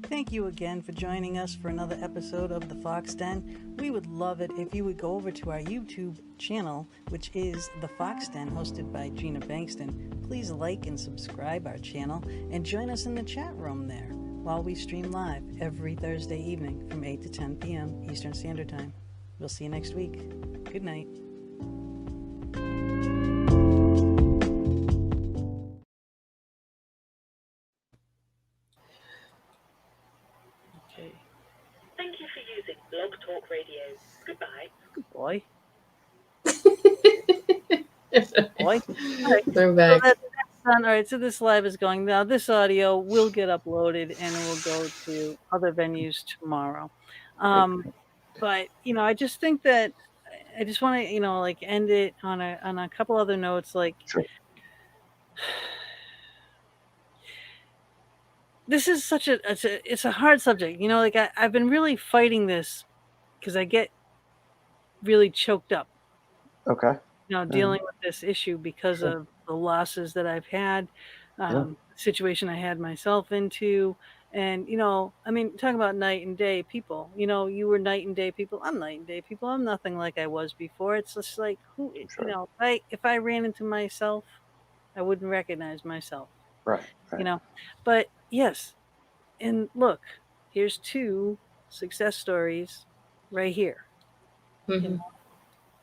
Thank you again for joining us for another episode of The Fox Den. We would love it if you would go over to our YouTube channel, which is The Fox Den, hosted by Gina Bankston. Please like and subscribe our channel and join us in the chat room there while we stream live every Thursday evening from 8 to 10 p.m. Eastern Standard Time. We'll see you next week. Good night. Thank you for using Blog Talk Radio. Goodbye. Good boy. Boy. Right. We're back. So that's done. All right, so this live is going now. This audio will get uploaded and it will go to other venues tomorrow. But I just think that I just want to like end it on a couple other notes. Like, Sure. This is such it's a hard subject. Like I've been really fighting this because I get really choked up. Okay. Dealing with this issue because of the losses that I've had, situation I had myself into. And, I mean, talking about night and day people, you were night and day people. I'm night and day people. I'm nothing like I was before. It's just like, if I ran into myself, I wouldn't recognize myself. Right. But yes. And look, here's 2 success stories right here. Mm-hmm.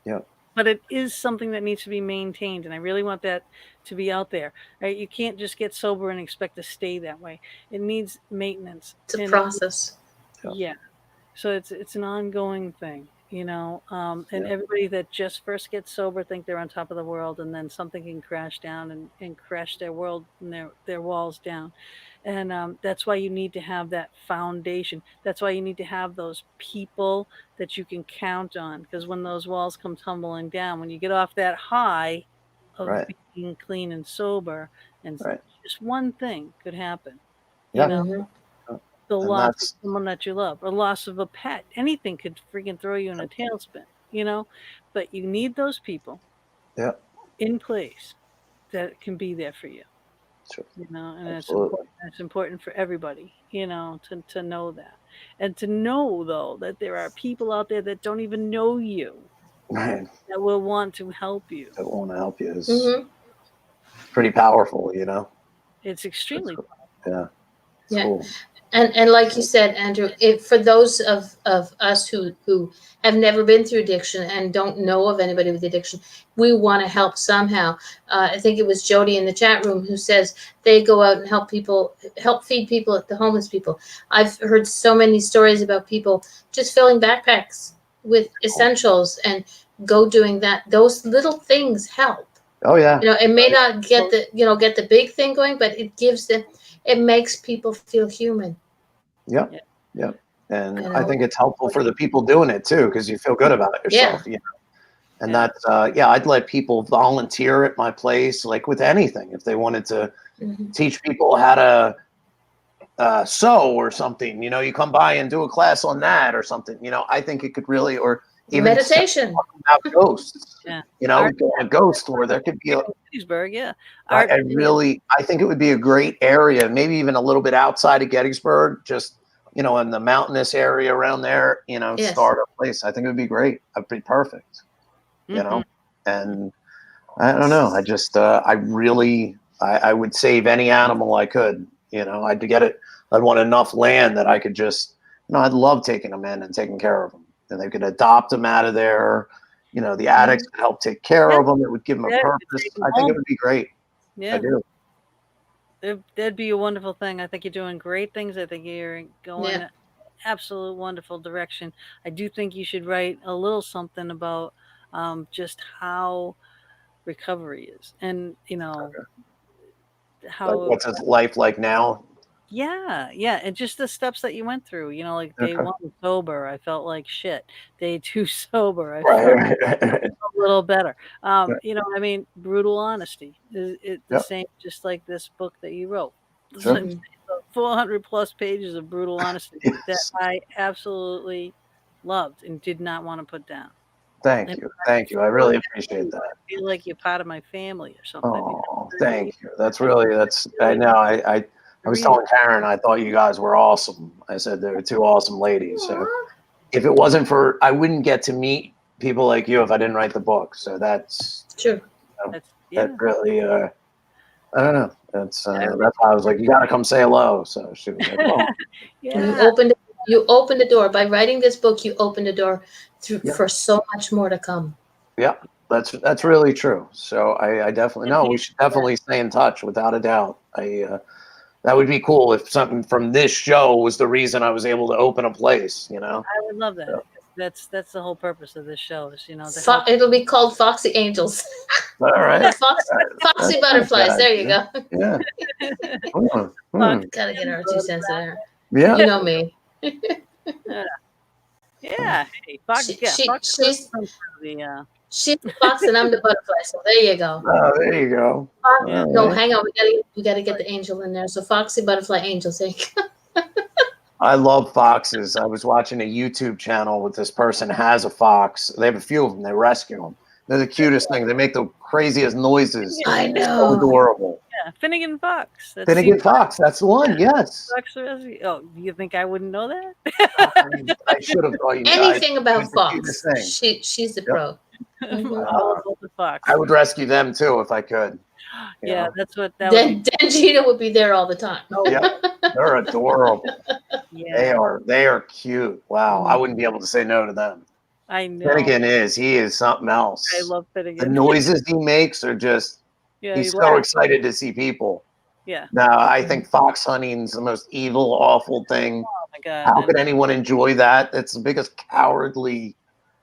Yeah. but it is something that needs to be maintained, and I really want that to be out there. Right? You can't just get sober and expect to stay that way. It needs maintenance. It's a And process. yeah. So it's an ongoing thing, and everybody that just first gets sober think they're on top of the world, and then something can crash down and crash their world and their walls down. And that's why you need to have that foundation. That's why you need to have those people that you can count on, because when those walls come tumbling down, when you get off that high of Right. being clean and sober, and Right. just one thing could happen, Yeah. Mhm. the And loss of that's someone that you love, or loss of a pet. Anything could freaking throw you in a tailspin, But you need those people yeah. in place that can be there for you, Sure. and it's Absolutely. important. It's important for everybody, to know that, and to know though that there are people out there that don't even know you Right. that will want to help you. That want to help you is Mhm. pretty powerful, It's extremely It's- yeah. It's Yeah. cool. And like you said, Andrew, for those of us who have never been through addiction and don't know of anybody with addiction, we want to help somehow. I think it was Jody in the chat room who says they go out and help feed people at the homeless people. I've heard so many stories about people just filling backpacks with essentials and go doing that. Those little things help. Oh yeah. It may not get the big thing going, but it makes people feel human. Yep. Yeah. Yep. And You I know? think it's helpful for the people doing it too, because you feel good about it yourself. And Yeah. that's I'd let people volunteer at my place, like with anything, if they wanted to Mhm. teach people how to sew or something. You come by and do a class on that or something. I think it could really, or even Meditation. about ghosts. Yeah. A ghost tour. There could be Gettysburg, yeah. I think it would be a great area, maybe even a little bit outside of Gettysburg, just in the mountainous area around there. Yes. Start a place. I think it would be great. It'd be perfect. Mhm. And I don't know. I just I would save any animal I could. I'd get it. I'd want enough land that I could just. I'd love taking them in and taking care of them, and they could adopt them out of there. The addicts could help take care of them. It would give them a Yeah, purpose. take 'em I think it home. would be great. I Yeah. do. That'd be a wonderful thing. I think you're doing great things. I think you're going Yeah. absolute wonderful direction. I do think you should write a little something about just how recovery is, and Like, how what's his life like now? yeah, and just the steps that you went through. Like day Okay. 1 sober, I felt like shit. Day 2 sober, I felt Right. a little better. Brutal honesty is the Yep. same, just like this book that you wrote. Sure. 400 plus pages of brutal honesty that Yes. I absolutely loved and did not want to put down. Thank And you. Thank you. I really appreciate that. I feel like you're part of my family or something. Oh, thank you. I know. I was telling Karen, I thought you guys were awesome. I said they were two awesome ladies. So if it wasn't for, I wouldn't get to meet people like you if I didn't write the book. So that's True. that really, I don't know. That's why I was like, you got to come say hello. So she was like, oh. Yeah. You opened the door by writing this book. You opened the door for so much more to come. Yeah, that's really true. So I definitely know we should definitely stay in touch without a doubt. That would be cool if something from this show was the reason I was able to open a place. I would love that. So. That's the whole purpose of this show is to help. It'll be called Foxy Angels. All right. Foxy Butterflies. There you go. Yeah. Gotta get our 2 cents in there. Yeah. You know me. Yeah. Hey, Fox. She's the fox and I'm the butterfly. So there you go. Oh, there you go. No, hang on. We gotta get the angel in there. So Foxy Butterfly Angels. There you go. I love foxes. I was watching a YouTube channel with this person has a fox. They have a few of them. They rescue them. They're the cutest thing. They make the craziest noises. I know. So adorable. Yeah, Finnegan Fox. Finnegan Fox. That's the one. Yes. Fox Rescue. Oh, you think I wouldn't know that? I should have thought you knew. Anything about Fox. She's the pro. Fox. I would rescue them too if I could. Yeah, that's what that then Gina would be there all the time. Oh yeah, they're adorable. Yeah. They are cute. Wow, I wouldn't be able to say no to them. I know. Finnegan he is something else. I love The Finnegan. noises he makes are just, Yeah, he's he so laughs. excited to see people. Yeah. Now, I think fox hunting's the most evil, awful thing. Oh my God. How could anyone enjoy that? It's the biggest cowardly.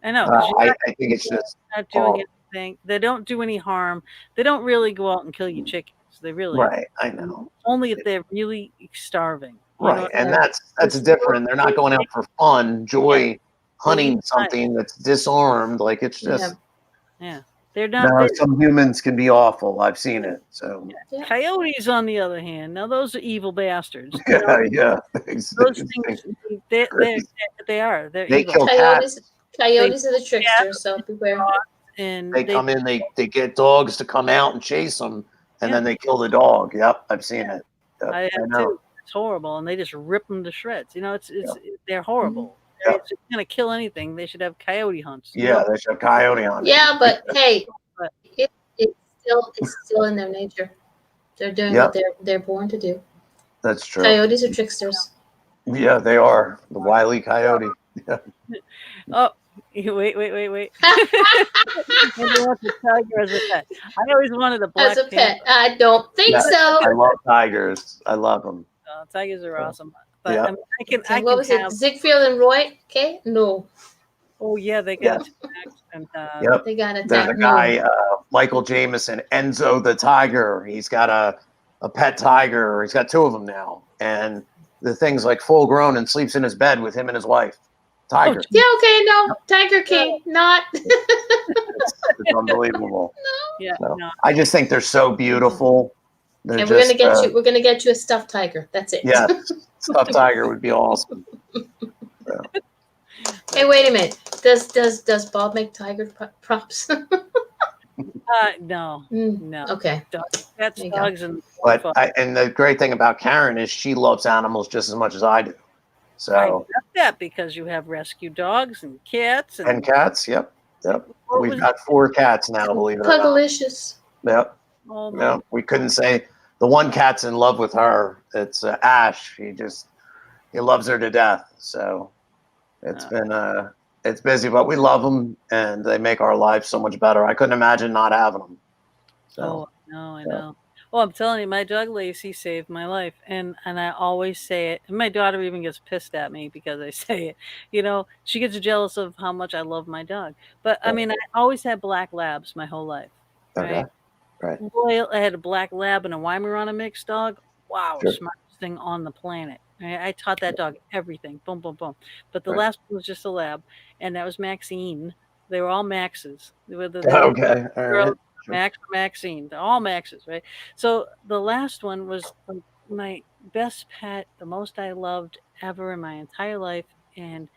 I know. 'Cause I think it's just not doing anything. They don't do any harm. They don't really go out and kill your chickens. They really right. I know. only if they're really starving. You know Right, what I and mean? that's different. They're not going out for fun, joy, hunting something that's disarmed. Like it's just. Yeah. They're not. Now, some humans can be awful. I've seen it. So Coyotes, on the other hand, now those are evil bastards. yeah. Those things, they are. They're They evil. kill cats. Coyotes are the tricksters, so beware. And They come in. They get dogs to come out and chase them, and then they kill the dog. Yep, I've seen it. Yep, I have know. too. It's horrible, and they just rip them to shreds. They're horrible. If they're gonna kill anything, they should have coyote hunts. Yeah, they should have coyote hunts. Yeah, but hey, it's still in their nature. They're doing what they're born to do. That's true. Coyotes are tricksters. Yeah, they are. The wily coyote. Yeah. Oh, wait. Maybe want the tiger as a pet. I always wanted a black as a pet. I don't think so. I love tigers. I love them. Tigers are awesome. But I mean, I can what was have... it? Ziegfeld and Roy? Okay, no. Oh yeah, they got attacked. And, they got attacked. There's a guy, Michael Jameson, Enzo the Tiger. He's got a pet tiger. He's got two of them now, and the thing's like full grown and sleeps in his bed with him and his wife. Tiger. Yeah, okay, no, Tiger King, not. It's unbelievable. Yeah, no. I just think they're so beautiful. And we're gonna get you. We're gonna get you a stuffed tiger. That's it. Yeah, stuffed tiger would be awesome. Yeah. Hey, wait a minute. Does Bob make tiger props? No. Okay. That's dogs and. But and the great thing about Karen is she loves animals just as much as I do. So I get that because you have rescue dogs and cats and cats. Yep. We've got 4 cats now. Believe it or not. Pugalicious. Yep. Oh, no, we couldn't say the one cat's in love with her. It's Ash. He loves her to death. So it's been it's busy, but we love them and they make our lives so much better. I couldn't imagine not having them. So, I know. Well, I'm telling you, my dog Lacey saved my life, and I always say it. And my daughter even gets pissed at me because I say it. She gets jealous of how much I love my dog. But I mean, I always had black labs my whole life. Right. Right. Boy, I had a black lab and a Weimaraner mixed dog. Wow, smartest thing on the planet. I taught that dog everything. Boom, boom, boom. But the last one was just a lab, and that was Maxine. They were all Maxes. They were okay. All right. Max, Maxine, they're all Maxes, right? So the last one was my best pet, the most I loved ever in my entire life, and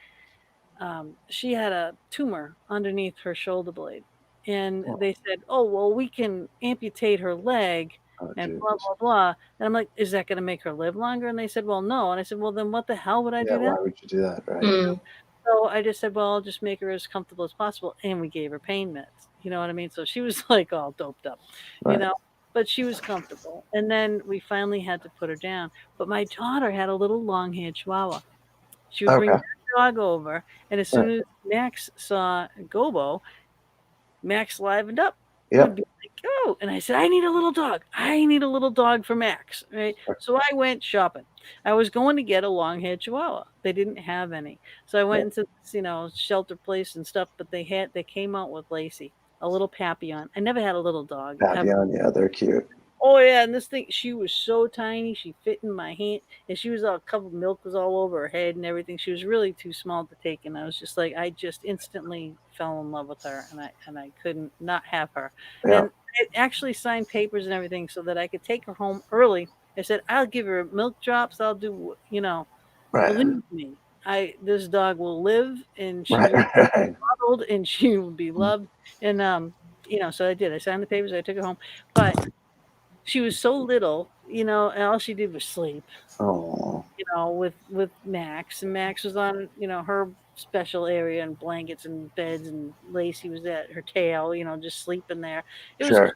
she had a tumor underneath her shoulder blade, and they said, "Oh, well, we can amputate her leg." And blah blah blah, and I'm like, "Is that going to make her live longer?" And they said, "Well, no." And I said, "Well, then what the hell would I do that?" Why would you do that, right? So I just said, "Well, I'll just make her as comfortable as possible," and we gave her pain meds. You know what I mean? So she was like all doped up, but she was comfortable. And then we finally had to put her down. But my daughter had a little long-haired Chihuahua. She would bring that dog over, and as soon as Max saw Gobo, Max livened up. Would be like, "Oh," and I said, "I need a little dog. I need a little dog for Max." Right? So I went shopping. I was going to get a long-haired Chihuahua. They didn't have any, so I went into this, shelter place and stuff. But they came out with Lacey, a little Papillon. I never had a little dog. Papillon, yeah, they're cute. Oh yeah, and this thing, she was so tiny. She fit in my hand, and she was all covered. Milk was all over her head and everything. She was really too small to take, and I was just like, I just instantly fell in love with her, and I couldn't not have her. Yeah. And I actually signed papers and everything so that I could take her home early. I said, "I'll give her milk drops. I'll do, believe me, this dog will live, and she will be modeled, and she will be loved." And so I did. I signed the papers. I took her home, but she was so little, and all she did was sleep. Oh. With Max, and Max was on, her special area and blankets and beds, and Lacey was at her tail, just sleeping there. It was,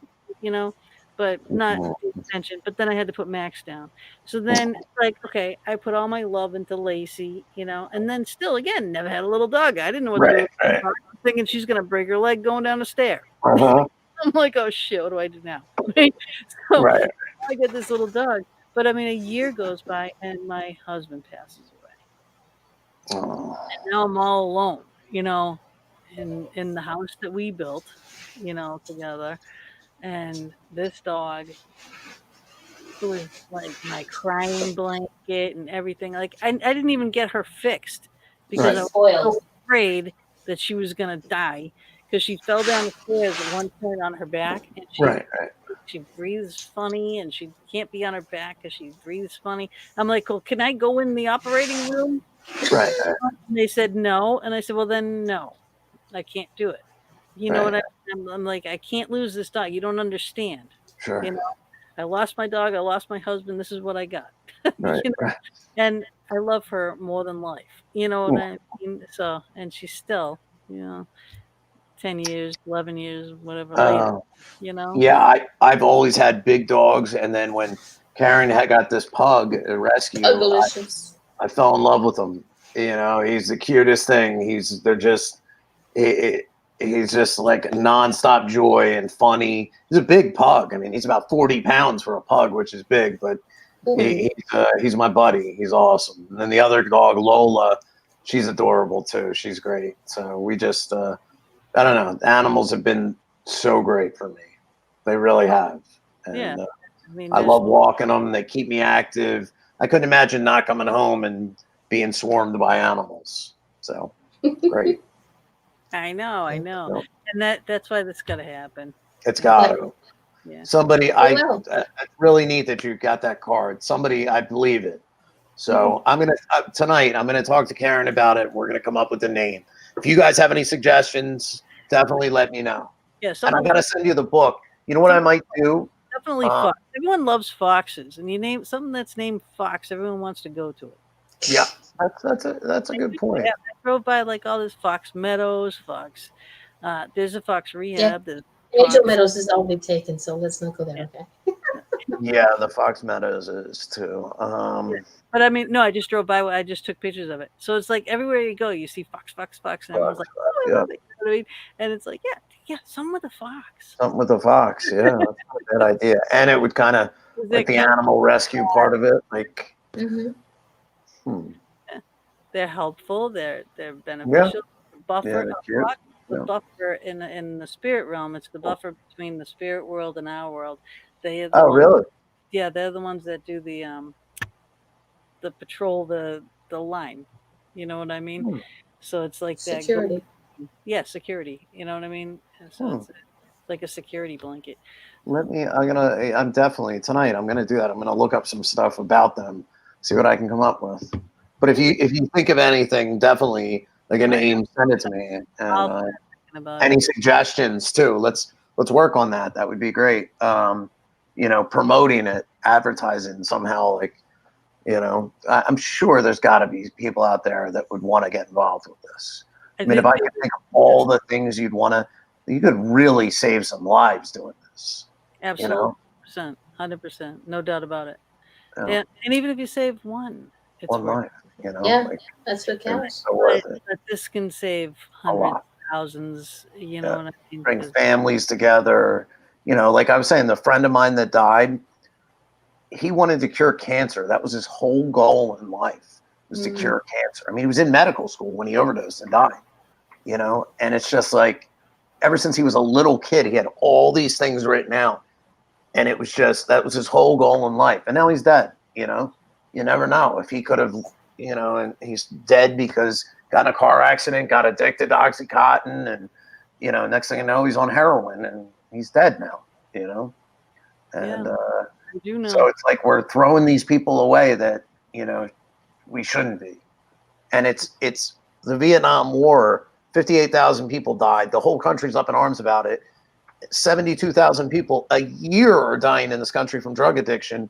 but not with the intention. But then I had to put Max down. So then it's like, okay, I put all my love into Lacey, and then still again, never had a little dog. I didn't know what to do with the dog. I'm thinking she's gonna break her leg going down the stair. I'm like, oh shit, what do I do now? So I get this little dog. But I mean, a year goes by and my husband passes away. And now I'm all alone, in the house that we built, together. And this dog was like my crying blanket and everything. Like I didn't even get her fixed because I was so afraid that she was gonna die because she fell down the stairs at one point on her back and she breathes funny and she can't be on her back because she breathes funny. I'm like, well, can I go in the operating room? And they said no, and I said, well, then no, I can't do it. You know what I'm like, I can't lose this dog. You don't understand. Sure. I lost my dog. I lost my husband. This is what I got. And I love her more than life. You know what I mean? So, and she's still, 10 years, 11 years, whatever later, Yeah, I've always had big dogs, and then when Karen had got this pug rescue, I fell in love with him. He's the cutest thing. He's just like nonstop joy and funny. He's a big pug. I mean, he's about 40 pounds for a pug, which is big, but he's my buddy. He's awesome. And then the other dog, Lola, she's adorable too. She's great. So we just, I don't know. Animals have been so great for me. They really have. And I love walking them. They keep me active. I couldn't imagine not coming home and being swarmed by animals. So great. I know. And that's why this got to happen. It's got to. Yeah. Somebody, I really neat that you got that card. Somebody, I believe it. So I'm going to, tonight, I'm going to talk to Karen about it. We're going to come up with a name. If you guys have any suggestions, definitely let me know. Yeah. And I'm going to send you the book. You know what I might do? Definitely fox. Everyone loves foxes. And you name something that's named Fox, everyone wants to go to it. Yeah. That's a good point. I drove by like all this Fox Meadows, Fox. There's a Fox Rehab. Yeah. Angel Meadows is already taken, so let's not go there. Okay. Yeah, the Fox Meadows is too. But I mean, no, I just drove by. I just took pictures of it. So it's like everywhere you go, you see Fox, Fox, Fox, and everyone's like, "Oh, I love it." You know what I mean? And it's like, yeah, something with a fox. Something with a fox. Yeah, that's a good idea. And it would kind of like the animal rescue part of it, like. They're helpful. They're beneficial. Buffer. The buffer in the spirit realm. It's the buffer between the spirit world and our world. They are the really? Yeah, they're the ones that do the patrol the line. You know what I mean? So it's like security. Security. You know what I mean? So it's like a security blanket. I'm definitely tonight. I'm gonna do that. I'm gonna look up some stuff about them, see what I can come up with. But if you think of anything, definitely like a name, send it to me. And any suggestions too? Let's work on that. That would be great. Promoting it, advertising somehow. Like, I'm sure there's got to be people out there that would want to get involved with this. I mean, if I could think of all the things you could really save some lives doing this. Absolutely, 100%, no doubt about it. Yeah. And even if you save one, it's one life. That's what counts. But this can save hundreds, thousands. You know what I mean? Bring families together. Like I was saying, the friend of mine that died, he wanted to cure cancer. That was his whole goal in life, was to cure cancer. I mean, he was in medical school when he overdosed and died. And it's just like, ever since he was a little kid, he had all these things written out, and it was just that was his whole goal in life. And now he's dead. You never know if he could have. And he's dead because got in a car accident, got addicted to Oxycontin, and next thing you know, he's on heroin and he's dead now. And so it's like we're throwing these people away that we shouldn't be. And it's the Vietnam War. 58,000 people died. The whole country's up in arms about it. 72,000 people a year are dying in this country from drug addiction,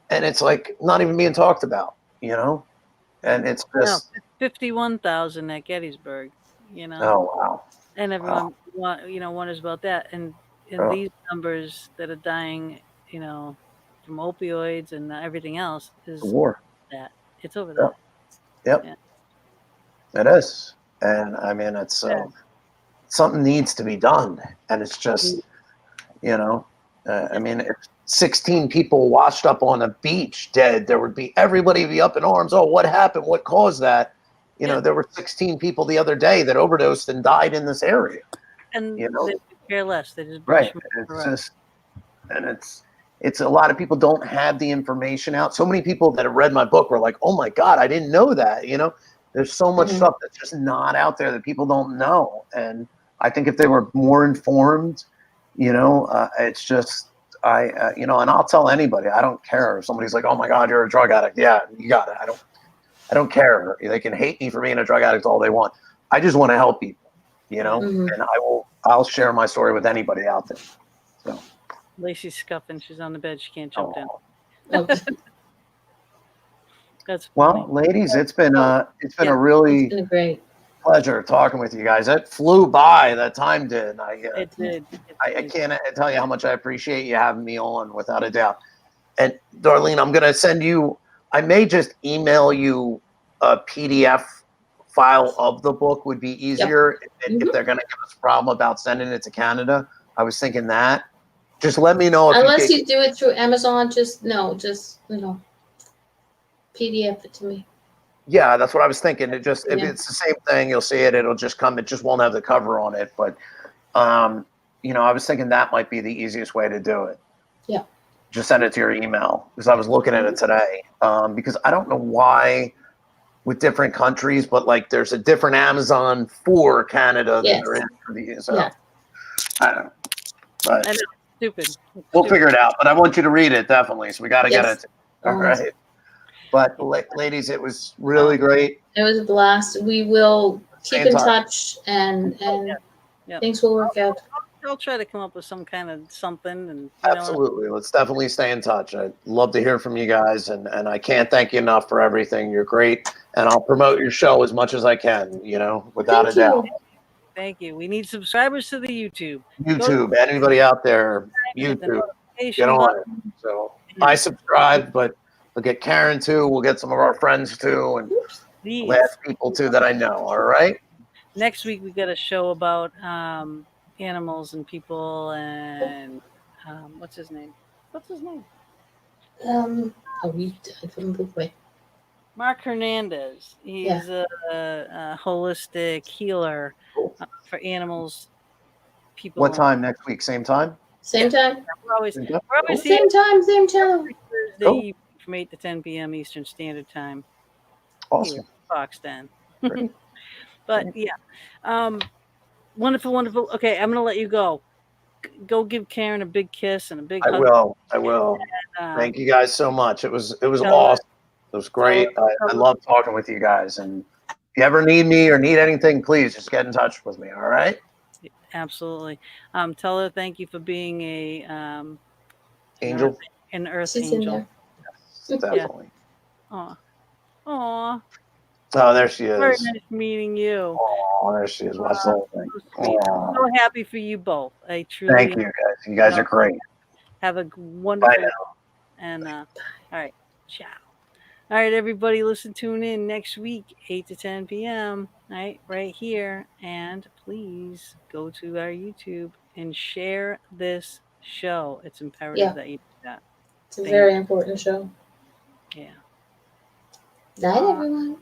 and it's like not even being talked about. And it's just 51,000 at Gettysburg, Oh wow! And everyone wonders about that. And in these numbers that are dying, from opioids and everything else is The war. that. It's over that. Yep. Yeah. It is. And I mean, it's something needs to be done. And it's just, I mean, if 16 people washed up on a beach dead, there would be everybody be up in arms. Oh, what happened? What caused that? There were 16 people the other day that overdosed and died in this area. And they care less. They just right. It's just, and it's a lot of people don't have the information out. So many people that have read my book were like, "Oh my God, I didn't know that." There's so much stuff that's just not out there that people don't know. And I think if they were more informed, it's just and I'll tell anybody. I don't care if somebody's like, "Oh my God, you're a drug addict." Yeah, you got it. I don't care. They can hate me for being a drug addict all they want. I just want to help people, and I'll share my story with anybody out there. So. Lacey's scuffing. She's on the bed. She can't jump down. That's well, ladies. It's been a really great pleasure talking with you guys. It flew by. That time did. It did. I can't tell you how much I appreciate you having me on, without a doubt. And Darlene, I'm going to send you. I may just email you a PDF file of the book. Would be easier if they're going to give us a problem about sending it to Canada. I was thinking that. Just let me know. Unless you do it through Amazon, just PDF it to me. Yeah, that's what I was thinking. If it's the same thing, you'll see it. It'll just come. It just won't have the cover on it. But, I was thinking that might be the easiest way to do it. Yeah. Just send it to your email, because I was looking at it today. Because I don't know why with different countries, but like there's a different Amazon for Canada than there is for the. So I don't know. But I know. Stupid. We'll figure it out, but I want you to read it, definitely. So we got to get it. All right. But ladies, it was really great. It was a blast. We will keep in touch, and things will work out. I'll try to come up with some kind of something. And absolutely. Let's definitely stay in touch. I'd love to hear from you guys, and I can't thank you enough for everything. You're great. And I'll promote your show as much as I can, without a doubt. Thank you. We need subscribers to the YouTube. Anybody out there, YouTube, get on it. So I subscribe, but we'll get Karen too. We'll get some of our friends too, and last people too that I know. All right. Next week we got a show about animals and people, and what's his name? Mark Hernandez. He's a holistic healer for animals, people. What time next week? Same time? Same time. We're always same time. Thursday from 8 to 10 p.m. Eastern Standard Time. Awesome. Fox Den. But wonderful. Okay, I'm gonna let you go. Go give Karen a big kiss and a big hug. I will. And, thank you guys so much. It was awesome. It was great. I love talking with you guys. And if you ever need me or need anything, please just get in touch with me. All right. Absolutely. Tell her thank you for being an earth angel. Yes, definitely. Yeah. Aw. Oh, there she is. Very nice meeting you. Oh, there she is. Watch the whole thing. I'm so happy for you both. I truly. Thank you, guys. You guys are great. Have a wonderful. Bye now. And all right, ciao. All right, everybody, tune in next week, 8 to 10 p.m. Right here, and please go to our YouTube and share this show. It's imperative that you do that. It's a very important show. Yeah. Night, everyone.